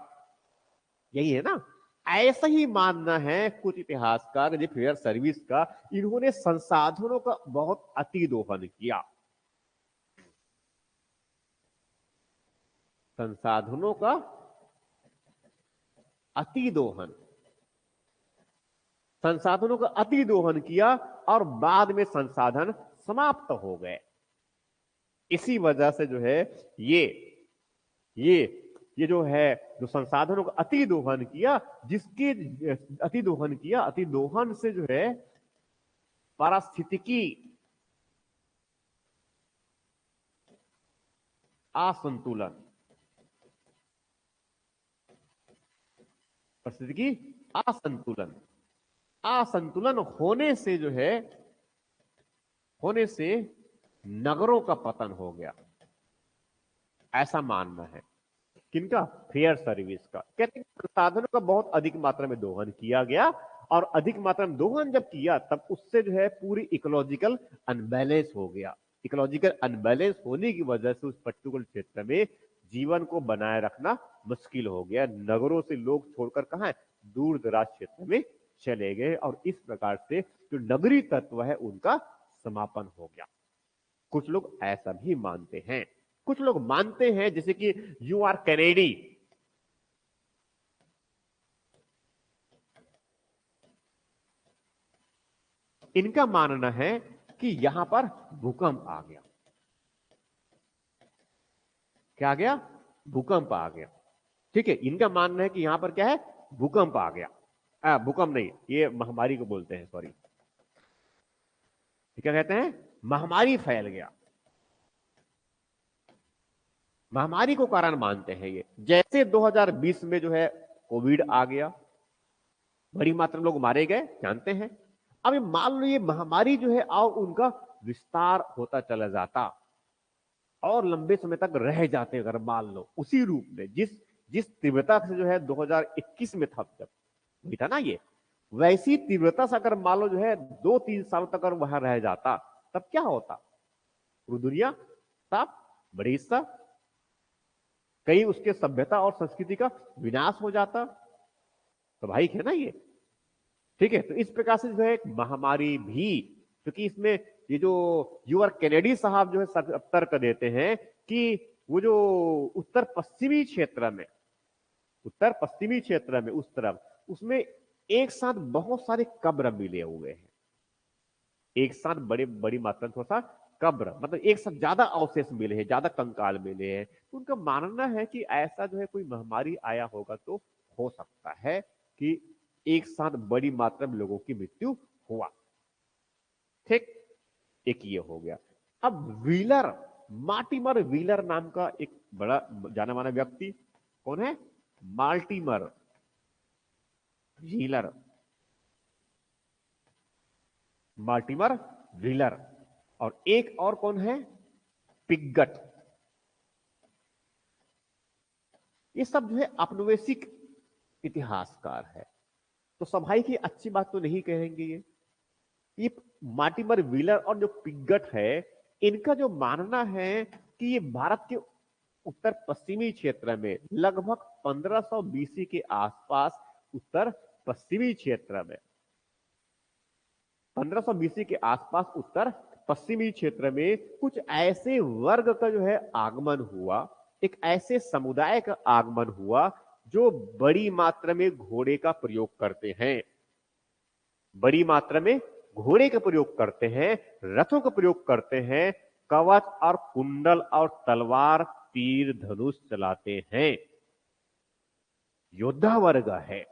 यही है ना। ऐसा ही मानना है कुछ इतिहासकार जो फेयर सर्विस का, इन्होंने संसाधनों का बहुत अति दोहन किया, संसाधनों का अति दोहन, संसाधनों का अति दोहन किया और बाद में संसाधन समाप्त हो गए। इसी वजह से जो है ये ये ये जो है, जो संसाधनों का अति दोहन किया, जिसके अति दोहन किया, अति दोहन से जो है पारिस्थितिकी असंतुलन, पारिस्थितिकी असंतुलन, असंतुलन होने से नगरों का पतन हो गया, ऐसा मानना है। किनका? फेयर सर्विस का। कहते हैं संसाधनों का बहुत अधिक मात्रा में दोहन किया गया, और अधिक मात्रा में दोहन जब किया तब उससे जो है पूरी इकोलॉजिकल अनबैलेंस हो गया। इकोलॉजिकल अनबैलेंस होने की वजह से उस पर्टिकुलर क्षेत्र में जीवन को बनाए रखना मुश्किल हो गया। नगरों से लोग छोड़कर कहां, दूर दराज क्षेत्र में चले गए, और इस प्रकार से जो नगरीय तत्व है उनका समापन हो गया। कुछ लोग ऐसा भी मानते हैं। कुछ लोग मानते हैं जैसे कि यू आर कैनेडी, इनका मानना है कि यहां पर भूकंप आ गया। क्या आ गया? भूकंप आ गया। ठीक है, इनका मानना है कि यहां पर क्या है, भूकंप आ गया। भूकंप नहीं, ये महामारी को बोलते हैं, सॉरी, क्या कहते हैं, महामारी फैल गया। महामारी को कारण मानते हैं ये। जैसे 2020 में जो है कोविड आ गया, बड़ी मात्रा में लोग मारे गए, जानते हैं। अब मान लो ये महामारी जो है और उनका विस्तार होता चला जाता और लंबे समय तक रह जाते, अगर मान लो उसी रूप में जिस जिस तीव्रता से जो है 2021 में था, जब हुई था ना ये, वैसी तीव्रता से अगर मान लो जो है 2-3 साल तक अगर वहां रह जाता, तब क्या होता? पूरी दुनिया साफ, बड़ी हिस्सा, कई उसके सभ्यता और संस्कृति का विनाश हो जाता। स्वाभाविक है ना ये। ठीक है, तो इस प्रकार से जो है एक महामारी भी, क्योंकि इसमें ये जो यूआर कैनेडी साहब जो है तर्क देते हैं कि वो जो उत्तर पश्चिमी क्षेत्र में, उत्तर पश्चिमी क्षेत्र में उस तरफ, उसमें एक साथ बहुत सारे कब्र मिले हुए हैं। एक साथ बड़े बड़ी मात्रा में थोड़ा सा कब्र, मतलब एक साथ ज्यादा अवशेष मिले हैं, ज्यादा कंकाल मिले हैं। तो उनका मानना है कि ऐसा जो है कोई महामारी आया होगा तो हो सकता है कि एक साथ बड़ी मात्रा में लोगों की मृत्यु हुआ। ठीक, एक ये हो गया। अब व्हीलर, मार्टिमर व्हीलर नाम का एक बड़ा जाना माना व्यक्ति, कौन है? Mortimer wheeler, Mortimer wheeler. और एक और कौन है? पिगट। ये सब जो है औपनिवेशिक इतिहासकार है, तो सभाई की अच्छी बात तो नहीं कहेंगे ये मार्टिमर व्हीलर और जो पिगट है, इनका जो मानना है कि ये भारत के उत्तर पश्चिमी क्षेत्र में लगभग 1500 बीसी के आसपास, उत्तर पश्चिमी क्षेत्र में 1500 बीसी के आसपास उत्तर पश्चिमी क्षेत्र में कुछ ऐसे वर्ग का जो है आगमन हुआ, एक ऐसे समुदाय का आगमन हुआ जो बड़ी मात्रा में घोड़े का प्रयोग करते हैं, बड़ी मात्रा में घोड़े का प्रयोग करते हैं, रथों का प्रयोग करते हैं, कवच और कुंडल और तलवार तीर धनुष चलाते हैं, योद्धा वर्ग है।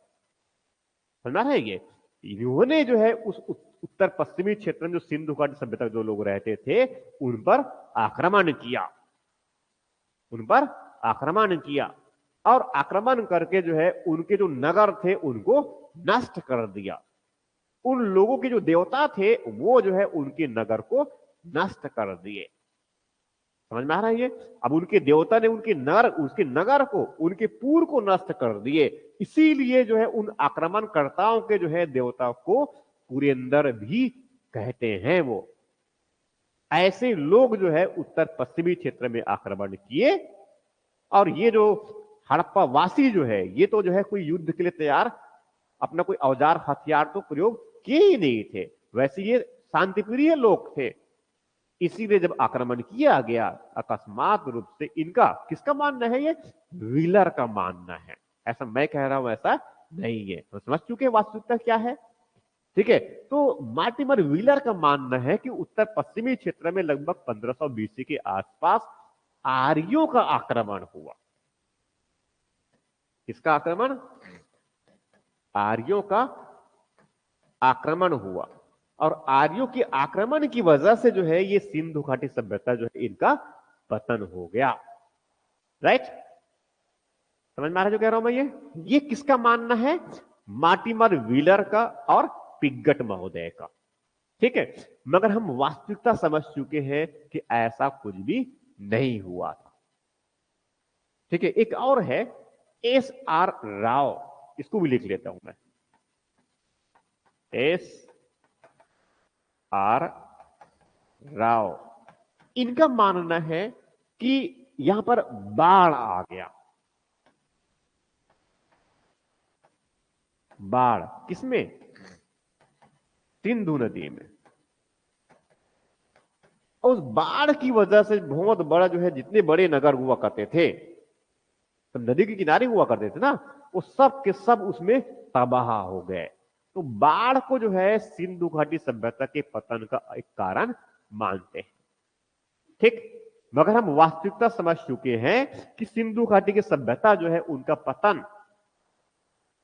समझ रहे हैं ये? इन्होंने जो है उस उत्तर पश्चिमी क्षेत्र में जो सिंधु घाटी सभ्यता जो लोग रहते थे उन पर आक्रमण किया, उन पर आक्रमण किया, और आक्रमण करके जो है उनके जो नगर थे उनको नष्ट कर दिया। उन लोगों के जो देवता थे वो जो है उनके नगर को नष्ट कर दिए। समझ में आ रहा है ये? अब उनके देवता ने उसके नगर को, उनके पूर को नष्ट कर दिए। इसीलिए जो है उन आक्रमणकर्ताओं के जो है देवता को पुरेंदर भी कहते हैं। वो ऐसे लोग जो है उत्तर पश्चिमी क्षेत्र में आक्रमण किए, और ये जो हड़प्पा वासी जो है, ये तो जो है कोई युद्ध के लिए तैयार, अपना कोई औजार हथियार तो प्रयोग किए ही नहीं थे, वैसे ये शांतिप्रिय लोग थे। इसीलिए जब आक्रमण किया गया अकस्मात रूप से, इनका किसका मानना है? ये व्हीलर का मानना है। ऐसा मैं कह रहा हूं ऐसा नहीं है, तो समझ चुके वास्तविकता क्या है। ठीक है, तो मार्टिमर व्हीलर का मानना है कि उत्तर पश्चिमी क्षेत्र में लगभग 1500 बीसी के आसपास आर्यों का आक्रमण हुआ। किसका आक्रमण? आर्यों का आक्रमण हुआ, और आर्यों के आक्रमण की वजह से जो है ये सिंधु घाटी सभ्यता जो है इनका पतन हो गया। राइट, समझ में आ रहा है जो कह रहा हूं मैं? ये किसका मानना है? मार्टिमर व्हीलर का और पिग्गट महोदय का। ठीक है, मगर हम वास्तविकता समझ चुके हैं कि ऐसा कुछ भी नहीं हुआ था। ठीक है, एक और है एस आर राव, इसको भी लिख लेता हूं मैं, एस आर राव। इनका मानना है कि यहां पर बाढ़ आ गया। बाढ़ किसमें? सिंधु नदी में। उस बाढ़ की वजह से बहुत बड़ा जो है, जितने बड़े नगर हुआ करते थे, तो नदी के किनारे हुआ करते थे ना, वो सब के सब उसमें तबाह हो गए। तो बाढ़ को जो है सिंधु घाटी सभ्यता के पतन का एक कारण मानते हैं। ठीक, मगर हम वास्तविकता समझ चुके हैं कि सिंधु घाटी की सभ्यता जो है उनका पतन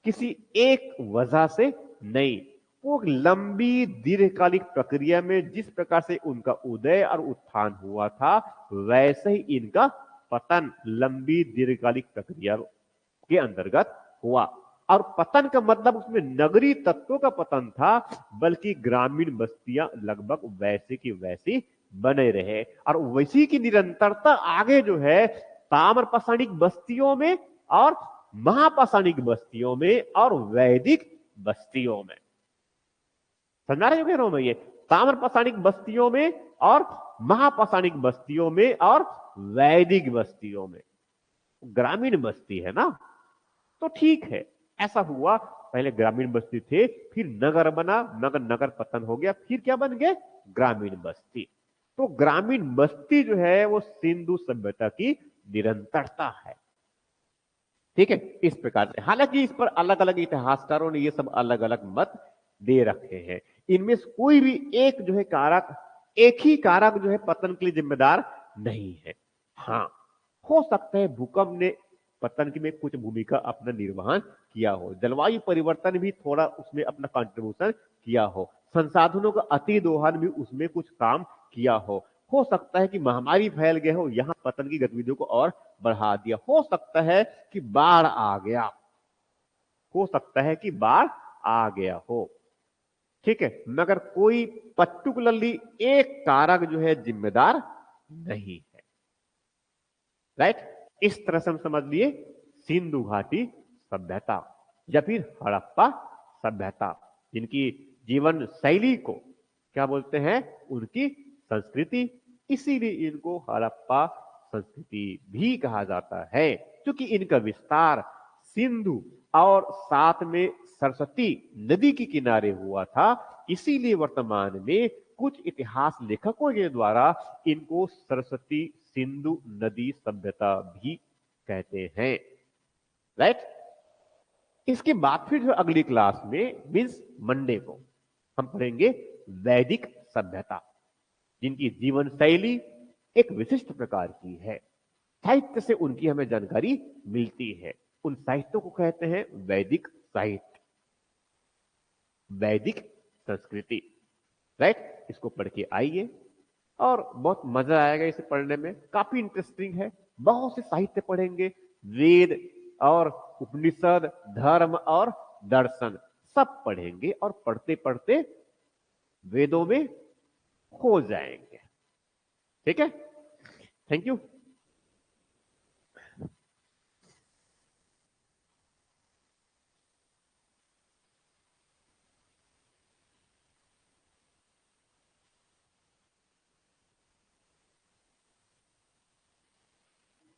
किसी एक वजह से नहीं, वो एक लंबी दीर्घकालिक प्रक्रिया में जिस प्रकार से उनका उदय और उत्थान हुआ था, वैसे ही इनका पतन लंबी दीर्घकालिक प्रक्रिया के अंतर्गत हुआ। और पतन का मतलब उसमें नगरीय तत्वों का पतन था, बल्कि ग्रामीण बस्तियां लगभग वैसे की वैसी बने रहे, और वैसी की निरंतरता आगे जो है ताम्र पाषाणिक बस्तियों में और महापाषाणिक बस्तियों में और वैदिक बस्तियों में। समझा रहे हो कह रहा हूं मैं? ये ताम्र पाषाणिक बस्तियों में और महापाषाणिक बस्तियों में और वैदिक बस्तियों में। ग्रामीण बस्ती है ना, तो ठीक है, ऐसा हुआ। पहले ग्रामीण बस्ती थे, फिर नगर बना, मगर नगर पतन हो गया, फिर क्या बन गए? ग्रामीण बस्ती। तो ग्रामीण बस्ती जो है वो सिंधु सभ्यता की निरंतरता है। ठीक है, इस प्रकार से। हालांकि इस पर अलग अलग इतिहासकारों ने ये सब अलग अलग मत दे रखे हैं। इनमें से कोई भी एक जो है कारक, एक ही कारक जो है पतन के लिए जिम्मेदार नहीं है। हाँ, हो सकता है भूकंप ने पतन की में कुछ भूमिका अपना निर्वहन किया हो, जलवायु परिवर्तन भी थोड़ा उसमें अपना कंट्रीब्यूशन किया हो, संसाधनों का अति दोहन भी उसमें कुछ काम किया हो सकता है कि महामारी फैल गया हो, यहां पतन की गतिविधियों को और बढ़ा दिया, हो सकता है कि बाढ़ आ गया, हो सकता है कि बाढ़ आ गया हो। ठीक है, मगर कोई पर्टिकुलरली एक कारक जो है जिम्मेदार नहीं है। राइट, इस तरह से हम समझ लिए सिंधु घाटी सभ्यता या फिर हड़प्पा सभ्यता, जिनकी जीवन शैली को क्या बोलते हैं? उनकी संस्कृति। इसीलिए इनको हड़प्पा संस्कृति भी कहा जाता है, क्योंकि इनका विस्तार सिंधु और साथ में सरस्वती नदी के किनारे हुआ था। इसीलिए वर्तमान में कुछ इतिहास लेखकों के द्वारा इनको सरस्वती सिंधु नदी सभ्यता भी कहते हैं। राइट, इसके बाद फिर जो अगली क्लास में मीन्स मंडे को हम पढ़ेंगे वैदिक सभ्यता, जिनकी जीवन शैली एक विशिष्ट प्रकार की है। साहित्य से उनकी हमें जानकारी मिलती है। उन साहित्यों को कहते हैं वैदिक साहित्य, वैदिक संस्कृति। राइट, इसको पढ़ के आइए और बहुत मजा आएगा इसे पढ़ने में, काफी इंटरेस्टिंग है। बहुत से साहित्य पढ़ेंगे, वेद और उपनिषद, धर्म और दर्शन सब पढ़ेंगे, और पढ़ते पढ़ते वेदों में खो जाएंगे। ठीक है, थैंक यू।